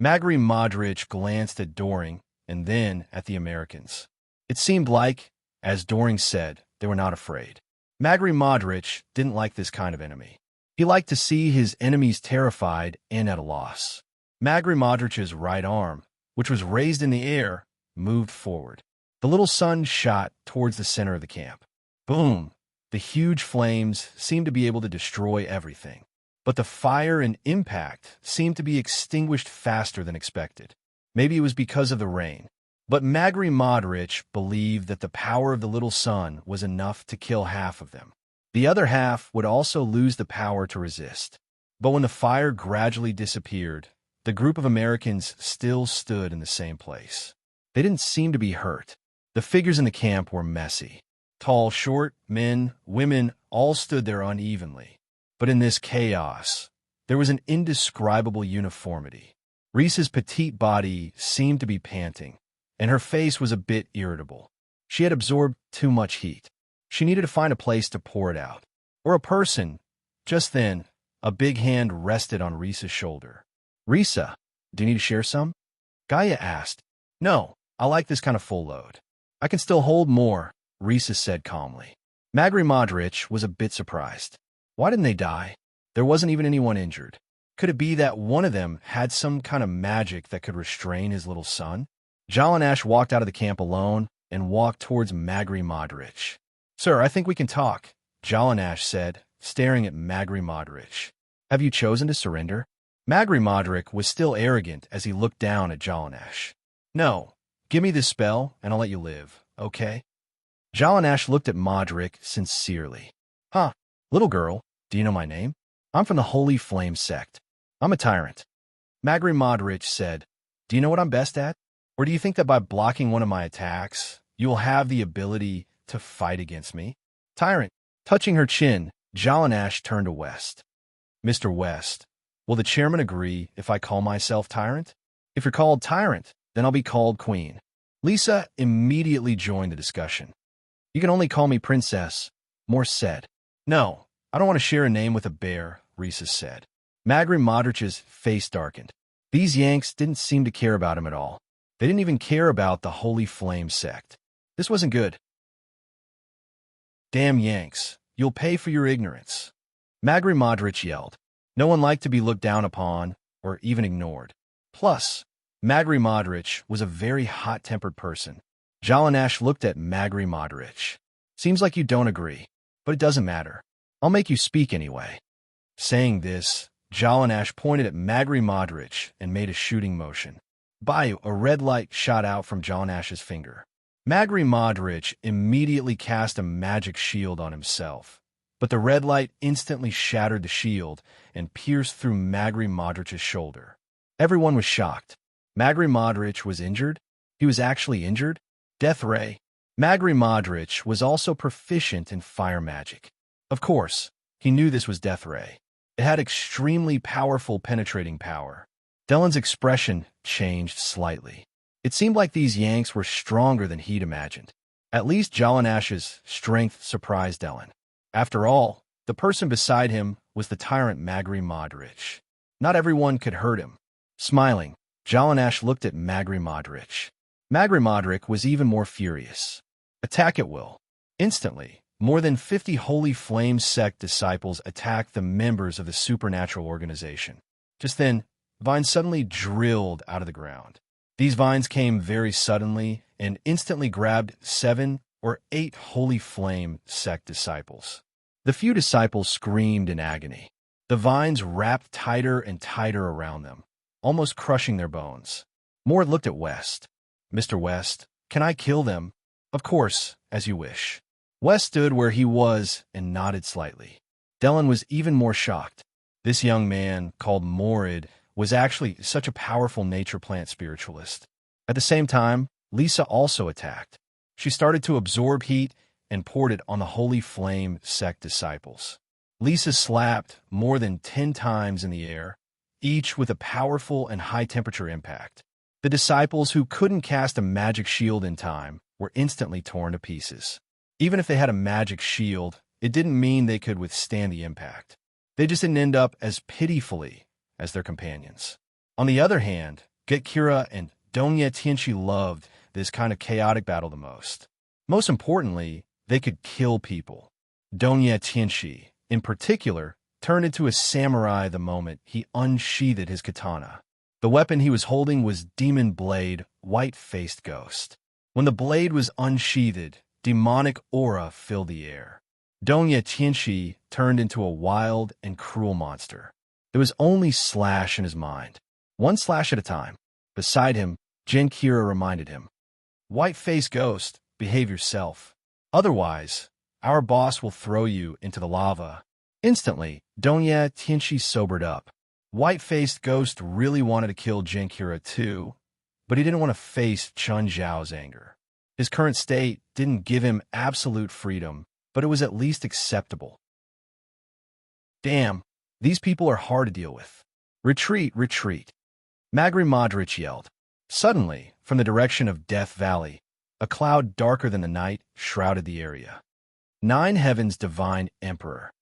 Magri Modric glanced at Doring and then at the Americans. It seemed like, as Doring said, they were not afraid. Magri Modric didn't like this kind of enemy. He liked to see his enemies terrified and at a loss. Magri Modric's right arm, which was raised in the air, moved forward. The little sun shot towards the center of the camp. Boom! The huge flames seemed to be able to destroy everything. But the fire and impact seemed to be extinguished faster than expected. Maybe it was because of the rain. But Magri Modric believed that the power of the little sun was enough to kill half of them. The other half would also lose the power to resist. But when the fire gradually disappeared, the group of Americans still stood in the same place. They didn't seem to be hurt. The figures in the camp were messy. Tall, short, men, women, all stood there unevenly. But in this chaos, there was an indescribable uniformity. Risa's petite body seemed to be panting, and her face was a bit irritable. She had absorbed too much heat. She needed to find a place to pour it out. Or a person. Just then, a big hand rested on Risa's shoulder. Risa, do you need to share some? Gaia asked. No, I like this kind of full load. I can still hold more, Risa said calmly. Magri Modric was a bit surprised. Why didn't they die? There wasn't even anyone injured. Could it be that one of them had some kind of magic that could restrain his little son? Jalanash walked out of the camp alone and walked towards Magri Modric. Sir, I think we can talk, Jalanash said, staring at Magri Modric. Have you chosen to surrender? Magri Modric was still arrogant as he looked down at Jalanash. No, give me this spell and I'll let you live, okay? Jalanash looked at Modric sincerely. Huh, little girl, do you know my name? I'm from the Holy Flame sect. I'm a tyrant. Magri Modric said, do you know what I'm best at? Or do you think that by blocking one of my attacks, you will have the ability to fight against me? Tyrant, touching her chin, Jalanash turned to West. Mr. West, will the chairman agree if I call myself Tyrant? If you're called Tyrant, then I'll be called Queen. Lisa immediately joined the discussion. You can only call me Princess, Morse said. No, I don't want to share a name with a bear, Rhesus said. Magri Modrich's face darkened. These Yanks didn't seem to care about him at all. They didn't even care about the Holy Flame sect. This wasn't good. Damn Yanks, you'll pay for your ignorance. Magri Modrich yelled. No one liked to be looked down upon or even ignored. Plus, Magri Modrich was a very hot-tempered person. Jalanash looked at Magri Modrich. Seems like you don't agree, but it doesn't matter. I'll make you speak anyway. Saying this, Jalanash pointed at Magri Modrich and made a shooting motion. Bayou, a red light shot out from Jalanash's finger. Magri Modrich immediately cast a magic shield on himself, but the red light instantly shattered the shield and pierced through Magri Modrich's shoulder. Everyone was shocked. Magri Modrich was injured? He was actually injured? Death Ray. Magri Modrich was also proficient in fire magic. Of course, he knew this was Death Ray. It had extremely powerful penetrating power. Dellen's expression changed slightly. It seemed like these Yanks were stronger than he'd imagined. At least Jalanash's strength surprised Dellen. After all, the person beside him was the tyrant Magri Modrich. Not everyone could hurt him. Smiling, Jalanash looked at Magri Modrich. Magri Modrich was even more furious. Attack at will. Instantly, more than 50 Holy Flame sect disciples attacked the members of the supernatural organization. Just then, vines suddenly drilled out of the ground. These vines came very suddenly and instantly grabbed 7 or 8 Holy Flame sect disciples. The few disciples screamed in agony. The vines wrapped tighter and tighter around them, almost crushing their bones. Moore looked at West. Mr. West, can I kill them? Of course, as you wish. West stood where he was and nodded slightly. Dellen was even more shocked. This young man, called Morid, was actually such a powerful nature plant spiritualist. At the same time, Lisa also attacked. She started to absorb heat and poured it on the Holy Flame sect disciples. Lisa slapped more than 10 times in the air, each with a powerful and high-temperature impact. The disciples who couldn't cast a magic shield in time were instantly torn to pieces. Even if they had a magic shield, it didn't mean they could withstand the impact. They just didn't end up as pitifully as their companions. On the other hand, Getkira and Donya Tianchi loved this kind of chaotic battle the most. Most importantly, they could kill people. Donya Tianchi, in particular, turned into a samurai the moment he unsheathed his katana. The weapon he was holding was Demon Blade, White-Faced Ghost. When the blade was unsheathed, demonic aura filled the air. Donya Tianchi turned into a wild and cruel monster. There was only slash in his mind. One slash at a time. Beside him, Genkira reminded him, White-Faced Ghost, behave yourself. Otherwise, our boss will throw you into the lava. Instantly, Donya Tianchi sobered up. White-Faced Ghost really wanted to kill Genkira too, but he didn't want to face Chun Zhao's anger. His current state didn't give him absolute freedom, but it was at least acceptable. Damn, these people are hard to deal with. Retreat, retreat. Magri Modrich yelled. Suddenly, from the direction of Death Valley, a cloud darker than the night shrouded the area. 9 Heaven's Divine Emperor.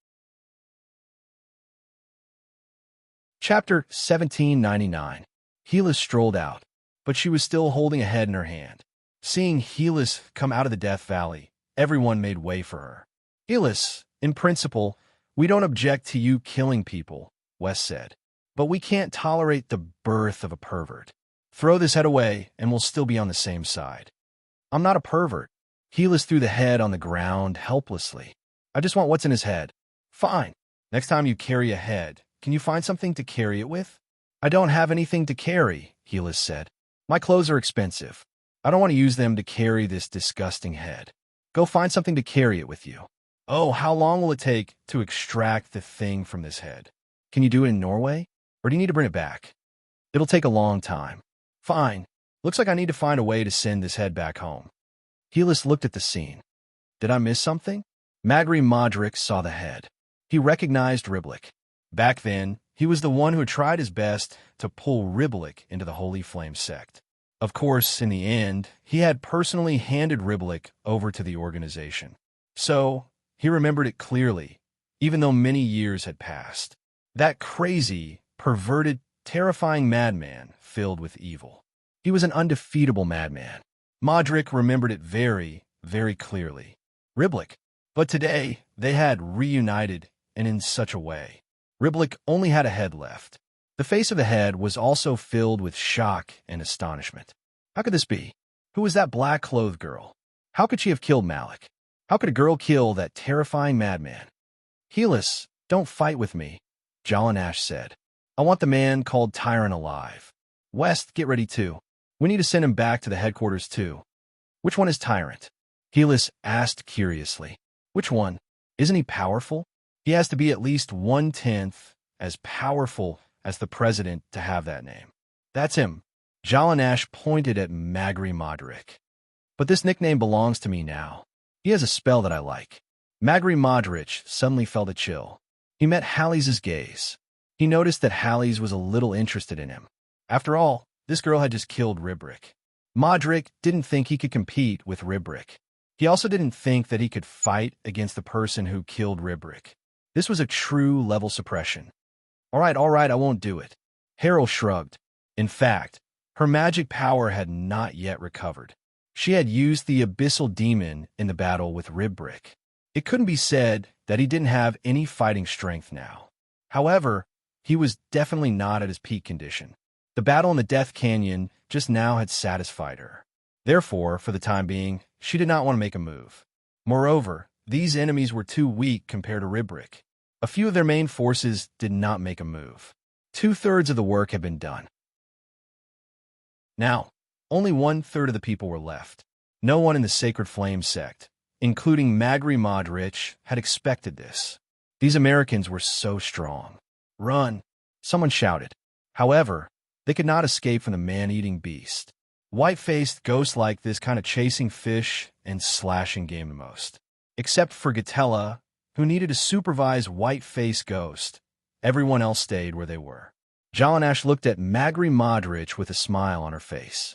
Chapter 1799. Helis strolled out, but she was still holding a head in her hand. Seeing Helis come out of the Death Valley, everyone made way for her. Helis, in principle, we don't object to you killing people, West said, but we can't tolerate the birth of a pervert. Throw this head away, and we'll still be on the same side. I'm not a pervert. Helis threw the head on the ground helplessly. I just want what's in his head. Fine. Next time you carry a head, can you find something to carry it with? I don't have anything to carry, Helis said. My clothes are expensive. I don't want to use them to carry this disgusting head. Go find something to carry it with you. Oh, how long will it take to extract the thing from this head? Can you do it in Norway? Or do you need to bring it back? It'll take a long time. Fine. Looks like I need to find a way to send this head back home. Helis looked at the scene. Did I miss something? Magri Modric saw the head. He recognized Riblik. Back then, he was the one who had tried his best to pull Riblik into the Holy Flame sect. Of course, in the end, he had personally handed Riblik over to the organization. So, he remembered it clearly, even though many years had passed. That crazy, perverted, terrifying madman filled with evil. He was an undefeatable madman. Modric remembered it very, very clearly. Riblik. But today, they had reunited, and in such a way. Riblik only had a head left. The face of the head was also filled with shock and astonishment. How could this be? Who was that black-clothed girl? How could she have killed Malik? How could a girl kill that terrifying madman? Helis, don't fight with me, Jalanash said. I want the man called Tyrant alive. West, get ready too. We need to send him back to the headquarters too. Which one is Tyrant? Helis asked curiously. Which one? Isn't he powerful? He has to be at least 1/10 as powerful as the president to have that name. That's him. Jalanash pointed at Magri Modric. But this nickname belongs to me now. He has a spell that I like. Magri Modric suddenly felt a chill. He met Hallie's gaze. He noticed that Hallie's was a little interested in him. After all, this girl had just killed Ribrik. Modric didn't think he could compete with Ribrik. He also didn't think that he could fight against the person who killed Ribrik. This was a true level suppression. All right, I won't do it. Harold shrugged. In fact, her magic power had not yet recovered. She had used the abyssal demon in the battle with Ribrik. It couldn't be said that he didn't have any fighting strength now. However, he was definitely not at his peak condition. The battle in the Death Canyon just now had satisfied her. Therefore, for the time being, she did not want to make a move. Moreover, these enemies were too weak compared to Ribrik. A few of their main forces did not make a move. 2/3 of the work had been done. Now, only 1/3 of the people were left. No one in the Sacred Flame sect, including Magri Modric, had expected this. These Americans were so strong. Run! Someone shouted. However, they could not escape from the man-eating beast. White-faced ghosts like this kind of chasing fish and slashing game the most. Except for Gatella, who needed to supervise white-faced ghost. Everyone else stayed where they were. Jalanash looked at Magri Modric with a smile on her face.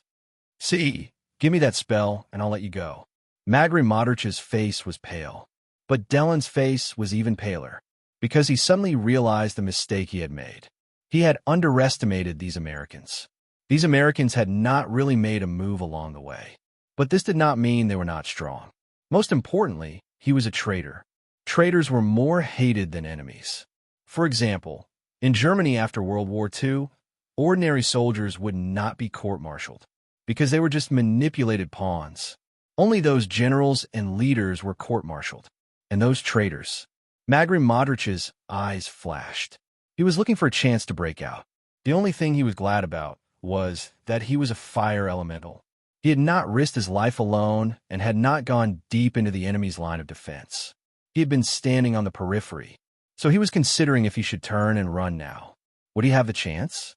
See, give me that spell and I'll let you go. Magri Modric's face was pale. But Dellen's face was even paler, because he suddenly realized the mistake he had made. He had underestimated these Americans. These Americans had not really made a move along the way. But this did not mean they were not strong. Most importantly, he was a traitor. Traitors were more hated than enemies. For example, in Germany after World War II, ordinary soldiers would not be court-martialed, because they were just manipulated pawns. Only those generals and leaders were court-martialed, and those traitors. Magri Modric's eyes flashed. He was looking for a chance to break out. The only thing he was glad about was that he was a fire elemental. He had not risked his life alone and had not gone deep into the enemy's line of defense. He had been standing on the periphery, so he was considering if he should turn and run now. Would he have the chance?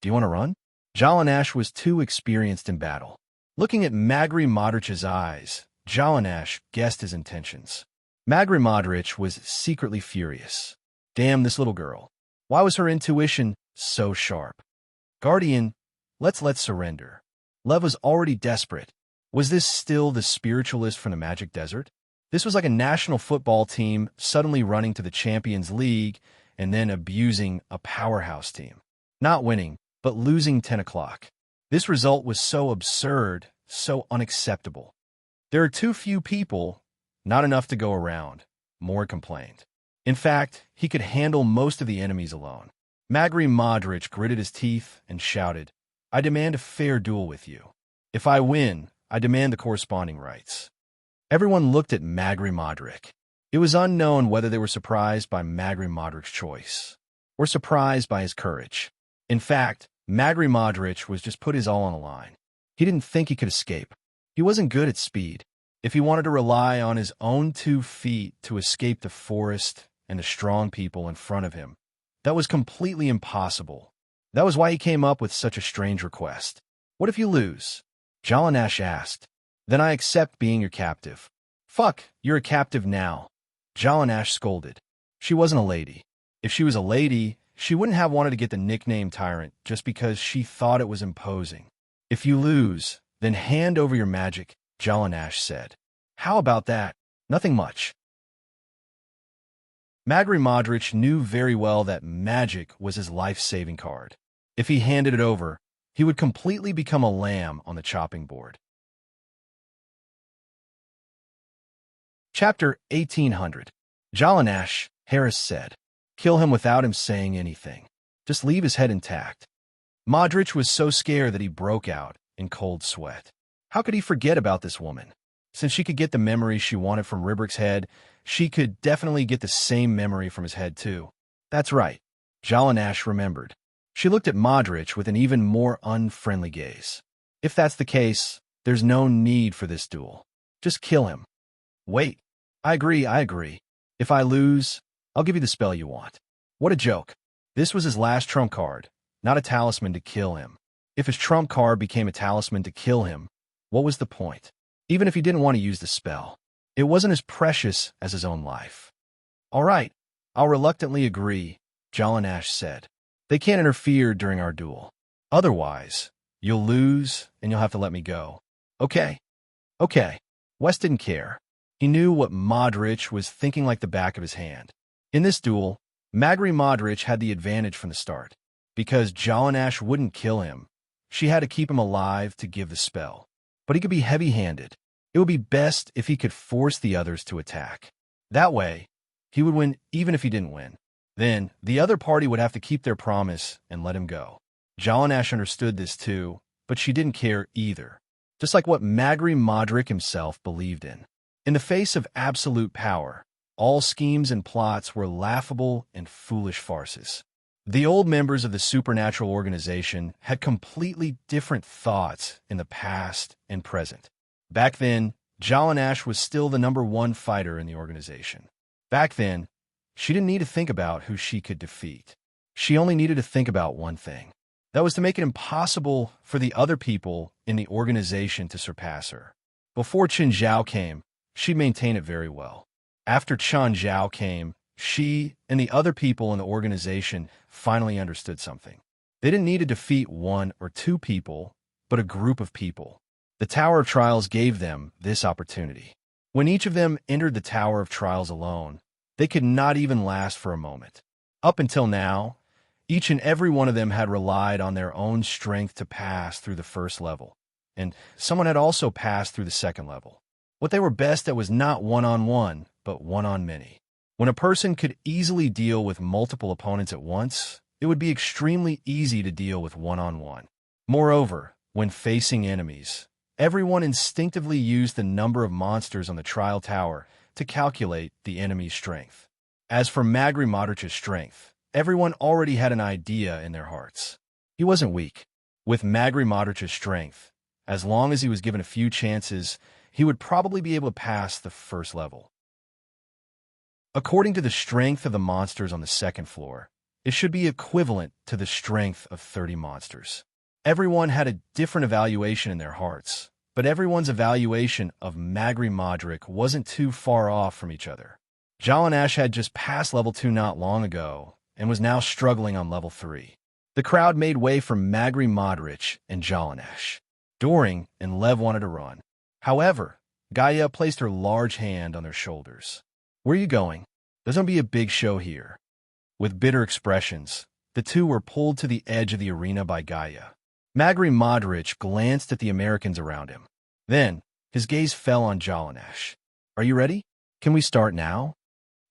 Do you want to run? Jalanash was too experienced in battle. Looking at Magri Modric's eyes, Jalanash guessed his intentions. Magri Modric was secretly furious. Damn this little girl. Why was her intuition so sharp? Guardian, let's surrender. Lev was already desperate. Was this still the spiritualist from the Magic Desert? This was like a national football team suddenly running to the Champions League and then abusing a powerhouse team. Not winning, but losing 10 o'clock. This result was so absurd, so unacceptable. There are too few people, not enough to go around, Moore complained. In fact, he could handle most of the enemies alone. Magri Modric gritted his teeth and shouted, I demand a fair duel with you. If I win, I demand the corresponding rights. Everyone looked at Magri Modric. It was unknown whether they were surprised by Magri Modric's choice or surprised by his courage. In fact, Magri Modric was just put his all on the line. He didn't think he could escape. He wasn't good at speed. If he wanted to rely on his own 2 feet to escape the forest and the strong people in front of him, that was completely impossible. That was why he came up with such a strange request. What if you lose? Jalanash asked. Then I accept being your captive. Fuck, you're a captive now. Jalanash scolded. She wasn't a lady. If she was a lady, she wouldn't have wanted to get the nickname Tyrant just because she thought it was imposing. If you lose, then hand over your magic, Jalanash said. How about that? Nothing much. Magri Modric knew very well that magic was his life-saving card. If he handed it over, he would completely become a lamb on the chopping board. Chapter 1800. Jalanash, Harris said. Kill him without him saying anything. Just leave his head intact. Modric was so scared that he broke out in cold sweat. How could he forget about this woman? Since she could get the memory she wanted from Ribric's head, she could definitely get the same memory from his head too. That's right. Jalanash remembered. She looked at Modric with an even more unfriendly gaze. If that's the case, there's no need for this duel. Just kill him. Wait. I agree. If I lose, I'll give you the spell you want. What a joke. This was his last trump card, not a talisman to kill him. If his trump card became a talisman to kill him, what was the point? Even if he didn't want to use the spell, it wasn't as precious as his own life. All right, I'll reluctantly agree, Jalanash said. They can't interfere during our duel. Otherwise, you'll lose and you'll have to let me go. Okay. West didn't care. He knew what Modric was thinking like the back of his hand. In this duel, Magri Modric had the advantage from the start. Because Jalanash wouldn't kill him, she had to keep him alive to give the spell. But he could be heavy-handed. It would be best if he could force the others to attack. That way, he would win even if he didn't win. Then, the other party would have to keep their promise and let him go. Jalanash understood this too, but she didn't care either. Just like what Magri Modric himself believed in. In the face of absolute power, all schemes and plots were laughable and foolish farces. The old members of the supernatural organization had completely different thoughts in the past and present. Back then, Jalanash was still the #1 fighter in the organization. Back then, she didn't need to think about who she could defeat. She only needed to think about one thing. That was to make it impossible for the other people in the organization to surpass her. Before Chen Zhao came, she maintained it very well. After Chen Zhao came, she and the other people in the organization finally understood something. They didn't need to defeat 1 or 2 people, but a group of people. The Tower of Trials gave them this opportunity. When each of them entered the Tower of Trials alone, they could not even last for a moment. Up until now, each and every one of them had relied on their own strength to pass through the first level, and someone had also passed through the second level. What they were best at was not one-on-one, but one-on-many. When a person could easily deal with multiple opponents at once, it would be extremely easy to deal with one-on-one. Moreover, when facing enemies, everyone instinctively used the number of monsters on the trial tower to calculate the enemy's strength. As for Magri Modric's strength, everyone already had an idea in their hearts. He wasn't weak. With Magri Modric's strength, as long as he was given a few chances, he would probably be able to pass the first level. According to the strength of the monsters on the second floor, it should be equivalent to the strength of 30 monsters. Everyone had a different evaluation in their hearts, but everyone's evaluation of Magri Modric wasn't too far off from each other. Jalanash had just passed level 2 not long ago, and was now struggling on level 3. The crowd made way for Magri Modric and Jalanash. Doring and Lev wanted to run. However, Gaia placed her large hand on their shoulders. Where are you going? There's going to be a big show here. With bitter expressions, the two were pulled to the edge of the arena by Gaia. Magri Modric glanced at the Americans around him. Then, his gaze fell on Jalanash. Are you ready? Can we start now?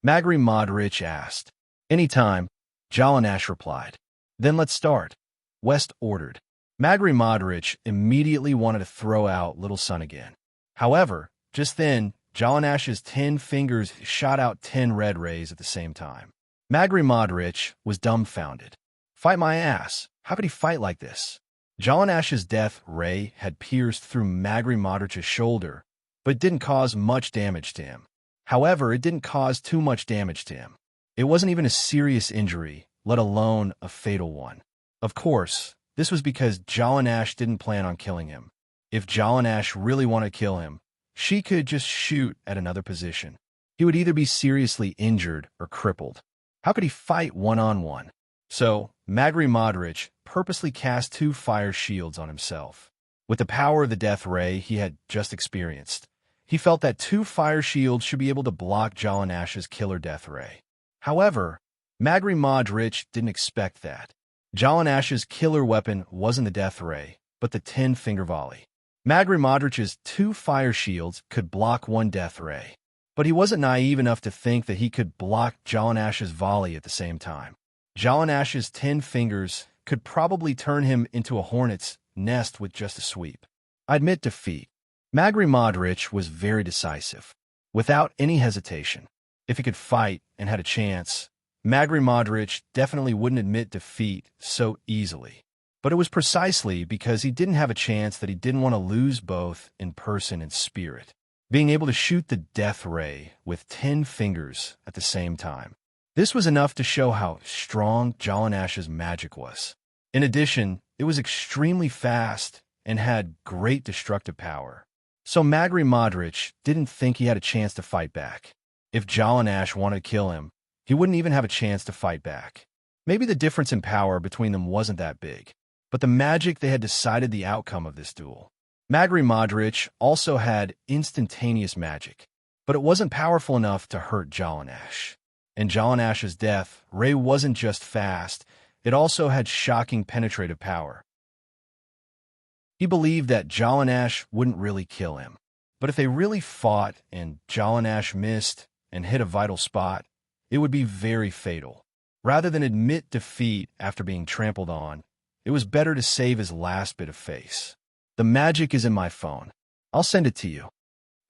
Magri Modric asked. Anytime, Jalanash replied. Then let's start, West ordered. Magri Modric immediately wanted to throw out Little Sun again. However, just then, Jalanash's 10 fingers shot out 10 red rays at the same time. Magri Modric was dumbfounded. Fight my ass. How could he fight like this? Jalanash's death ray had pierced through Magri Modric's shoulder, but didn't cause much damage to him. However, it didn't cause too much damage to him. It wasn't even a serious injury, let alone a fatal one. Of course, this was because Jalanash didn't plan on killing him. If Jalanash really wanted to kill him, she could just shoot at another position. he would either be seriously injured or crippled. How could he fight one-on-one? So, Magri Modric purposely cast 2 fire shields on himself. With the power of the death ray he had just experienced, he felt that 2 fire shields should be able to block Jalanash's killer death ray. However, Magri Modric didn't expect that. Jalanash's killer weapon wasn't the death ray, but the 10-finger volley. Magri Modric's 2 fire shields could block 1 death ray, but he wasn't naive enough to think that he could block Jalanash's volley at the same time. Jalanash's 10 fingers could probably turn him into a hornet's nest with just a sweep. I admit defeat. Magri Modric was very decisive, without any hesitation. If he could fight and had a chance, Magri Modric definitely wouldn't admit defeat so easily. But it was precisely because he didn't have a chance that he didn't want to lose both in person and spirit, being able to shoot the death ray with 10 fingers at the same time. This was enough to show how strong Jalanash's magic was. In addition, it was extremely fast and had great destructive power. So Magri Modric didn't think he had a chance to fight back. If Jalanash wanted to kill him, he wouldn't even have a chance to fight back. Maybe the difference in power between them wasn't that big, but the magic they had decided the outcome of this duel. Magri Modric also had instantaneous magic, but it wasn't powerful enough to hurt Jalanash. And Jalanash's death ray wasn't just fast, it also had shocking penetrative power. He believed that Jalanash wouldn't really kill him, but if they really fought and Jalanash missed and hit a vital spot, it would be very fatal. Rather than admit defeat after being trampled on, it was better to save his last bit of face. The magic is in my phone. I'll send it to you.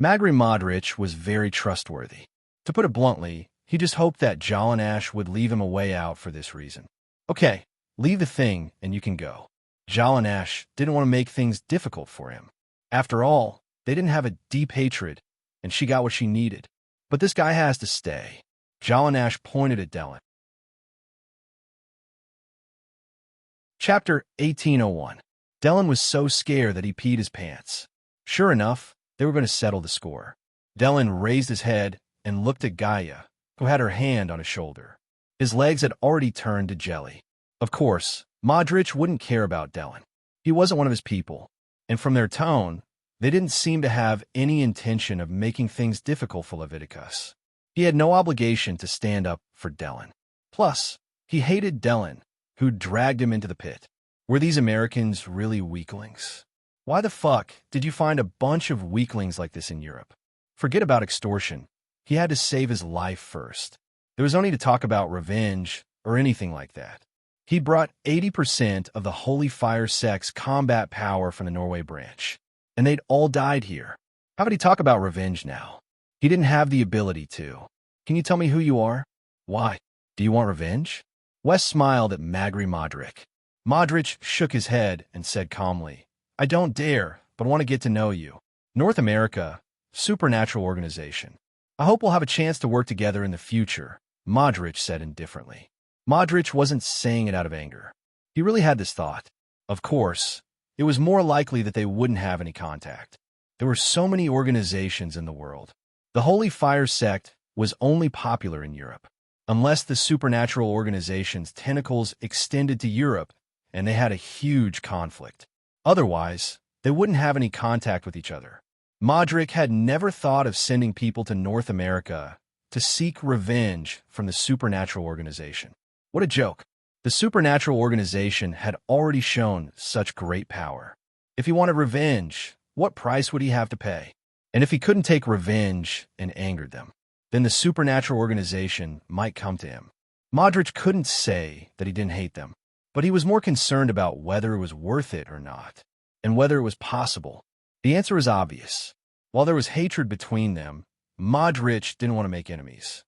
Magri Modric was very trustworthy. To put it bluntly, he just hoped that Jalanash would leave him a way out for this reason. Okay, leave the thing and you can go. Jalanash didn't want to make things difficult for him. After all, they didn't have a deep hatred, and she got what she needed. But this guy has to stay. Jalanash pointed at Dylan. Chapter 1801. Dylan was so scared that he peed his pants. Sure enough, they were going to settle the score. Dylan raised his head and looked at Gaia, who had her hand on his shoulder. His legs had already turned to jelly. Of course, Modric wouldn't care about Dylan. He wasn't one of his people, and from their tone, they didn't seem to have any intention of making things difficult for Leviticus. He had no obligation to stand up for Dylan. Plus, he hated Dylan, who dragged him into the pit. Were these Americans really weaklings? Why the fuck did you find a bunch of weaklings like this in Europe? Forget about extortion. He had to save his life first. There was no need to talk about revenge or anything like that. He brought 80% of the Holy Fire Sect's combat power from the Norway branch, and they'd all died here. How could he talk about revenge now? He didn't have the ability to. Can you tell me who you are? Why? Do you want revenge? Wes smiled at Magri Modric. Modric shook his head and said calmly, I don't dare, but want to get to know you. North America, supernatural organization. I hope we'll have a chance to work together in the future, Modric said indifferently. Modric wasn't saying it out of anger. He really had this thought. Of course, it was more likely that they wouldn't have any contact. There were so many organizations in the world. The Holy Fire Sect was only popular in Europe, unless the supernatural organization's tentacles extended to Europe and they had a huge conflict. Otherwise, they wouldn't have any contact with each other. Modric had never thought of sending people to North America to seek revenge from the supernatural organization. What a joke. The supernatural organization had already shown such great power. If he wanted revenge, what price would he have to pay? And if he couldn't take revenge and angered them, then the supernatural organization might come to him. Modric couldn't say that he didn't hate them, but he was more concerned about whether it was worth it or not, and whether it was possible. The answer is obvious. While there was hatred between them, Modric didn't want to make enemies.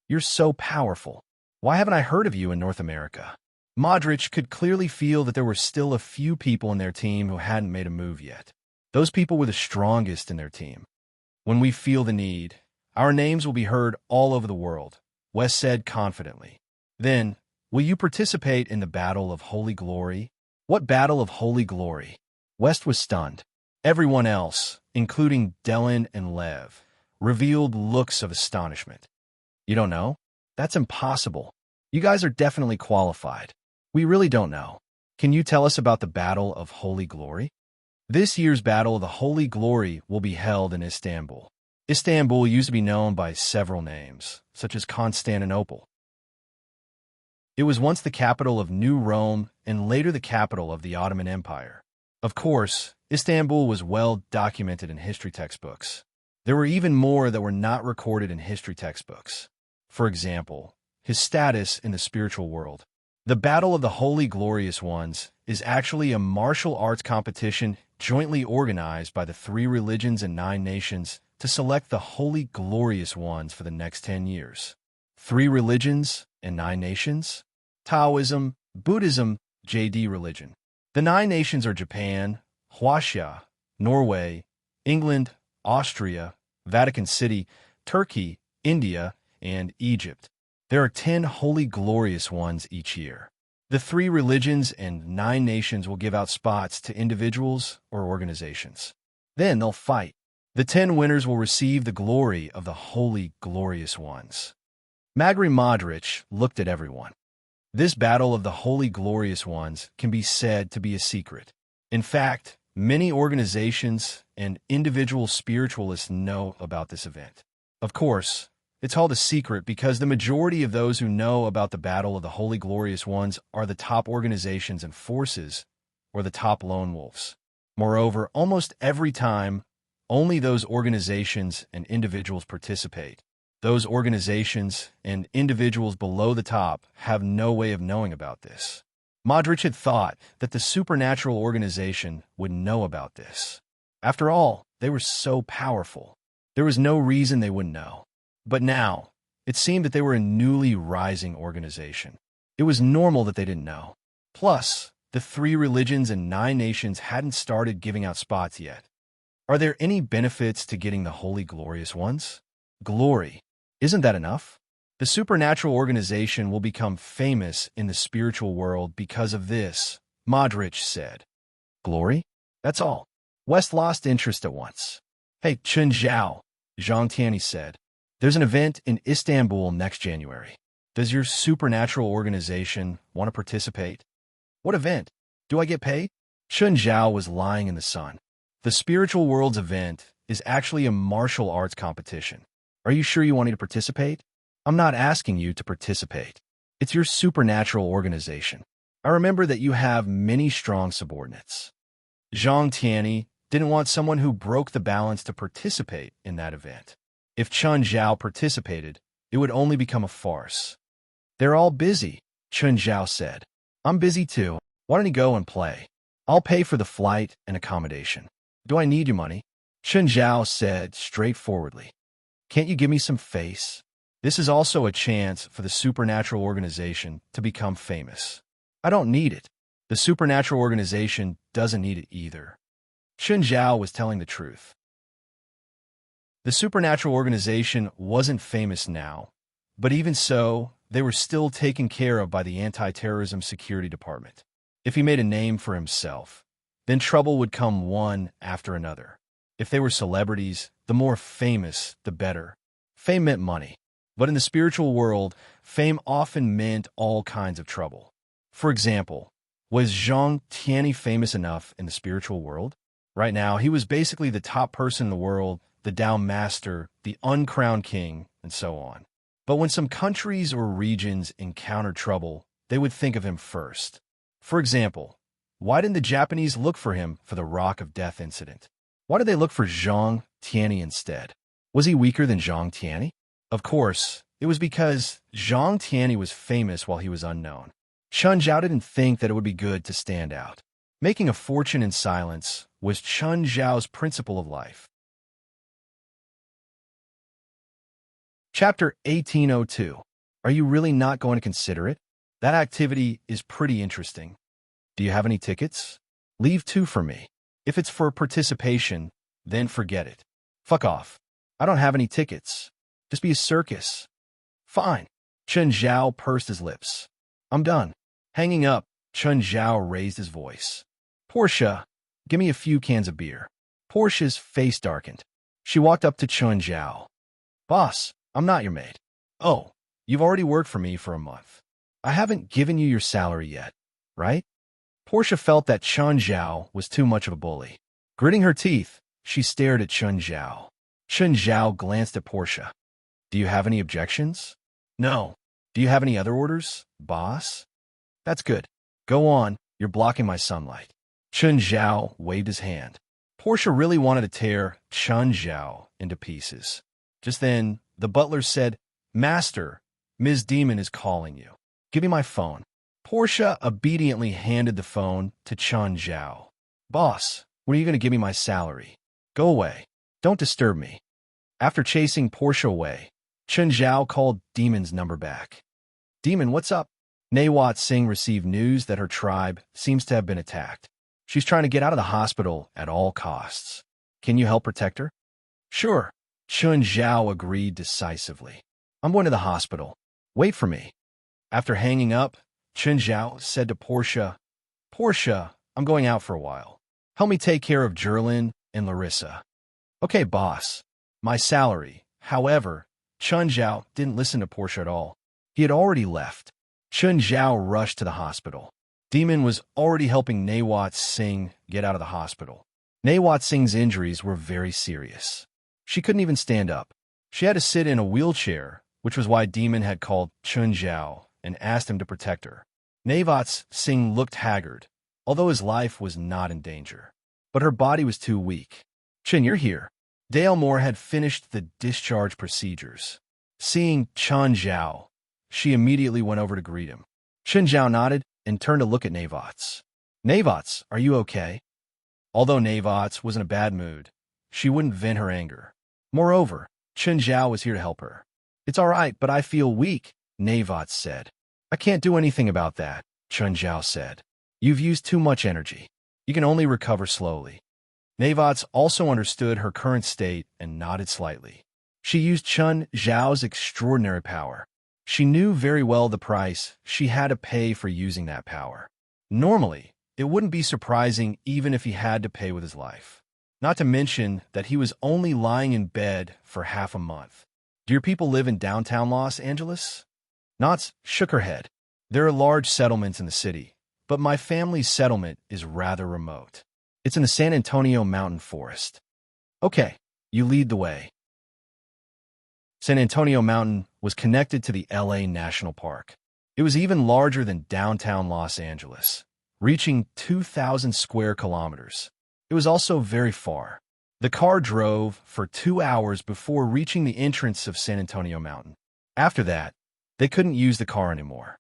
You're so powerful. Why haven't I heard of you in North America? Modric could clearly feel that there were still a few people in their team who hadn't made a move yet. Those people were the strongest in their team. When we feel the need, our names will be heard all over the world, Wes said confidently. Then, will you participate in the Battle of Holy Glory? What Battle of Holy Glory? West was stunned. Everyone else, including Dylan and Lev, revealed looks of astonishment. You don't know? That's impossible. You guys are definitely qualified. We really don't know. Can you tell us about the Battle of Holy Glory? This year's Battle of the Holy Glory will be held in Istanbul. Istanbul used to be known by several names, such as Constantinople. It was once the capital of New Rome and later the capital of the Ottoman Empire. Of course, Istanbul was well documented in history textbooks. There were even more that were not recorded in history textbooks. For example, his status in the spiritual world. The Battle of the Holy Glorious Ones is actually a martial arts competition jointly organized by the 3 religions and 9 nations to select the Holy Glorious Ones for the next 10 years. 3 religions and 9 nations? Taoism, Buddhism, JD religion. The 9 nations are Japan, Russia, Norway, England, Austria, Vatican City, Turkey, India, and Egypt. There are 10 Holy Glorious Ones each year. The 3 religions and 9 nations will give out spots to individuals or organizations. Then they'll fight. The 10 winners will receive the glory of the Holy Glorious Ones. Magri Modric looked at everyone. This battle of the Holy Glorious Ones can be said to be a secret. In fact, many organizations and individual spiritualists know about this event. Of course, it's called a secret because the majority of those who know about the Battle of the Holy Glorious Ones are the top organizations and forces, or the top lone wolves. Moreover, almost every time, only those organizations and individuals participate. Those organizations and individuals below the top have no way of knowing about this. Modric had thought that the supernatural organization would know about this. After all, they were so powerful. There was no reason they wouldn't know. But now, it seemed that they were a newly rising organization. It was normal that they didn't know. Plus, the 3 religions and 9 nations hadn't started giving out spots yet. Are there any benefits to getting the Holy Glorious Ones? Glory. Isn't that enough? The supernatural organization will become famous in the spiritual world because of this, Modric said. Glory? That's all. West lost interest at once. Hey, Chun Zhao, Zhang Tianyi said. There's an event in Istanbul next January. Does your supernatural organization want to participate? What event? Do I get paid? Chun Zhao was lying in the sun. The spiritual world's event is actually a martial arts competition. Are you sure you want me to participate? I'm not asking you to participate. It's your supernatural organization. I remember that you have many strong subordinates. Zhang Tianyi didn't want someone who broke the balance to participate in that event. If Chun Zhao participated, it would only become a farce. They're all busy, Chun Zhao said. I'm busy too. Why don't you go and play? I'll pay for the flight and accommodation. Do I need your money? Chun Zhao said straightforwardly. Can't you give me some face? This is also a chance for the supernatural organization to become famous. I don't need it. The supernatural organization doesn't need it either. Chun Zhao was telling the truth. The supernatural organization wasn't famous now, but even so, they were still taken care of by the Anti-Terrorism Security Department. If he made a name for himself, then trouble would come one after another. If they were celebrities, the more famous, the better. Fame meant money. But in the spiritual world, fame often meant all kinds of trouble. For example, was Zhang Tianyi famous enough in the spiritual world? Right now, he was basically the top person in the world, the Tao Master, the uncrowned king, and so on. But when some countries or regions encountered trouble, they would think of him first. For example, why didn't the Japanese look for him for the Rock of Death incident? Why did they look for Zhang Tianyi instead? Was he weaker than Zhang Tianyi? Of course, it was because Zhang Tianyi was famous while he was unknown. Chun Zhao didn't think that it would be good to stand out. Making a fortune in silence was Chun Zhao's principle of life. Chapter 1802. Are you really not going to consider it? That activity is pretty interesting. Do you have any tickets? Leave 2 for me. If it's for participation, then forget it. Fuck off. I don't have any tickets. Just be a circus. Fine. Chun Zhao pursed his lips. I'm done. Hanging up, Chun Zhao raised his voice. Portia, give me a few cans of beer. Portia's face darkened. She walked up to Chun Zhao. Boss, I'm not your maid. Oh, you've already worked for me for a month. I haven't given you your salary yet, right? Portia felt that Chun Zhao was too much of a bully. Gritting her teeth, she stared at Chun Zhao. Chun Zhao glanced at Portia. Do you have any objections? No. Do you have any other orders, boss? That's good. Go on, you're blocking my sunlight. Chun Zhao waved his hand. Portia really wanted to tear Chun Zhao into pieces. Just then, the butler said, Master, Ms. Demon is calling you. Give me my phone. Portia obediently handed the phone to Chun Zhao. Boss, when are you going to give me my salary? Go away. Don't disturb me. After chasing Portia away, Chun Zhao called Demon's number back. Demon, what's up? Nawat Singh received news that her tribe seems to have been attacked. She's trying to get out of the hospital at all costs. Can you help protect her? Sure. Chun Zhao agreed decisively. I'm going to the hospital. Wait for me. After hanging up, Chun Zhao said to Portia, Portia, I'm going out for a while. Help me take care of Jerlin and Larissa. Okay, boss. My salary. However, Chun Zhao didn't listen to Portia at all. He had already left. Chun Zhao rushed to the hospital. Demon was already helping Nawat Singh get out of the hospital. Nawat Singh's injuries were very serious. She couldn't even stand up. She had to sit in a wheelchair, which was why Demon had called Chun Zhao and asked him to protect her. Nawat Singh looked haggard, although his life was not in danger. But her body was too weak. Chun, you're here. Dale Moore had finished the discharge procedures. Seeing Chun Zhao, she immediately went over to greet him. Chun Zhao nodded and turned to look at Nawats. Nawats, are you okay? Although Nawats was in a bad mood, she wouldn't vent her anger. Moreover, Chun Zhao was here to help her. It's all right, but I feel weak, Nawats said. I can't do anything about that, Chun Zhao said. You've used too much energy. You can only recover slowly. Nawats also understood her current state and nodded slightly. She used Chun Zhao's extraordinary power. She knew very well the price she had to pay for using that power. Normally, it wouldn't be surprising even if he had to pay with his life. Not to mention that he was only lying in bed for half a month. Do your people live in downtown Los Angeles? Knotts shook her head. There are large settlements in the city, but my family's settlement is rather remote. It's in the San Antonio mountain forest. Okay, you lead the way. San Antonio Mountain was connected to the LA National Park. It was even larger than downtown Los Angeles, reaching 2,000 square kilometers. It was also very far. The car drove for 2 hours before reaching the entrance of San Antonio Mountain. After that, they couldn't use the car anymore.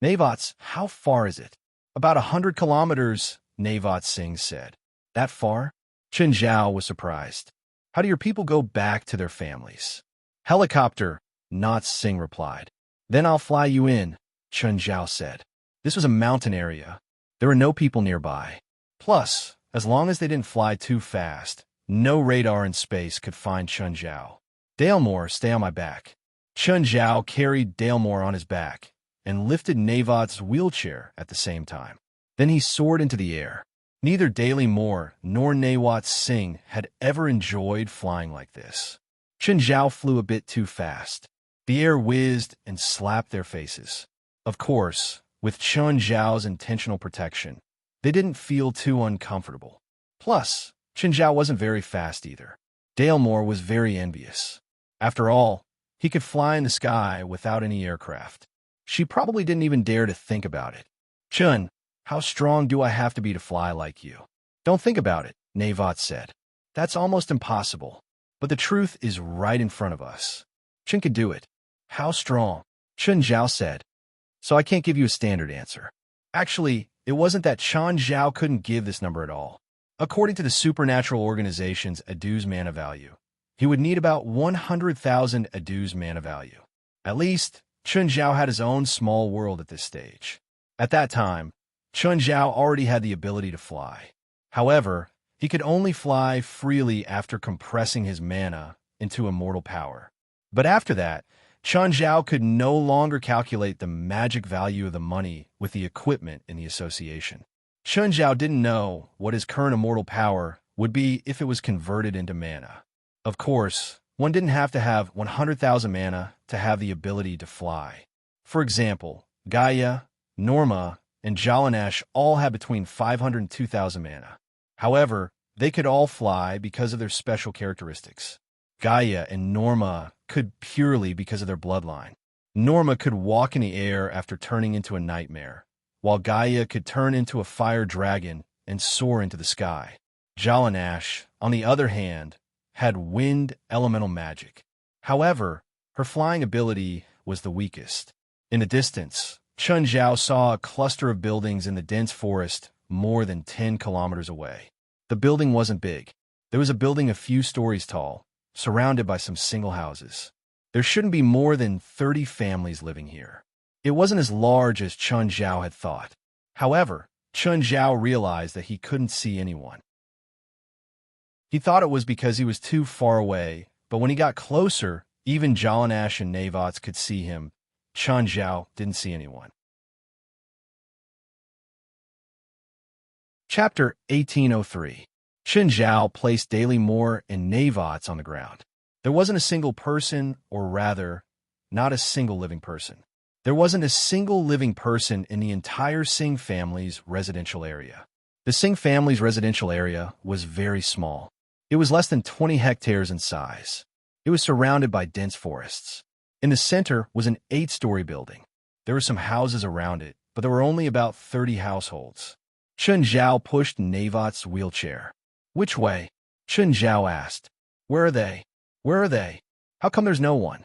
Nawats, how far is it? About 100 kilometers, Nawat Singh said. That far? Chun Zhao was surprised. How do your people go back to their families? Helicopter, Nawat Singh replied. Then I'll fly you in, Chun Zhao said. This was a mountain area. There were no people nearby. Plus, as long as they didn't fly too fast, no radar in space could find Chun Zhao. Dalemore, stay on my back. Chun Zhao carried Dalemore on his back and lifted Nawat's wheelchair at the same time. Then he soared into the air. Neither Dalemore nor Nawat Singh had ever enjoyed flying like this. Chun Zhao flew a bit too fast. The air whizzed and slapped their faces. Of course, with Chun Zhao's intentional protection, they didn't feel too uncomfortable. Plus, Chun Zhao wasn't very fast either. Dalemore was very envious. After all, he could fly in the sky without any aircraft. She probably didn't even dare to think about it. Chun, how strong do I have to be to fly like you? Don't think about it, Nawat said. That's almost impossible. But the truth is right in front of us. Chun could do it. How strong? Chun Zhao said. So I can't give you a standard answer. Actually, it wasn't that Chun Zhao couldn't give this number at all. According to the supernatural organization's Adu's mana value, he would need about 100,000 Adu's mana value. At least, Chun Zhao had his own small world at this stage. At that time, Chun Zhao already had the ability to fly. However, he could only fly freely after compressing his mana into immortal power. But after that, Chun Zhao could no longer calculate the magic value of the money with the equipment in the association. Chun Zhao didn't know what his current immortal power would be if it was converted into mana. Of course, One didn't have to have 100,000 mana to have the ability to fly. For example, Gaia, Norma, and Jalanash all had between 500 and 2,000 mana. However, they could all fly because of their special characteristics. Gaia and Norma could purely because of their bloodline. Norma could walk in the air after turning into a nightmare, while Gaia could turn into a fire dragon and soar into the sky. Jalanash, on the other hand, had wind elemental magic. However, her flying ability was the weakest. In the distance, Chun Zhao saw a cluster of buildings in the dense forest more than 10 kilometers away. The building wasn't big. There was a building a few stories tall, surrounded by some single houses. There shouldn't be more than 30 families living here. It wasn't as large as Chun Zhao had thought. However, Chun Zhao realized that he couldn't see anyone. He thought it was because he was too far away, but when he got closer, even Jalanash and Navots could see him. Chun Zhao didn't see anyone. Chapter 1803. Chun Zhao placed Daily Moore and Navots on the ground. There wasn't a single person, or rather, not a single living person. There wasn't a single living person in the entire Singh family's residential area. The Singh family's residential area was very small. It was less than 20 hectares in size. It was surrounded by dense forests. In the center was an 8-story building. There were some houses around it, but there were only about 30 households. Chun Zhao pushed Navot's wheelchair. "Which way?" Chun Zhao asked. "Where are they? Where are they? How come there's no one?"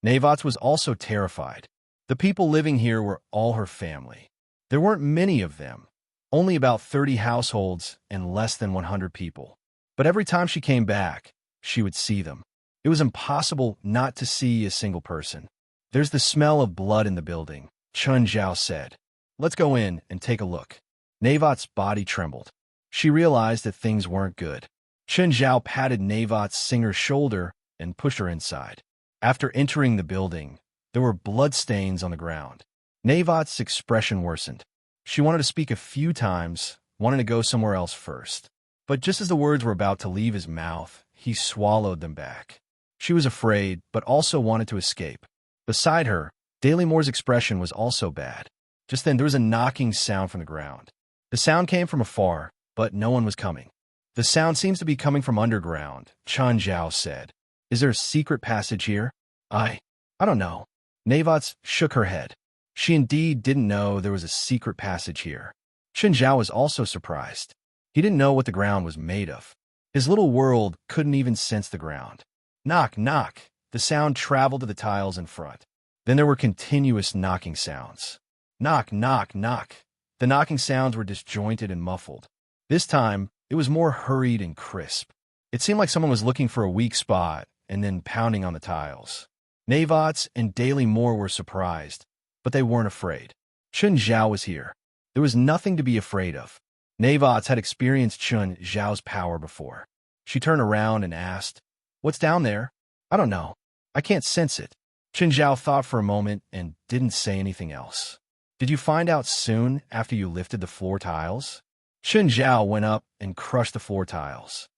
Navots was also terrified. The people living here were all her family. There weren't many of them, only about 30 households and less than 100 people. But every time she came back, she would see them. It was impossible not to see a single person. "There's the smell of blood in the building," Chun Zhao said. "Let's go in and take a look." Navot's body trembled. She realized that things weren't good. Chun Zhao patted Navot's singer's shoulder and pushed her inside. After entering the building, there were bloodstains on the ground. Navot's expression worsened. She wanted to speak a few times, wanting to go somewhere else first. But just as the words were about to leave his mouth, he swallowed them back. She was afraid, but also wanted to escape. Beside her, Daily Moore's expression was also bad. Just then, there was a knocking sound from the ground. The sound came from afar, but no one was coming. "The sound seems to be coming from underground," Chun Zhao said. "Is there a secret passage here?" I don't know." Navots shook her head. She indeed didn't know there was a secret passage here. Chun Zhao was also surprised. He didn't know what the ground was made of. His little world couldn't even sense the ground. Knock, knock. The sound traveled to the tiles in front. Then there were continuous knocking sounds. Knock, knock, knock. The knocking sounds were disjointed and muffled. This time, it was more hurried and crisp. It seemed like someone was looking for a weak spot and then pounding on the tiles. Navots and Daily Moore were surprised, but they weren't afraid. Chun Zhao was here. There was nothing to be afraid of. Navots had experienced Chun Zhao's power before. She turned around and asked, "What's down there?" "I don't know. I can't sense it." Chun Zhao thought for a moment and didn't say anything else. "Did you find out soon after you lifted the floor tiles?" Chun Zhao went up and crushed the floor tiles.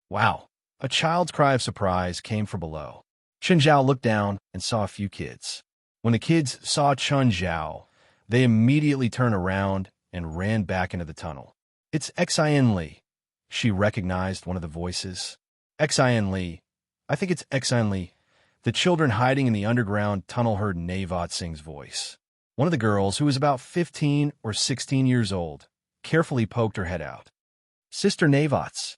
Wow! A child's cry of surprise came from below. Chun Zhao looked down and saw a few kids. When the kids saw Chun Zhao, they immediately turned around and ran back into the tunnel. "It's Xian Li." She recognized one of the voices. "Xian Li. I think it's Xian Li." The children hiding in the underground tunnel heard Navot Singh's voice. One of the girls, who was about 15 or 16 years old, carefully poked her head out. "Sister Navots."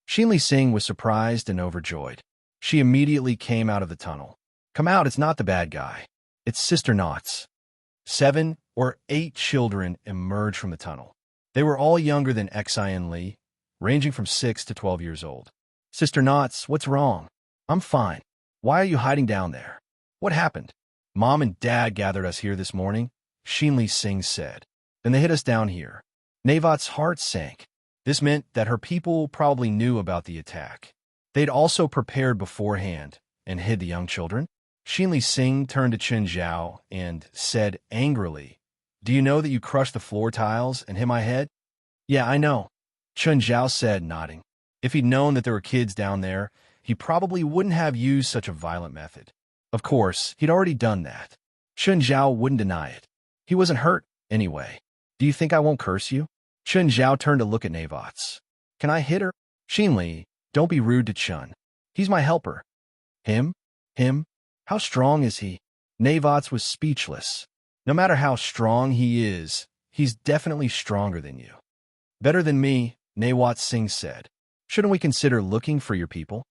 Shinli Singh was surprised and overjoyed. She immediately came out of the tunnel. "Come out, it's not the bad guy. It's Sister Knots." 7 or 8 children emerged from the tunnel. They were all younger than Xian Li, ranging from 6 to 12 years old. "Sister Knots, what's wrong?" "I'm fine. Why are you hiding down there? What happened?" "Mom and Dad gathered us here this morning," Shinli Singh said. "Then they hid us down here." Navot's heart sank. This meant that her people probably knew about the attack. They'd also prepared beforehand and hid the young children. Shinli Singh turned to Chun Zhao and said angrily, "Do you know that you crushed the floor tiles and hit my head?" "Yeah, I know," Chun Zhao said, nodding. If he'd known that there were kids down there, he probably wouldn't have used such a violent method. Of course, he'd already done that. Chun Zhao wouldn't deny it. He wasn't hurt, anyway. Do you think I won't curse you? Chun Zhao turned to look at Navots. Can I hit her? Xinli, don't be rude to Chun. He's my helper. Him? Him? How strong is he? Navots was speechless. No matter how strong he is, he's definitely stronger than you. Better than me, Nawat Singh said. Shouldn't we consider looking for your people?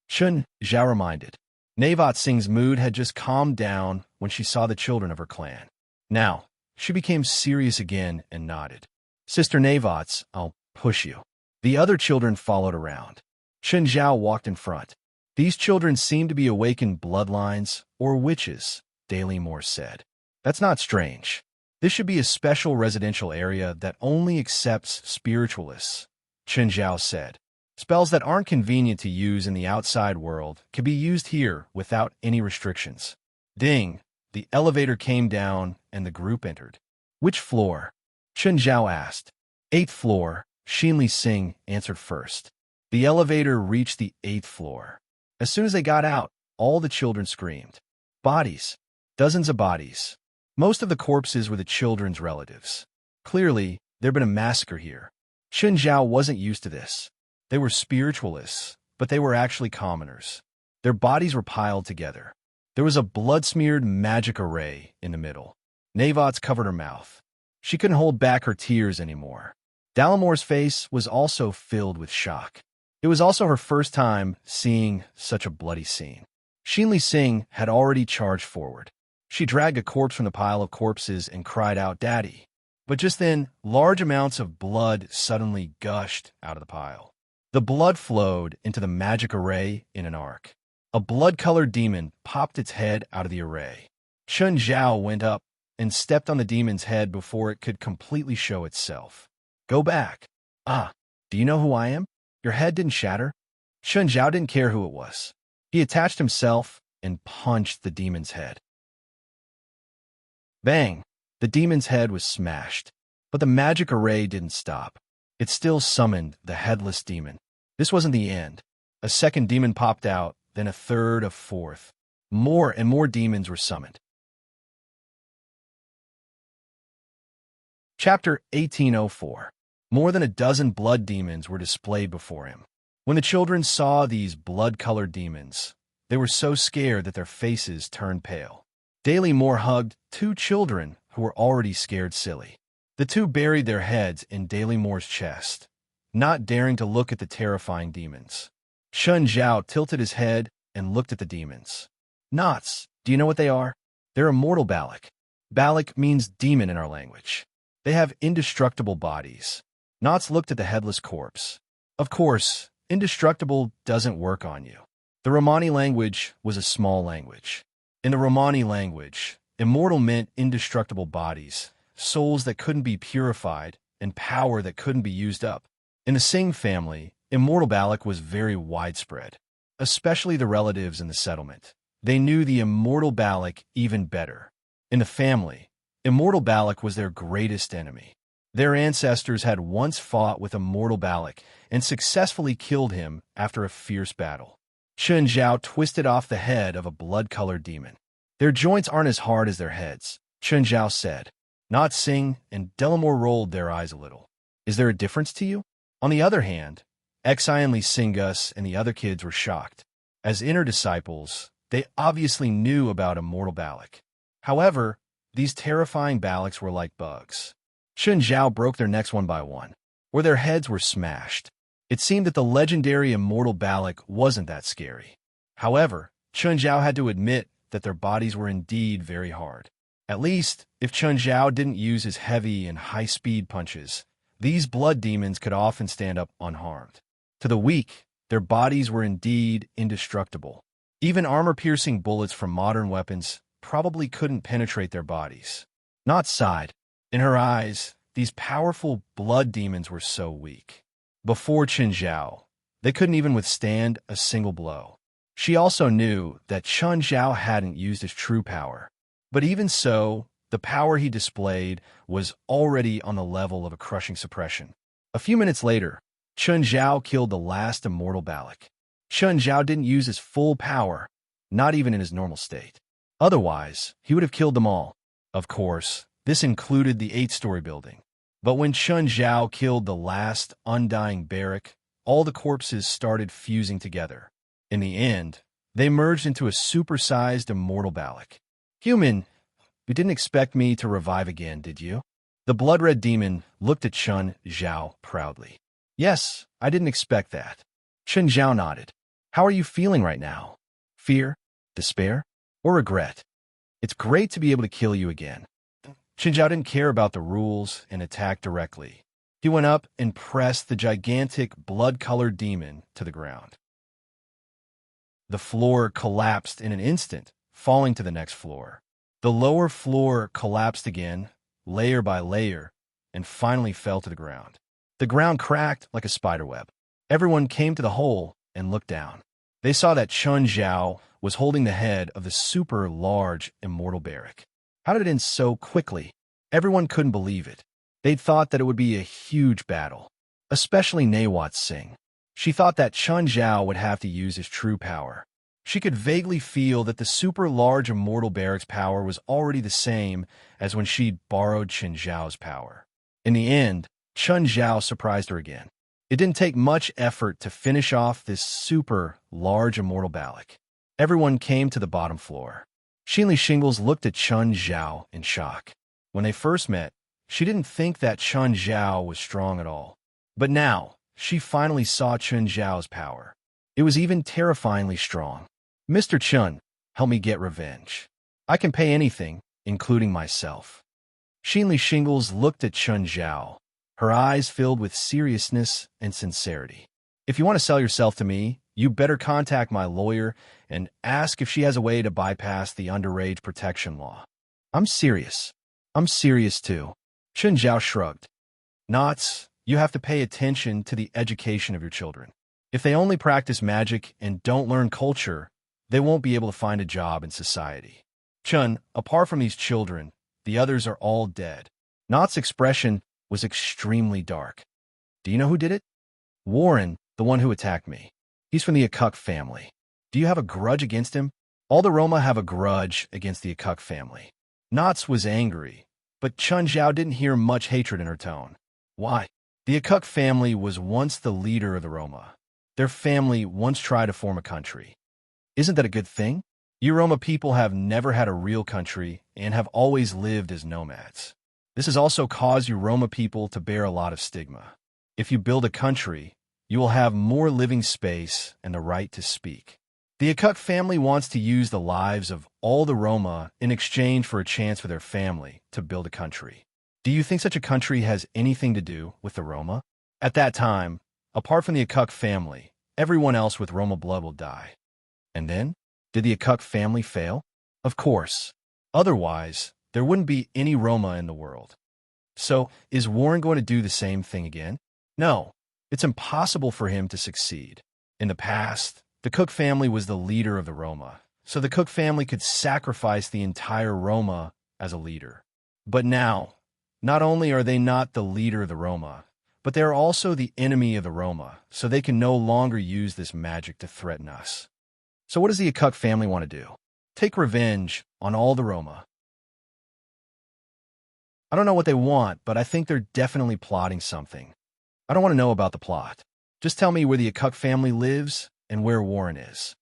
Chun Zhao reminded. Nawat Singh's mood had just calmed down when she saw the children of her clan. Now, she became serious again and nodded. Sister Navots, I'll push you. The other children followed around. Chun Zhao walked in front. These children seemed to be awakened bloodlines or witches, Daily Moore said. That's not strange. This should be a special residential area that only accepts spiritualists, Chun Zhao said. Spells that aren't convenient to use in the outside world can be used here without any restrictions. Ding! The elevator came down and the group entered. Which floor? Chun Zhao asked. 8th floor, Xinli Singh answered first. The elevator reached the 8th floor. As soon as they got out, all the children screamed. Bodies. Dozens of bodies. Most of the corpses were the children's relatives. Clearly, there'd been a massacre here. Chun Zhao wasn't used to this. They were spiritualists, but they were actually commoners. Their bodies were piled together. There was a blood-smeared magic array in the middle. Navots covered her mouth. She couldn't hold back her tears anymore. Dalamore's face was also filled with shock. It was also her first time seeing such a bloody scene. Xinli Singh had already charged forward. She dragged a corpse from the pile of corpses and cried out, "Daddy!" But just then, large amounts of blood suddenly gushed out of the pile. The blood flowed into the magic array in an arc. A blood-colored demon popped its head out of the array. Chun Zhao went up and stepped on the demon's head before it could completely show itself. Go back. Ah, do you know who I am? Your head didn't shatter. Chun Zhao didn't care who it was. He attached himself and punched the demon's head. Bang! The demon's head was smashed. But the magic array didn't stop. It still summoned the headless demon. This wasn't the end. A second demon popped out, then a third, a fourth. More and more demons were summoned. Chapter 1804. More than a dozen blood demons were displayed before him. When the children saw these blood-colored demons, they were so scared that their faces turned pale. Daily Moore hugged 2 children who were already scared silly. The 2 buried their heads in Daily Moore's chest, not daring to look at the terrifying demons. Chun Zhao tilted his head and looked at the demons. Knots, do you know what they are? They're immortal Balak. Balak means demon in our language. They have indestructible bodies. Knots looked at the headless corpse. Of course, indestructible doesn't work on you. The Romani language was a small language. In the Romani language, immortal meant indestructible bodies, souls that couldn't be purified, and power that couldn't be used up. In the Singh family, immortal Balak was very widespread, especially the relatives in the settlement. They knew the immortal Balak even better. In the family, immortal Balak was their greatest enemy. Their ancestors had once fought with immortal Balak and successfully killed him after a fierce battle. Chun Zhao twisted off the head of a blood-colored demon. Their joints aren't as hard as their heads, Chun Zhao said. Not Singh and Delamore rolled their eyes a little. Is there a difference to you? On the other hand, Exionly Singus and the other kids were shocked. As inner disciples, they obviously knew about immortal Balak. However, these terrifying Balaks were like bugs. Chun Zhao broke their necks one by one, where their heads were smashed. It seemed that the legendary immortal Balak wasn't that scary. However, Chun Zhao had to admit that their bodies were indeed very hard. At least, if Chun Zhao didn't use his heavy and high-speed punches, these blood demons could often stand up unharmed. To the weak, their bodies were indeed indestructible. Even armor-piercing bullets from modern weapons probably couldn't penetrate their bodies. Not sighed. In her eyes, these powerful blood demons were so weak. Before Chun Zhao, they couldn't even withstand a single blow. She also knew that Chun Zhao hadn't used his true power. But even so, the power he displayed was already on the level of a crushing suppression. A few minutes later, Chun Zhao killed the last immortal Balak. Chun Zhao didn't use his full power, not even in his normal state. Otherwise, he would have killed them all. Of course, this included the 8-story building. But when Chun Zhao killed the last undying barrack, all the corpses started fusing together. In the end, they merged into a supersized immortal Balak. Human, you didn't expect me to revive again, did you? The blood-red demon looked at Chun Zhao proudly. Yes, I didn't expect that. Chun Zhao nodded. How are you feeling right now? Fear? Despair? Or regret? It's great to be able to kill you again. Chun Zhao didn't care about the rules and attacked directly. He went up and pressed the gigantic blood-colored demon to the ground. The floor collapsed in an instant, falling to the next floor. The lower floor collapsed again, layer by layer, and finally fell to the ground. The ground cracked like a spiderweb. Everyone came to the hole and looked down. They saw that Chun Zhao was holding the head of the super large immortal barrack. How did it end so quickly? Everyone couldn't believe it. They'd thought that it would be a huge battle, especially Nawat Singh. She thought that Chun Zhao would have to use his true power. She could vaguely feel that the super large immortal barrack's power was already the same as when she'd borrowed Chun Zhao's power. In the end, Chun Zhao surprised her again. It didn't take much effort to finish off this super large immortal Balak. Everyone came to the bottom floor. Xinli Shingles looked at Chun Zhao in shock. When they first met, she didn't think that Chun Zhao was strong at all. But now, she finally saw Chun Zhao's power. It was even terrifyingly strong. Mr. Chun, help me get revenge. I can pay anything, including myself. Xinli Shingles looked at Chun Zhao, her eyes filled with seriousness and sincerity. If you want to sell yourself to me, you better contact my lawyer and ask if she has a way to bypass the underage protection law. I'm serious. I'm serious too. Chun Zhao shrugged. Knots, you have to pay attention to the education of your children. If they only practice magic and don't learn culture, they won't be able to find a job in society. Chun, apart from these children, the others are all dead. Knots' expression was extremely dark. Do you know who did it? Warren, the one who attacked me. He's from the Akuk family. Do you have a grudge against him? All the Roma have a grudge against the Akuk family. Knots was angry, but Chun Zhao didn't hear much hatred in her tone. Why? The Akuk family was once the leader of the Roma. Their family once tried to form a country. Isn't that a good thing? You Roma people have never had a real country and have always lived as nomads. This has also caused you Roma people to bear a lot of stigma. If you build a country, you will have more living space and the right to speak. The Akuk family wants to use the lives of all the Roma in exchange for a chance for their family to build a country. Do you think such a country has anything to do with the Roma? At that time, apart from the Akuk family, everyone else with Roma blood will die. And then, did the Akuk family fail? Of course. Otherwise, there wouldn't be any Roma in the world. So, is Warren going to do the same thing again? No, it's impossible for him to succeed. In the past, the Cook family was the leader of the Roma, so the Cook family could sacrifice the entire Roma as a leader. But now, not only are they not the leader of the Roma, but they are also the enemy of the Roma, so they can no longer use this magic to threaten us. So what does the Akuk family want to do? Take revenge on all the Roma. I don't know what they want, but I think they're definitely plotting something. I don't want to know about the plot. Just tell me where the Akuk family lives and where Warren is.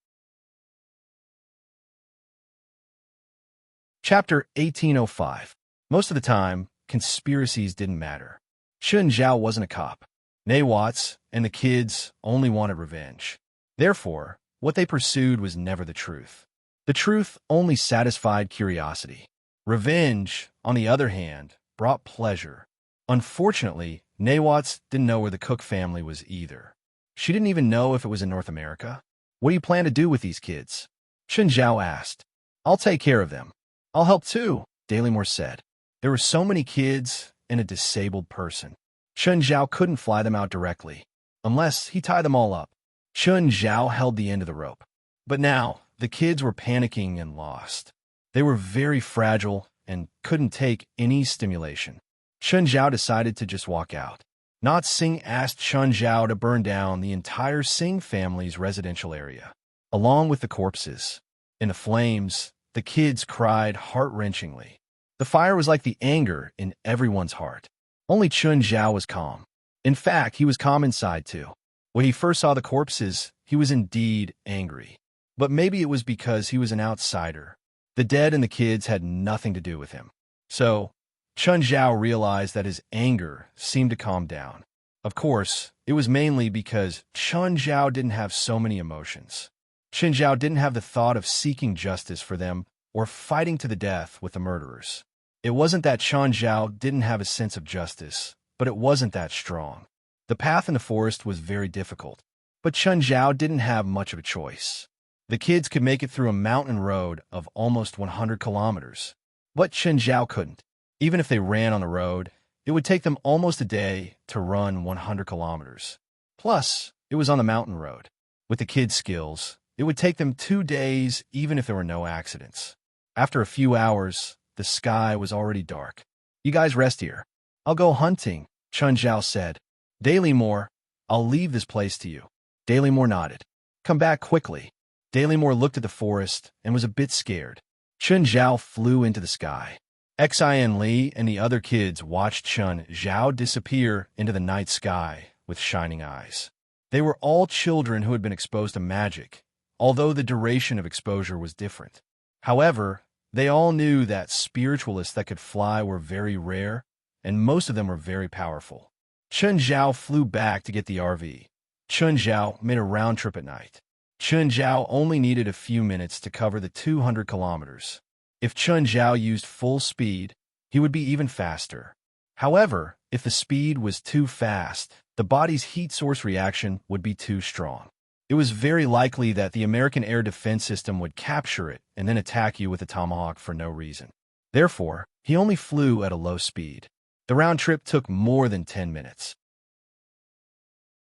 Chapter 1805. Most of the time, conspiracies didn't matter. Chun Zhao wasn't a cop. Nawats and the kids only wanted revenge. Therefore, what they pursued was never the truth. The truth only satisfied curiosity. Revenge, on the other hand, brought pleasure. Unfortunately, Nawats didn't know where the Cook family was either. She didn't even know if it was in North America. What do you plan to do with these kids? Chun Zhao asked. I'll take care of them. I'll help too, Dailymore said. There were so many kids and a disabled person. Chun Zhao couldn't fly them out directly, unless he tied them all up. Chun Zhao held the end of the rope. But now, the kids were panicking and lost. They were very fragile and couldn't take any stimulation. Chun Zhao decided to just walk out. Not Singh asked Chun Zhao to burn down the entire Singh family's residential area, along with the corpses. In the flames, the kids cried heart-wrenchingly. The fire was like the anger in everyone's heart. Only Chun Zhao was calm. In fact, he was calm inside too. When he first saw the corpses, he was indeed angry. But maybe it was because he was an outsider. The dead and the kids had nothing to do with him. So, Chun Zhao realized that his anger seemed to calm down. Of course, it was mainly because Chun Zhao didn't have so many emotions. Chun Zhao didn't have the thought of seeking justice for them or fighting to the death with the murderers. It wasn't that Chun Zhao didn't have a sense of justice, but it wasn't that strong. The path in the forest was very difficult, but Chun Zhao didn't have much of a choice. The kids could make it through a mountain road of almost 100 kilometers, but Chun Zhao couldn't. Even if they ran on the road, it would take them almost a day to run 100 kilometers. Plus, it was on the mountain road. With the kids' skills, it would take them 2 days even if there were no accidents. After a few hours, the sky was already dark. "You guys rest here. I'll go hunting," Chun Zhao said. "Dailymore, I'll leave this place to you." Dailymore nodded. "Come back quickly." Dailymore looked at the forest and was a bit scared. Chun Zhao flew into the sky. Xin Li and the other kids watched Chun Zhao disappear into the night sky with shining eyes. They were all children who had been exposed to magic, although the duration of exposure was different. However, they all knew that spiritualists that could fly were very rare, and most of them were very powerful. Chun Zhao flew back to get the RV. Chun Zhao made a round trip at night. Chun Zhao only needed a few minutes to cover the 200 kilometers. If Chun Zhao used full speed, he would be even faster. However, if the speed was too fast, the body's heat source reaction would be too strong. It was very likely that the American air defense system would capture it and then attack you with a tomahawk for no reason. Therefore, he only flew at a low speed. The round trip took more than 10 minutes.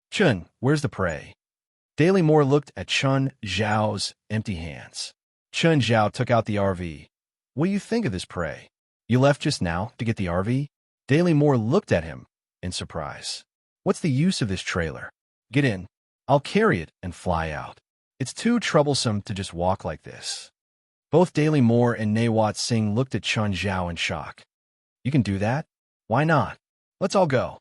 "Chun, where's the prey?" Dailymore looked at Chun Zhao's empty hands. Chun Zhao took out the RV. "What do you think of this prey? You left just now to get the RV?" Dailymore looked at him in surprise. "What's the use of this trailer? Get in. I'll carry it and fly out. It's too troublesome to just walk like this." Both Dailymore and Nawat Singh looked at Chun Zhao in shock. "You can do that? Why not? Let's all go."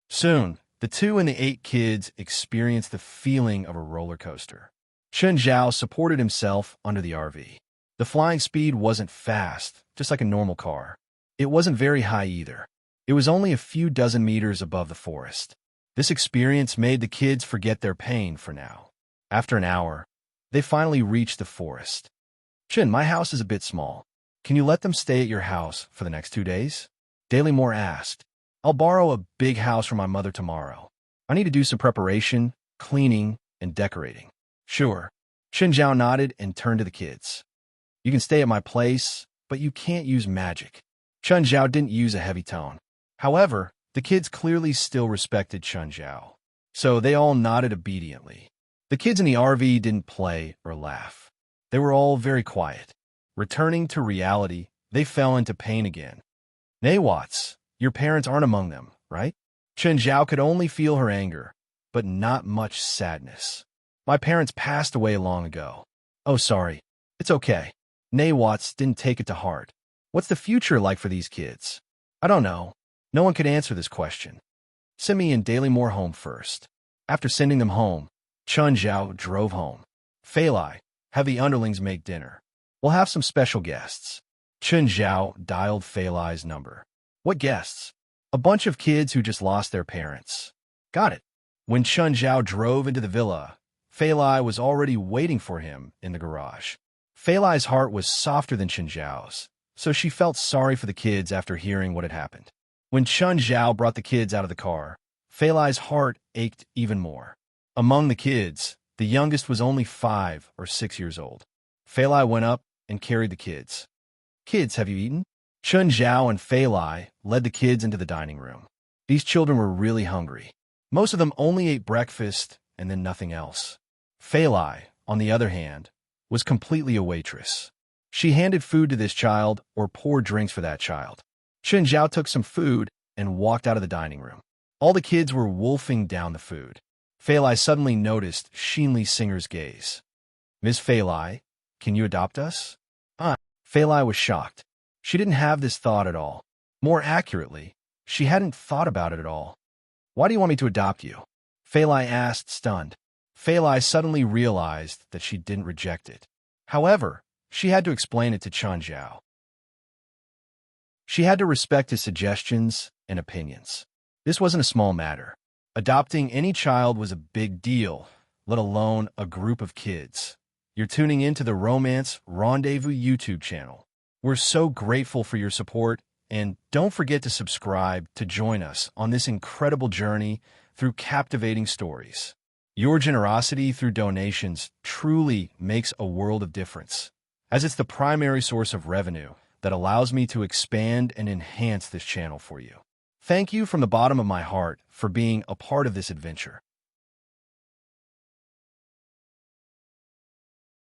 Soon, the 2 and the 8 kids experienced the feeling of a roller coaster. Chun Zhao supported himself under the RV. The flying speed wasn't fast, just like a normal car. It wasn't very high either. It was only a few dozen meters above the forest. This experience made the kids forget their pain for now. After an hour, they finally reached the forest. "Chun, my house is a bit small. Can you let them stay at your house for the next 2 days?" Dailymore asked. "I'll borrow a big house from my mother tomorrow. I need to do some preparation, cleaning, and decorating." "Sure." Chun Zhao nodded and turned to the kids. "You can stay at my place, but you can't use magic." Chun Zhao didn't use a heavy tone. However, the kids clearly still respected Chun Zhao, so they all nodded obediently. The kids in the RV didn't play or laugh. They were all very quiet. Returning to reality, they fell into pain again. "Nawats, your parents aren't among them, right?" Chun Zhao could only feel her anger, but not much sadness. "My parents passed away long ago." "Oh, sorry. It's okay." Nawats didn't take it to heart. "What's the future like for these kids?" "I don't know. No one could answer this question. Send me and Dailymore home first." After sending them home, Chun Zhao drove home. "Feilai, have the underlings make dinner. We'll have some special guests." Chun Zhao dialed Feilai's number. "What guests?" "A bunch of kids who just lost their parents." "Got it." When Chun Zhao drove into the villa, Feilai was already waiting for him in the garage. Feilai's heart was softer than Chun Zhao's, so she felt sorry for the kids after hearing what had happened. When Chun Zhao brought the kids out of the car, Feilai's heart ached even more. Among the kids, the youngest was only 5 or 6 years old. Feilai went up and carried the kids. "Kids, have you eaten?" Chun Zhao and Feilai led the kids into the dining room. These children were really hungry. Most of them only ate breakfast and then nothing else. Feilai, on the other hand, was completely a waitress. She handed food to this child or poured drinks for that child. Chun Zhao took some food and walked out of the dining room. All the kids were wolfing down the food. Failai suddenly noticed Sheenly Singer's gaze. Miss Failai, can you adopt us? Failai was shocked. She didn't have this thought at all. More accurately, she hadn't thought about it at all. Why do you want me to adopt you? Failai asked, stunned. Failai suddenly realized that she didn't reject it. However, she had to explain it to Chen Zhao. She had to respect his suggestions and opinions. This wasn't a small matter. Adopting any child was a big deal, let alone a group of kids. You're tuning into the Romance Rendezvous YouTube channel. We're so grateful for your support, and don't forget to subscribe to join us on this incredible journey through captivating stories. Your generosity through donations truly makes a world of difference, as it's the primary source of revenue that allows me to expand and enhance this channel for you. Thank you from the bottom of my heart for being a part of this adventure.